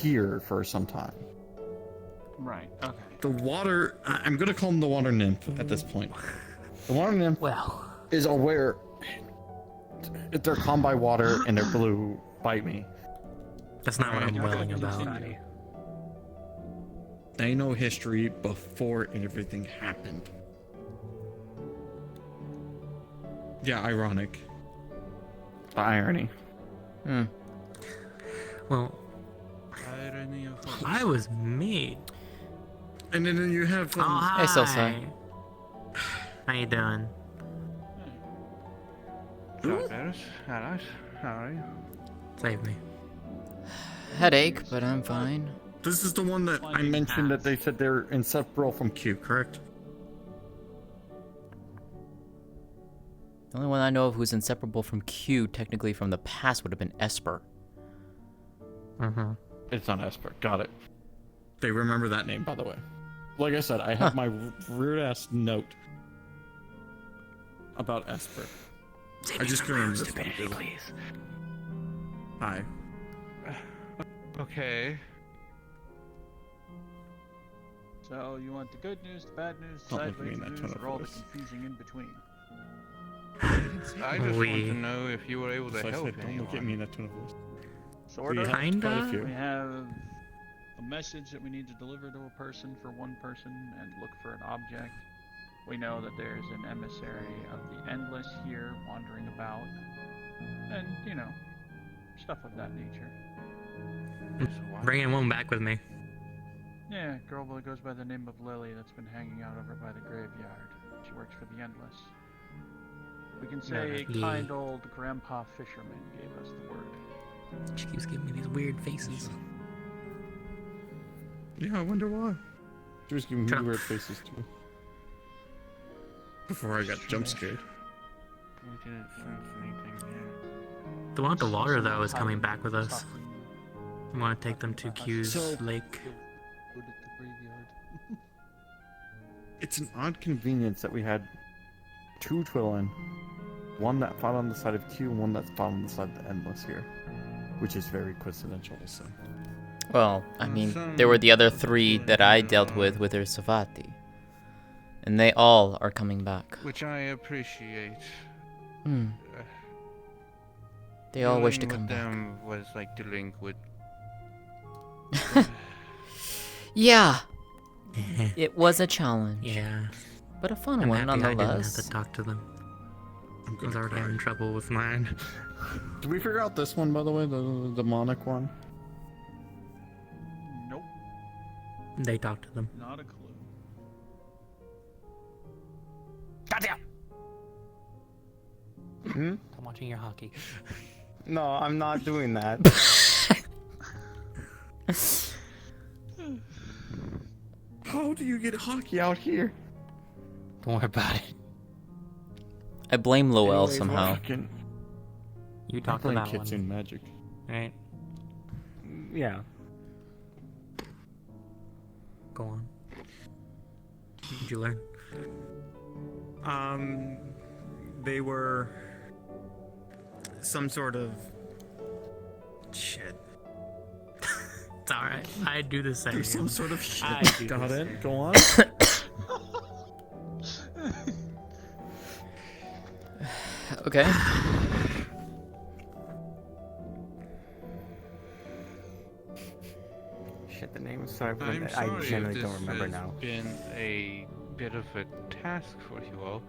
here for some time.
Right. Okay.
The water. I'm gonna call him the water nymph at this point. The water nymph is aware if they're calm by water and they're blue, bite me.
That's not what I'm willing about.
They know history before everything happened. Yeah, ironic. The irony.
Well, I was made.
And then you have
Oh, hi.
Hey, Salsa.
How you doing?
How are you?
Save me.
Headache, but I'm fine.
This is the one that I mentioned that they said they're inseparable from Q, correct?
The only one I know of who's inseparable from Q, technically from the past, would have been Esper.
It's not Esper. Got it. They remember that name, by the way. Like I said, I have my rude ass note about Esper. I just couldn't remember.
Stupidity, please.
Hi.
Okay.
So you want the good news, the bad news,
Don't look at me
sideways
in that
news,
tone of
or all the
voice.
confusing in between?
I just want to know if you were able to
So I
help
said, don't look at me in that tone of voice.
Sort
We
of.
have quite a
Kinda?
few.
We have a message that we need to deliver to a person for one person and look for an object. We know that there's an emissary of the Endless here wandering about. And, you know, stuff of that nature.
Bringing one back with me.
Yeah, a girl that goes by the name of Lily that's been hanging out over by the graveyard. She works for the Endless. We can say a
Yeah.
kind old grandpa fisherman gave us the word.
She keeps giving me these weird faces.
Yeah, I wonder why. She was giving me weird faces too. Before I got jump scared.
We didn't sense anything yet.
The one with the water, though, is coming back with us. I want to take them to Q's
So-
lake.
Put at the graveyard.
It's an odd convenience that we had two Twillin. One that fought on the side of Q, and one that fought on the side of the Endless here. Which is very coincidental to say.
Well, I mean, there were the other three that I dealt with their Savati. And they all are coming back.
Which I appreciate.
They all wish to
Dealing
come
with
back.
them was like dealing with.
Yeah, it was a challenge.
Yeah.
But a fun
I'm
one
happy I didn't have
nonetheless.
to talk to them.
I'm
I was
gonna
already
cry.
having trouble with mine.
Did we figure out this one, by the way? The demonic one?
Nope,
They talked to them.
not a clue.
I'm watching your hockey.
No, I'm not doing that.
How do you get hockey out here?
Don't worry about it.
I blame Lowell
Anyways,
somehow.
You
I'm
talked to
playing
that
Kitsune
one,
Magic.
right?
Yeah.
Go on. What did you learn?
They were some sort of shit.
It's alright. I do the same.
There's some sort of shit.
I do
Got
the
it?
same.
Go on.
Okay.
Shit, the name is sorry, but
I'm
I
sorry
generally
if
don't
this
remember
has
now.
been a bit of a task for you all.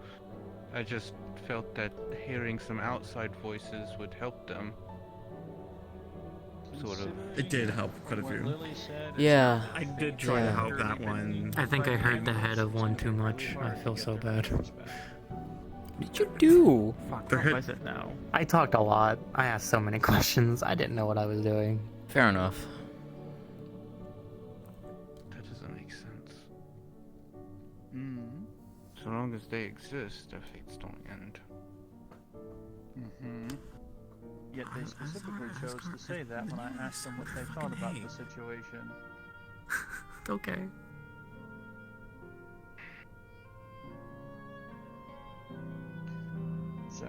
I just felt that hearing some outside voices would help them. Sort of.
It did help quite a
What
few.
Lily said,
Yeah.
I did try to
Yeah.
help that one.
I think I heard the head of one too much. I feel so bad.
What did you do?
Fuck,
The
what
head-
was it now?
I talked a lot. I asked so many questions. I didn't know what I was doing.
Fair enough.
That doesn't make sense.
Mm.
So long as they exist, their fates don't end.
Mm-hmm. Yet they specifically chose to say that when I asked them what they thought about the situation.
It's okay.
So,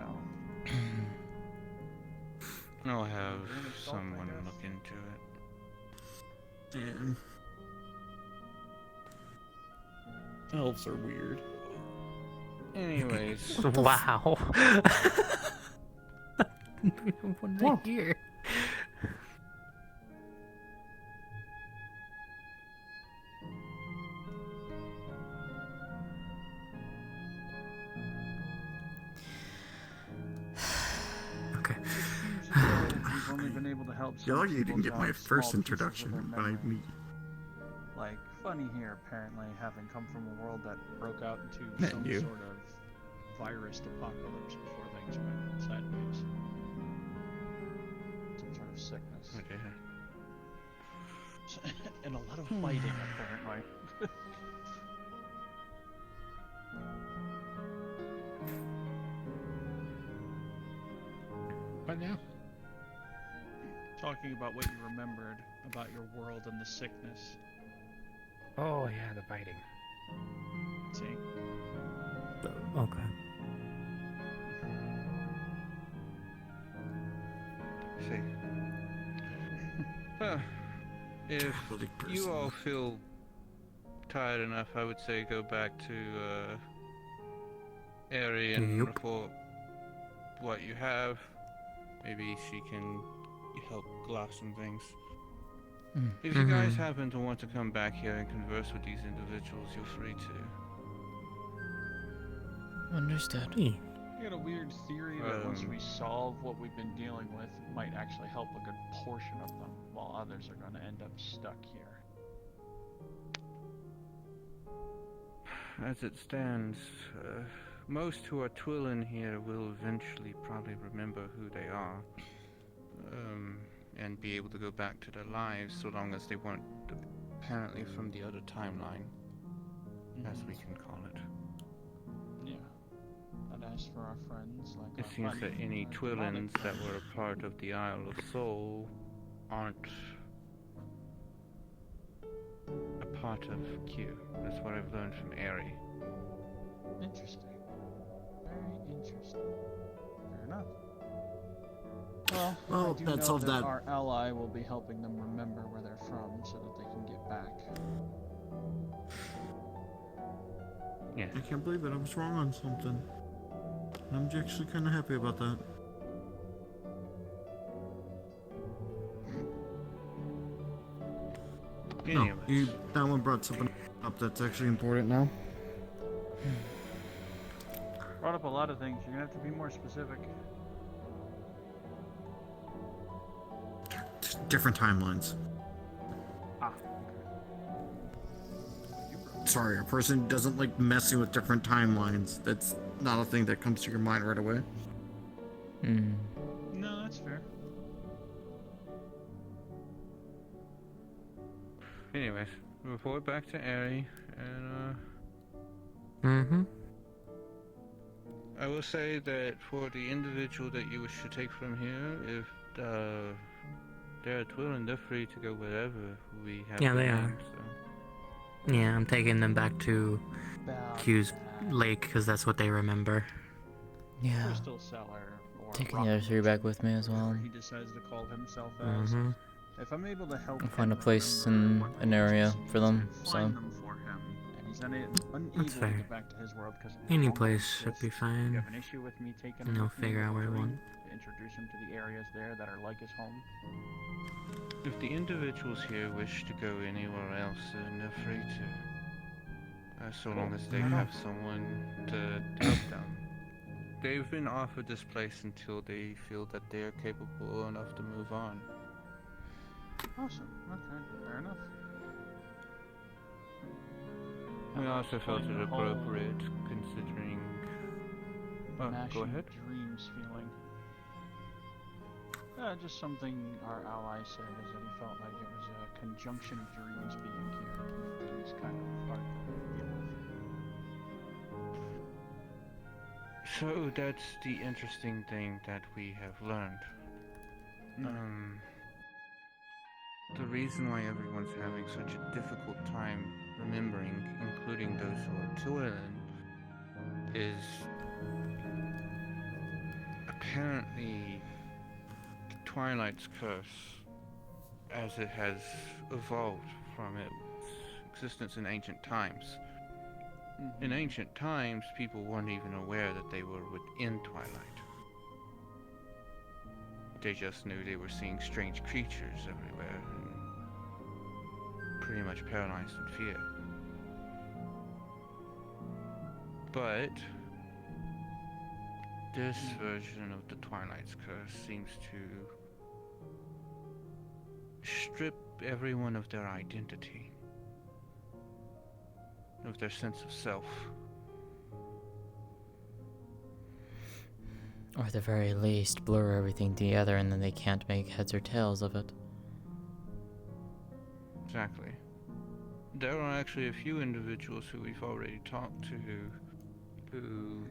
I'll have
Damage salt, I
someone
guess.
look into it.
Yeah. Elves are weird.
Anyways,
Wow. What did I hear? Okay.
We've only been able to help
You're
some
lucky you
people
didn't get my
jog
first
small pieces of
introduction
their
by
memory.
me.
Like, funny here, apparently, having come from a world that broke out into
And
some
you.
sort of virus apocalypse before things went sideways. Some sort of sickness.
okay.
And a lot of fighting, apparently.
What now?
Talking about what you remembered about your world and the sickness.
Oh yeah, the fighting.
See?
Okay.
See. Well, if
Catholic
you
person.
all feel tired enough, I would say go back to Ari and
Yep.
report what you have. Maybe she can help glass some things. If you guys happen to want to come back here and converse with these individuals, you're free to.
Understood.
I got a weird theory that once
Um,
we solve what we've been dealing with, it might actually help a good portion of them, while others are going to end up stuck here.
As it stands, most who are Twillen here will eventually probably remember who they are, and be able to go back to their lives so long as they weren't apparently from the other timeline, as we can call it.
Yeah. And as for our friends, like
It
our
seems that
buddy,
any
our
Twillens
demonic
that
friend,
were a part of the Isle of Soul aren't a part of Q. That's what I've learned from Ari.
Interesting. Very interesting. Fair enough. Well, I
Well,
do
that
know
solved that.
our ally will be helping them remember where they're from so that they can get back.
Yeah.
I can't believe it. I was wrong on something. I'm actually kind of happy about that. No,
Anyways.
that one brought something up that's actually important now.
Brought up a lot of things. You're gonna have to be more specific.
Different timelines.
Ah.
Sorry, a person doesn't like messing with different timelines. That's not a thing that comes to your mind right away.
No, that's fair.
Anyways, report back to Ari, and I will say that for the individual that you wish to take from here, if they're a Twillen, they're free to go wherever we have.
Yeah, they
them,
are.
So.
Yeah, I'm taking them back to
About
Q's lake because that's what they remember.
Yeah.
Crystal Cellar or
Taking
Rock
the other three back with me as well.
whatever he decides to call himself as. If I'm able to help
I'll find a
him
place
remember
in
what
an
the
area
agency
for
is
them,
and
so.
find them for him, and he's unable to
fair.
get back to his world because
Any place should be
You
fine.
have an issue with me taking
And
him
he'll
with me
figure out where he
locally
wants.
to introduce him to the areas there that are like his home.
If the individuals here wish to go anywhere else, then they're free to. So long as they have someone to help them. They've been offered this place until they feel that they are capable enough to move on.
Awesome. Okay, fair enough.
We also felt
Explain
it
the whole
appropriate considering. Oh,
Mashing
go ahead.
dreams feeling. Just something our ally said is that he felt like it was a conjunction of dreams being here to make things kind of hard to deal with.
So that's the interesting thing that we have learned. The reason why everyone's having such a difficult time remembering, including those who are Twillen, is apparently Twilight's curse, as it has evolved from its existence in ancient times. In ancient times, people weren't even aware that they were within Twilight. They just knew they were seeing strange creatures everywhere and pretty much paralyzed in fear. But this version of the Twilight's curse seems to strip everyone of their identity, of their sense of self.
Or at the very least, blur everything together and then they can't make heads or tails of it.
Exactly. There are actually a few individuals who we've already talked to who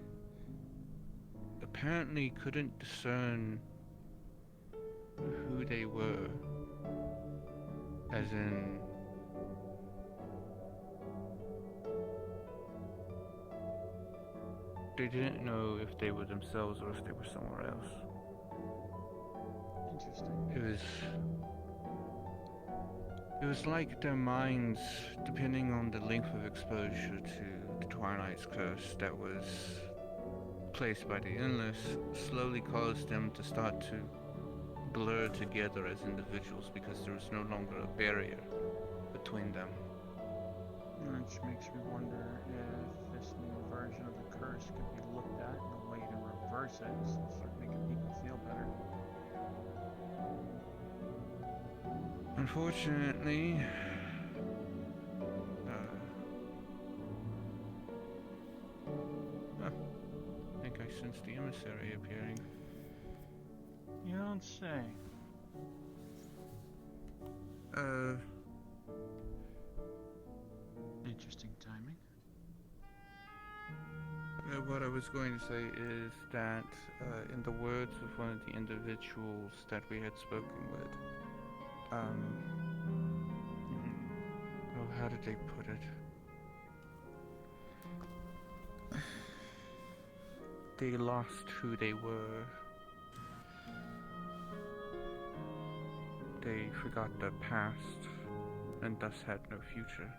apparently couldn't discern who they were, as in they didn't know if they were themselves or if they were somewhere else.
Interesting.
It was like their minds, depending on the length of exposure to the Twilight's curse that was placed by the Endless, slowly caused them to start to blur together as individuals because there was no longer a barrier between them.
Which makes me wonder if this new version of the curse could be looked at in a way to reverse it and start making people feel better.
Unfortunately, I think I sense the emissary appearing.
You don't say. Interesting timing.
What I was going to say is that, in the words of one of the individuals that we had spoken with, how did they put it? They lost who they were. They forgot their past, and thus had no future.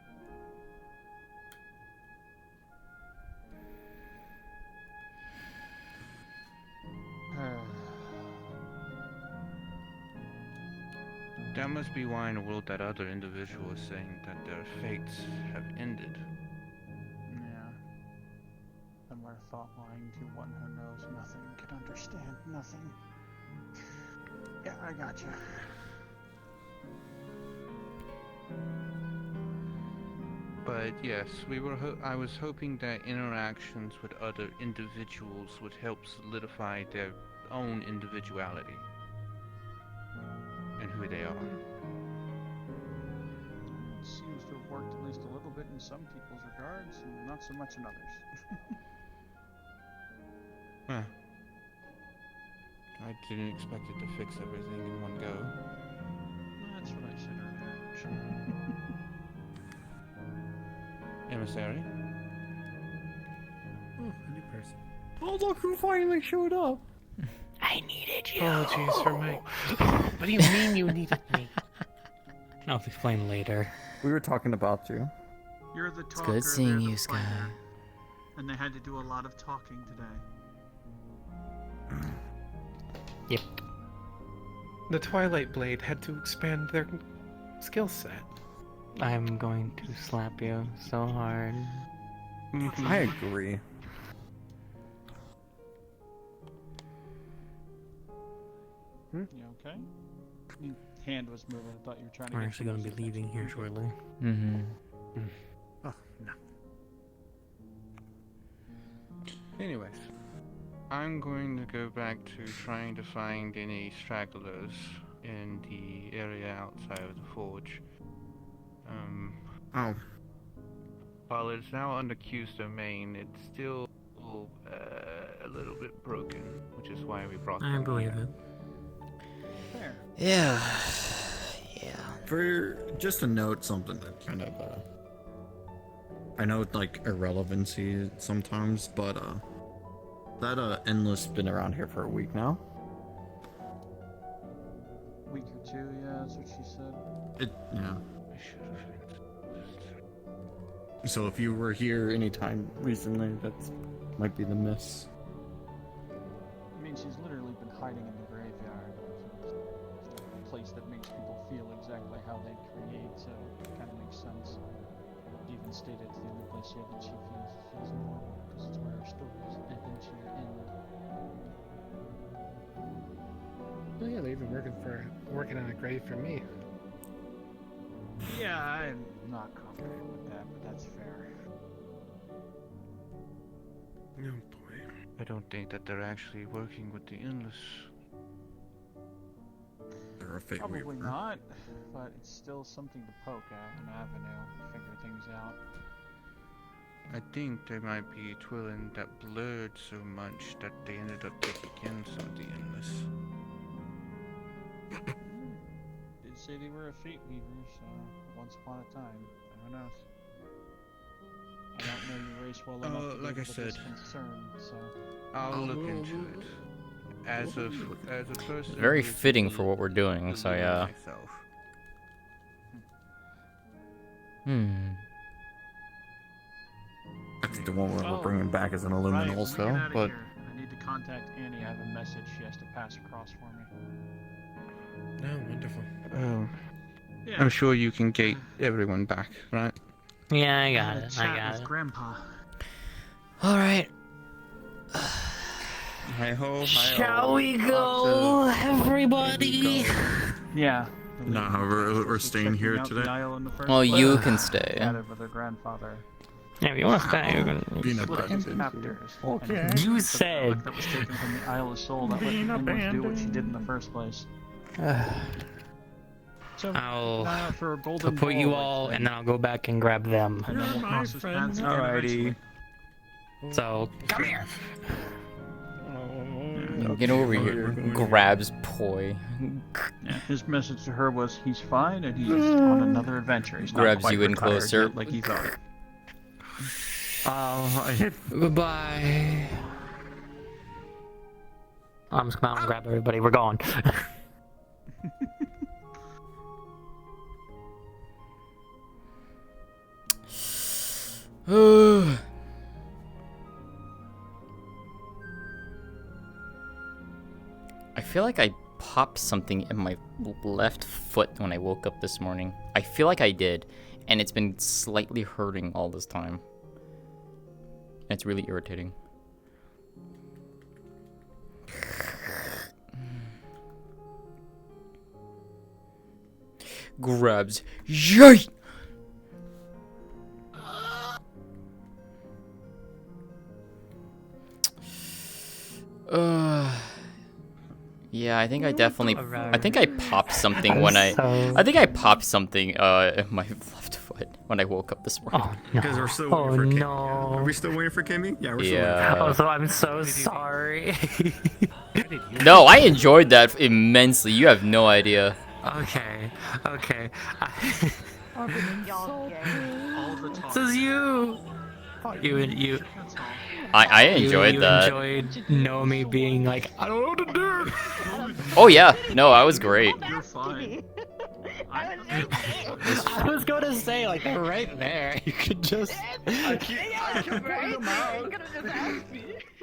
That must be why in the world that other individual is saying that their fates have ended.
Yeah. Somewhere thought lying to one who knows nothing can understand nothing. Yeah, I gotcha.
But yes, I was hoping that interactions with other individuals would help solidify their own individuality and who they are.
It seems to have worked at least a little bit in some people's regards, and not so much in others.
Huh. I didn't expect it to fix everything in one go.
That's what I said earlier.
Emissary?
Oh, a new person.
Oh, look who finally showed up!
I needed you.
Apologies for my... What do you mean you needed me?
I'll explain later.
We were talking about you.
You're the
It's
talker.
good seeing
they're the
you, Sky.
fighter, and they had to do a lot of talking today.
Yep.
The Twilight Blade had to expand their skill set.
I'm going to slap you so hard.
I agree.
You okay? Your hand was moving. I thought you were trying to
We're
get
actually going to be leaving here shortly.
Mm-hmm.
Oh, no.
Anyways, I'm going to go back to trying to find any stragglers in the area outside of the forge.
Oh.
While it's now under Q's domain, it's still a little bit broken, which is why we brought
I
them
believe
here.
it.
Fair.
Yeah. Yeah.
For just to note something that kind of, I know it's like irrelevancy sometimes, but that Endless been around here for a week now.
week or two, yeah, that's what she said.
Yeah. So if you were here anytime recently, that might be the miss.
I mean, she's literally been hiding in the graveyard. It's a place that makes people feel exactly how they create, so it kind of makes sense. She even stated it's the only place here that she feels normal, because it's where her stories eventually end.
Oh yeah, they're even working on a grave for me.
Yeah, I'm not comfortable with that, but that's fair.
Oh boy. I don't think that they're actually working with the Endless.
They're a fake
Probably
weaver.
not, but it's still something to poke at, an avenue to figure things out.
I think they might be twirling that blurred so much that they ended up taking in some of the Endless.
Did say they were a fate weaver, so once upon a time, who knows? I don't know your race well enough to be
like I
able to
said,
this concern, so
I'll look into it. As a person,
Very
who is
fitting
a
for what we're doing, so
believer
yeah.
myself.
I think the one we're bringing back is an aluminum
right,
also,
get outta
but
here. I need to contact Annie. I have a message she has to pass across for me.
Oh, wonderful.
Yeah.
I'm sure you can get everyone back, right?
Yeah, I got
had a
it.
chat
I got
with
it.
Grandpa.
Alright.
hi ho,
Shall we go, everybody?
Yeah.
Nah, we're staying here today.
Well, you can stay.
Gathered with her grandfather.
Yeah, if you want to stay, you're gonna...
Being
Split up into
abandoned here.
chapters.
Okay.
And
You
the
said-
relic that was taken from the Isle of Soul that let the Endless do what she did in the first place. So,
I'll
for a golden
put you
ball,
all,
like,
and then I'll go back and grab them.
and then we'll cross his paths again eventually.
So, come here.
Get over here. Grabs Poi.
Yeah, his message to her was he's fine and he's on another adventure. He's not
Grabs
quite
you in
retired
closer.
yet like he thought.
Goodbye. I'm just come out and grab everybody. We're going.
I feel like I popped something in my left foot when I woke up this morning. I feel like I did, and it's been slightly hurting all this time. It's really irritating. Grabs. Yay! Yeah, I think I definitely. I think I popped something when I think I popped something in my left foot when I woke up this morning.
Oh, no.
Because we're still waiting for Kimmy.
no.
Are we still waiting for Kimmy? Yeah, we're
Yeah.
Oh, so I'm so sorry.
No, I enjoyed that immensely. You have no idea.
Okay.
All the
This is you. You.
That's all.
I enjoyed
you
that.
enjoyed Nomi being like, I don't know what to do.
Oh yeah, no, I was great.
You're fine.
I was gonna say, like, they're right there. You could just.
I kept pointing them out.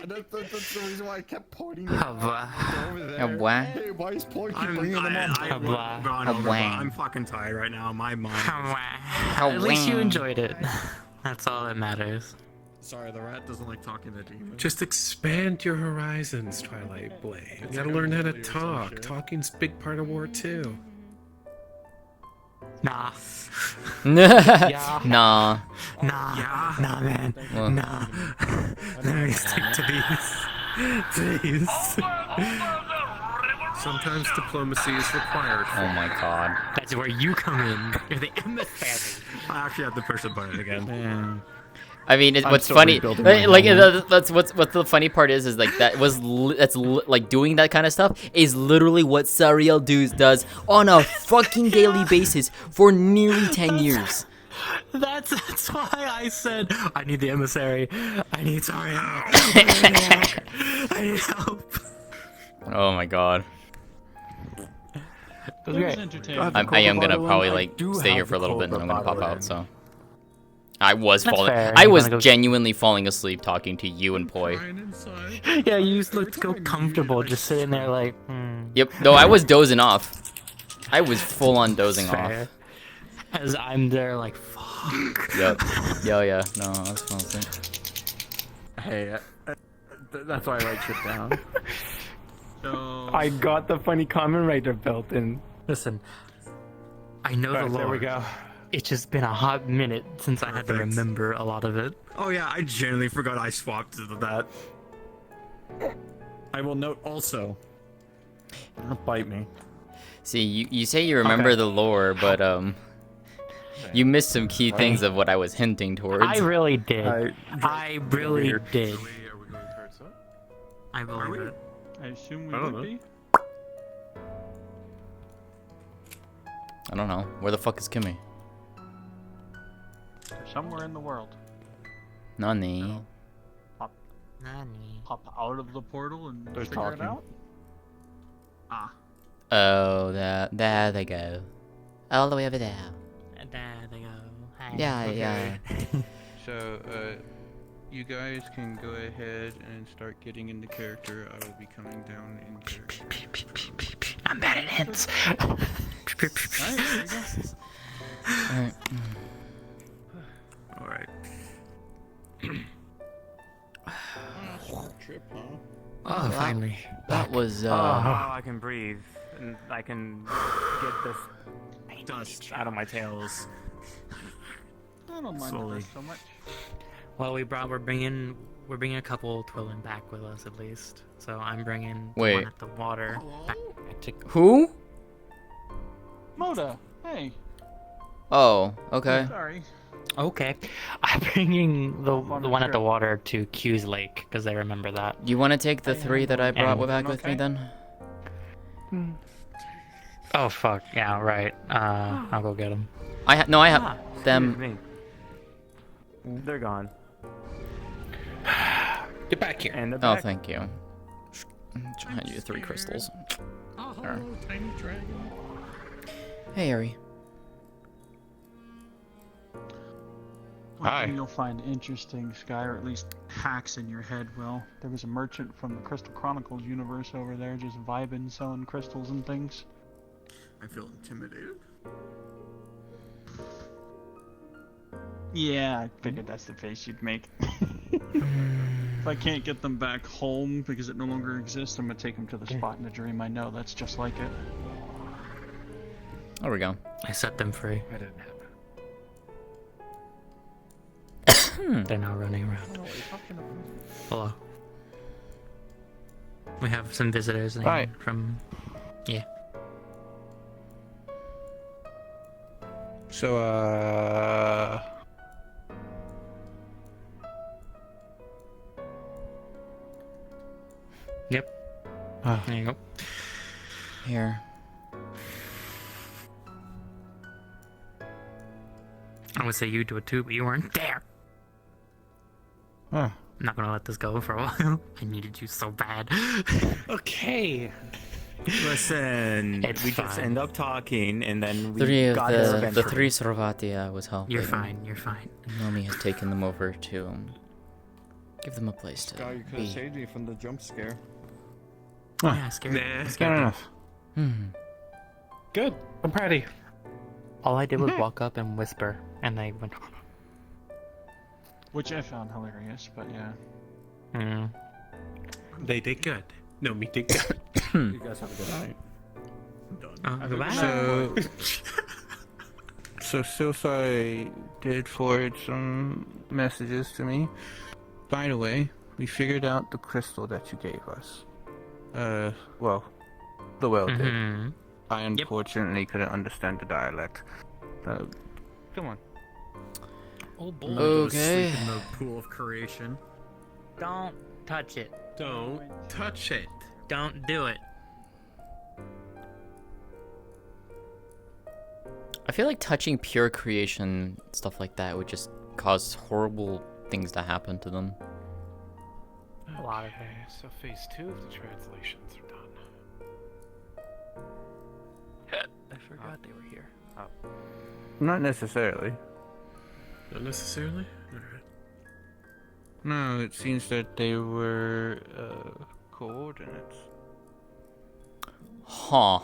That's the reason why I kept pointing them out. Over there.
Wah.
Hey, why is Poi keep
I'm
bringing them up?
I'm fucking tired right now. My mind.
At least you enjoyed it. That's all that matters.
Sorry, the rat doesn't like talking to demons.
Just expand your horizons, Twilight Blade. You gotta learn how to talk. Talking's a big part of war too.
Nah.
Nah. Nah.
Nah, man.
Well.
Nah. Let me stick to these.
Sometimes diplomacy is required.
Oh my god.
That's where you come in. You're the emissary.
I actually have to push the button again.
I mean,
I'm
what's
still
funny,
rebuilding my
like
helmet.
that's what's the funny part is like like doing that kind of stuff is literally what Sariel does on a fucking daily basis for nearly 10 years.
That's why I said I need the emissary. I need Sariel. I need help.
Oh my god.
was
It was
great.
entertaining.
I am gonna probably like stay here for a little bit, and then I'm gonna pop out. So I was falling. I was genuinely falling asleep talking to you and Poi.
Yeah, you just looked so comfortable just sitting there like.
Yep. Though I was dozing off. I was full on dozing off.
As I'm there like, fuck.
Yep. Yeah. No, I was falling asleep.
Hey, that's why I write shit down.
So,
I got the funny comment writer built in. Listen, I know the lore.
There we go.
It's just been a hot minute since I had to remember a lot of it.
Oh yeah, I genuinely forgot I swapped to that. I will note also. Don't bite me.
See, you say you remember the lore, but you missed some key things of what I was hinting towards.
I really did. I really did.
Are we going towards that?
I believe it.
I assume we
I don't
would
know.
be.
I don't know. Where the fuck is Kimmy?
They're somewhere in the world.
Nani?
Pop out of the portal and
They're
figure
talking.
it out. Ah.
Oh, there they go. All the way over there.
There they go. Hi.
Yeah.
So, you guys can go ahead and start getting into character. I will be coming down in character.
I'm bad at hints.
Alright, there you go.
Alright.
Alright.
Trip, huh?
Oh, finally.
That was
Oh, I can breathe. And I can get this dust out of my tails.
I don't mind
Slowly.
this so much.
Well, we're bringing a couple Twillin back with us at least. So I'm bringing the
Wait.
one at the water back to.
Who?
Moda, hey.
Oh, okay.
Sorry.
Okay, I'm bringing the
On
one at the
trip.
water to Q's Lake because I remember that.
You want to take the 3 that I brought
And-
back with me
Okay.
then?
Oh fuck, yeah, right. I'll go get them.
I have them.
Excuse me. They're gone.
Get back here.
And they're
Oh,
back.
thank you. I had you 3 crystals.
Oh, hello, tiny dragon.
Hey, Ari.
One
Hi.
thing you'll find interesting, Sky, or at least hacks in your head, Will. There was a merchant from the Crystal Chronicles universe over there just vibing, selling crystals and things.
I feel intimidated.
Yeah, I figured that's the face you'd make. If I can't get them back home because it no longer exists, I'm gonna take them to the spot in the dream I know that's just like it.
There we go.
I set them free.
That didn't happen.
They're now running around. Hello. We have some visitors in
Hi.
from. Yeah.
So,
Yep. There you go.
Here.
I would say you do it too, but you weren't there.
Huh.
I'm not gonna let this go for a while. I needed you so bad.
Okay.
Listen,
It's
we just
fine.
end up talking, and then we
3 of
got his
the
eventually.
3 Sorvati I was helping.
You're fine. You're fine.
Nomi has taken them over to give them a place to
Guy, you could have
be.
saved me from the jump scare.
Oh, yeah, scared.
Nah.
Scared
fair
them.
enough.
Good. I'm proud of you.
All I did was walk up and whisper, and they went.
Which I found hilarious, but yeah.
Mm.
They did good. No, me did good.
You guys have a good night.
Goodbye.
So Silsai did forward some messages to me. By the way, we figured out the crystal that you gave us. Well, the well did.
Mhm.
I unfortunately couldn't understand the dialect.
Come on.
Oh boy.
Okay.
In the pool of creation.
Don't touch it.
Don't touch it.
Don't do it.
I feel like touching pure creation stuff like that would just cause horrible things to happen to them.
A lot of
Okay, so phase 2 of the translations are done.
forgot they were here. Oh.
Not necessarily.
Not necessarily? Alright.
No, it seems that they were coordinates.
Huh.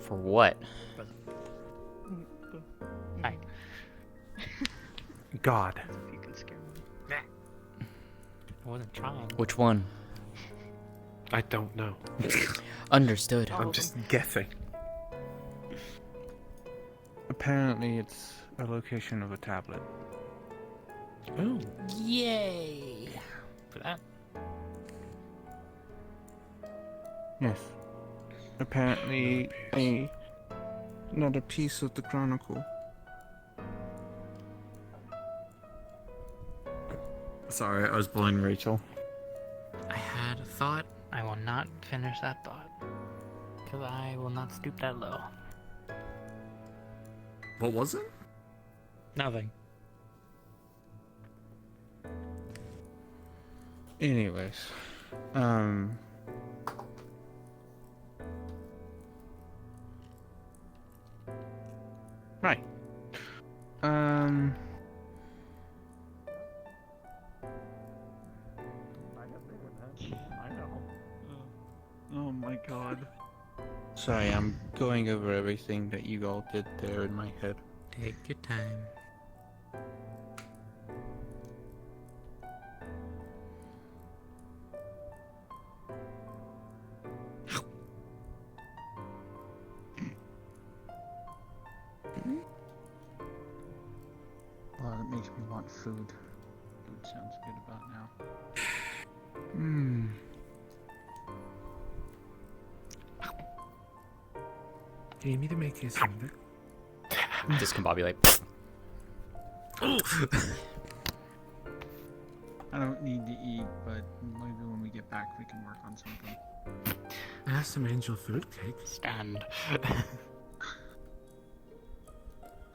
For what?
Hi.
God.
You can scare me.
I wasn't trying.
Which one?
I don't know.
Understood.
I'm just guessing.
Apparently, it's a location of a tablet.
Oh.
Yay! For that.
Yes. Apparently, another piece of the Chronicle. Sorry, I was blowing Rachel.
I had a thought. I will not finish that thought. Because I will not stoop that low.
What was it?
Nothing.
Anyways, right.
I know. Oh my god.
Sorry, I'm going over everything that you all did there in my head.
Take your time.
Wow, that makes me want food. Food sounds good about now.
Do you need me to make you something?
Discombobulate.
I don't need to eat, but maybe when we get back we can work on something.
I have some angel food cake.
Stand.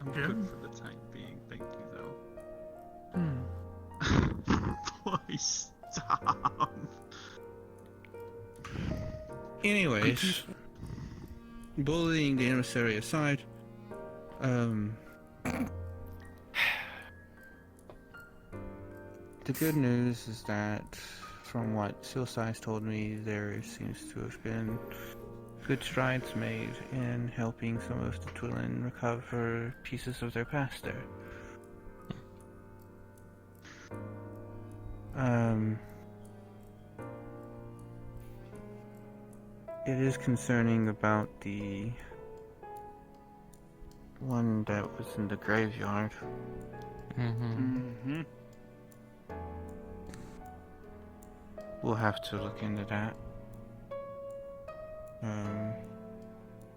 I'm good for the time being, thank you though. Boy, stop.
Anyways, bullying the emissary aside, the good news is that, from what Silsi's told me, there seems to have been good strides made in helping some of the Twilin recover pieces of their past there. It is concerning about the one that was in the graveyard.
Mm-hmm.
We'll have to look into that.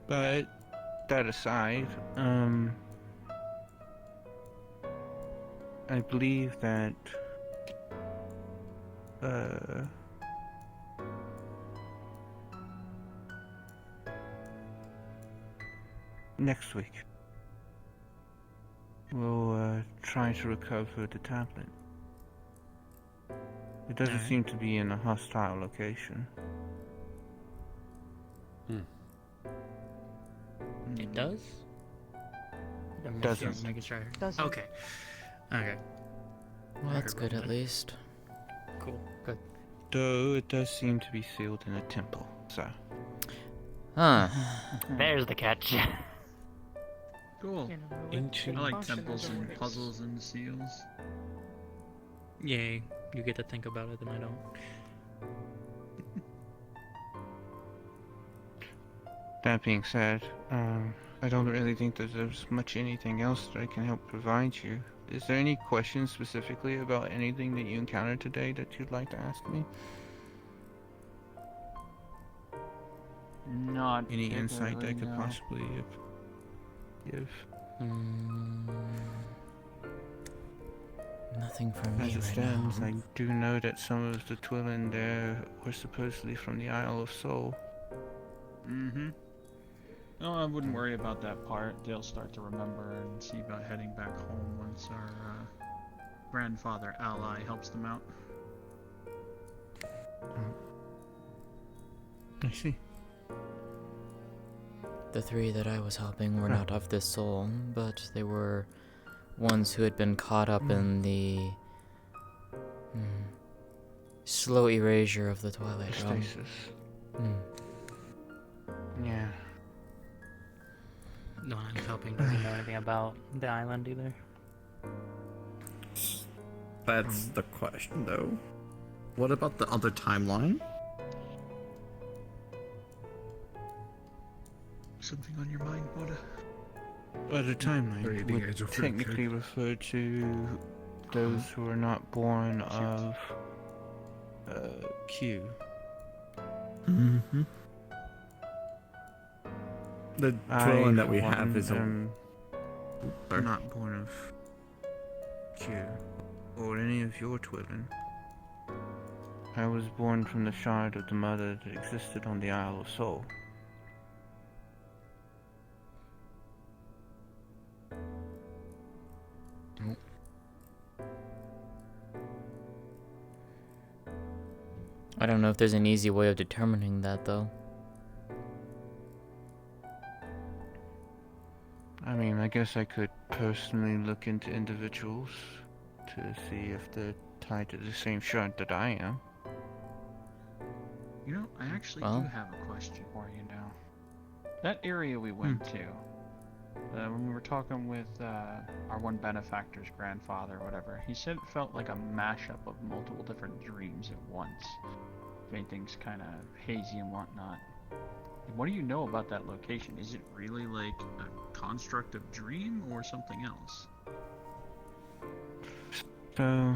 But that aside, I believe that next week we'll try to recover the tablet. It doesn't seem to be in a hostile location.
It does?
Doesn't.
Making sure.
Doesn't.
Okay. Okay.
Well, that's good at least.
Cool. Good.
Though it does seem to be sealed in a temple, so.
Huh.
There's the catch.
Cool.
You know,
Ancient
I like
caution
temples
as
and
always.
puzzles and seals.
Yay. You get to think about it and I don't.
That being said, I don't really think that there's much anything else that I can help provide you. Is there any questions specifically about anything that you encountered today that you'd like to ask me?
Not
Any insight that I could
no.
possibly give?
Nothing from me
As it
right
stands,
now.
I do know that some of the Twilin there were supposedly from the Isle of Sol.
Mm-hmm. No, I wouldn't worry about that part. They'll start to remember and see about heading back home once our grandfather ally helps them out.
I see.
The three that I was helping were not of this soul, but they were ones who had been caught up in the slow erasure of the Twilight realm.
Stasis. Yeah.
No one helping doesn't know anything about the island either.
That's the question, though. What about the other timeline?
Something on your mind, Buddha?
Other timeline
Reading
would
Age of
technically refer to those who are not born of Q.
Mm-hmm. The dwelling that we have is
not born of Q or any of your twilling. I was born from the shard of the mother that existed on the Isle of Soul.
I don't know if there's an easy way of determining that, though.
I mean, I guess I could personally look into individuals to see if they're tied to the same shard that I am.
You know, I actually do have a question for you now. That area we went to, when we were talking with our one benefactor's grandfather or whatever, he said it felt like a mashup of multiple different dreams at once. Made things kind of hazy and whatnot. What do you know about that location? Is it really like a construct of dream or something else?
So,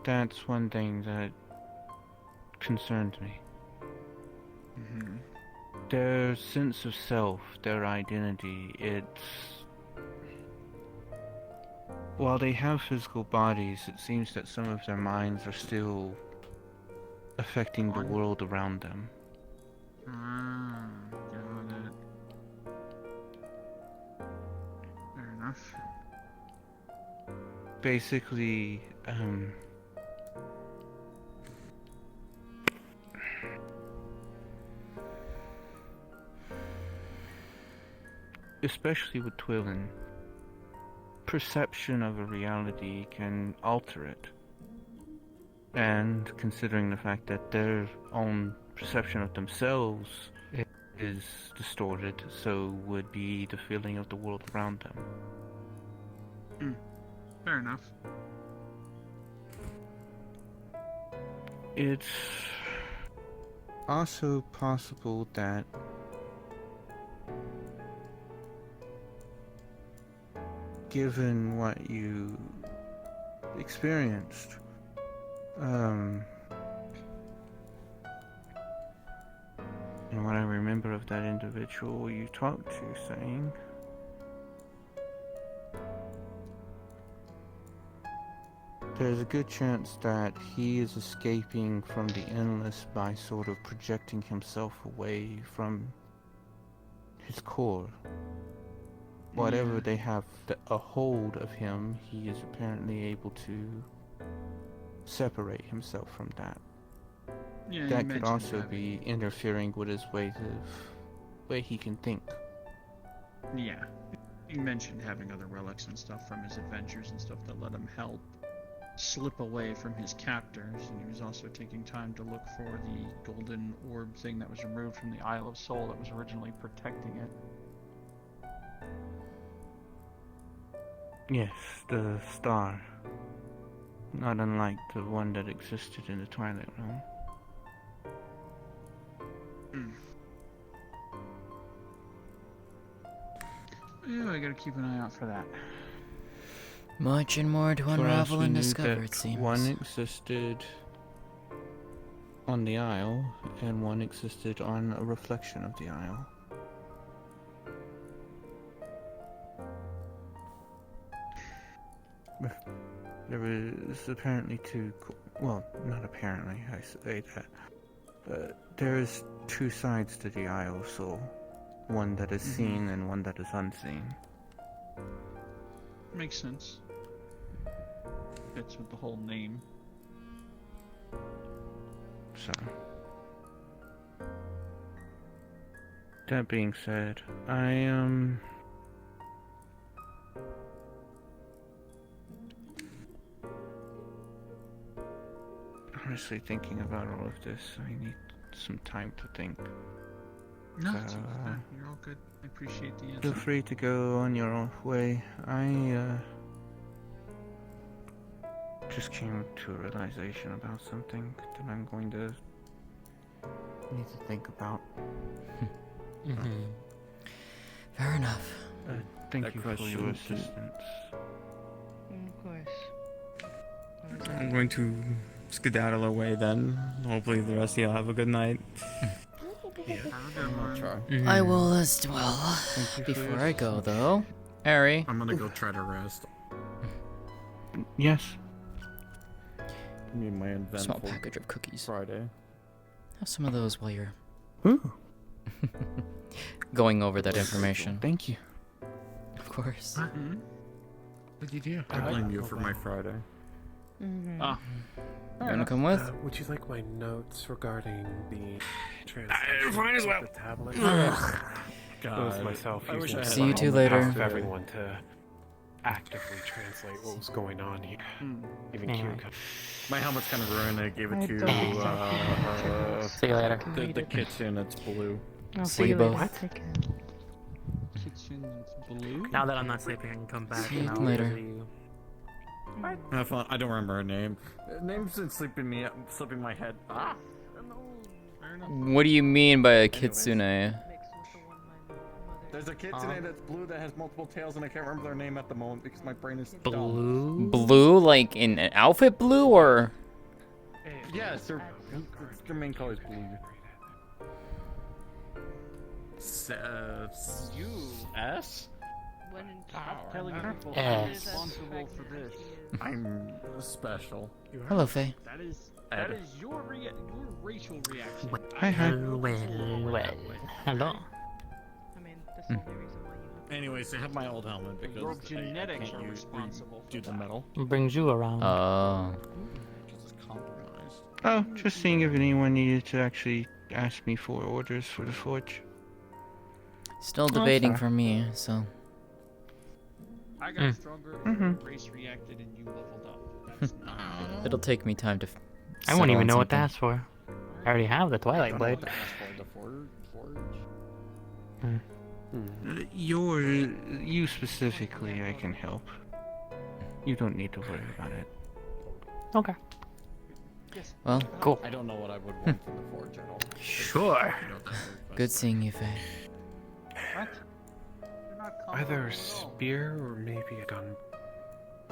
that's one thing that concerned me.
Mm-hmm.
Their sense of self, their identity, while they have physical bodies, it seems that some of their minds are still affecting the world around them.
Got it. Fair enough.
Basically, especially with Twilin, perception of a reality can alter it. And considering the fact that their own perception of themselves is distorted, so would be the feeling of the world around them.
Fair enough.
It's also possible that given what you experienced, and what I remember of that individual you talked to saying, there's a good chance that he is escaping from the endless by sort of projecting himself away from his core. Whatever they have a hold of him, he is apparently able to separate himself from that.
Yeah,
that could also be interfering with his way he can think.
Yeah. You mentioned having other relics and stuff from his adventures and stuff that let him help slip away from his captors, and he was also taking time to look for the golden orb thing that was removed from the Isle of Soul that was originally protecting it.
Yes, the star. Not unlike the one that existed in the Twilight realm.
Yeah, I gotta keep an eye out for that.
Much and more to unravel and discover, it seems.
One existed on the Isle, and one existed on a reflection of the Isle. There was apparently two, well, not apparently, I say that, but there's two sides to the Isle of Soul. One that is seen and one that is unseen.
Makes sense. Fits with the whole name.
So. That being said, I honestly thinking about all of this. I need some time to think.
No, it's okay. You're all good. I appreciate the answer.
Feel free to go on your own way. I just came to a realization about something that I'm going to need to think about.
Fair enough.
Thank you for your assistance.
Of course.
I'm going to skedaddle away then. Hopefully the rest of y'all have a good night.
I'll try.
I will as well. Before I go, though, Ari.
I'm gonna go try to rest.
Yes.
Need my
Small
eventful
package of cookies.
Friday.
Have some of those while you're
Ooh.
going over that information.
Thank you.
Of course.
What'd you do?
I blame you for my Friday.
Ah.
You wanna come with?
Would you like my notes regarding the translation
Fine as
of
well.
the tablet?
God.
Myself
I wish I
using
had
See you
my
two
own
later.
asked
copy.
everyone to actively translate what was going on here. Even
Yeah.
Q.
My helmet's kind of ruined. I gave
I
it to
don't exactly
See you later.
the kitchen. It's blue.
I'll
See
see
you
you later.
both.
Take care.
Kitchen blue.
Now that I'm not sleeping, I can come back
See you
and I'll
later.
visit you.
Have fun. I don't remember her name. Name's been slipping my head. Ah.
What do you mean by a kitsune?
There's a kitsune that's blue that has multiple tails, and I can't remember their name at the moment because my brain is dumb.
Blue?
Blue, like in an outfit blue, or?
Yes, their main color is blue. S?
Stop telling people
Yes.
I'm responsible for this.
I'm special.
Hello, Faye.
That is
Ed.
your racial reaction.
Hi, hi.
Well. Hello.
I mean, that's the only reason why you
Anyways, I have my old helmet because
Your
I
genetics
can't
are responsible for
do the
that.
metal.
Brings you around.
Oh.
Because it's compromised.
Oh, just seeing if anyone needed to actually ask me for orders for the forge.
Still debating
fair.
for me, so.
I got stronger when your race reacted and you leveled up. That's not.
It'll take me time to.
I won't
settle
even
on
know what to
something.
ask for. I already have the Twilight Blade.
You specifically, I can help. You don't need to worry about it.
Okay.
Well,
Cool.
I don't know what I would want from the forge at all.
Sure.
good seeing you, Faye.
What? You're not
Either a
comparable at all.
spear or maybe a gun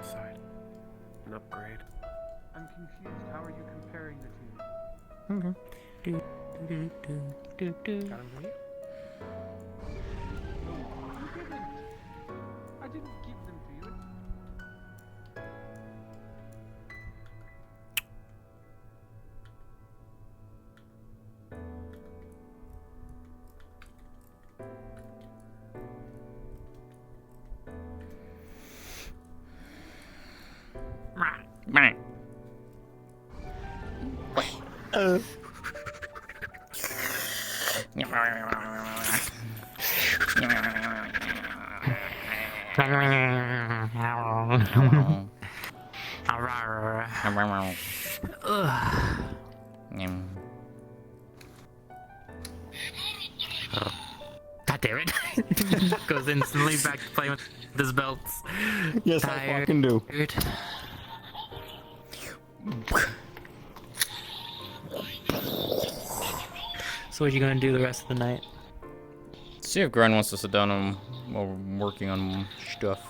side. An upgrade.
I'm confused. How are you comparing the two?
Do, do, do, do, do.
Got him for you?
You didn't. I didn't give them to you.
God damn it. Goes instantly back to playing with his belts.
Yes,
Tired.
I fucking do.
So what are you gonna do the rest of the night?
See if Grind wants to sit down and while we're working on stuff.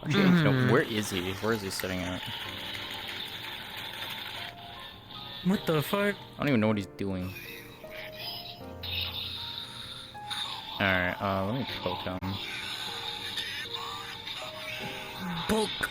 Actually, no, where is he? Where is he sitting at?
What the fuck?
I don't even know what he's doing. Alright, let me poke him.
Poke.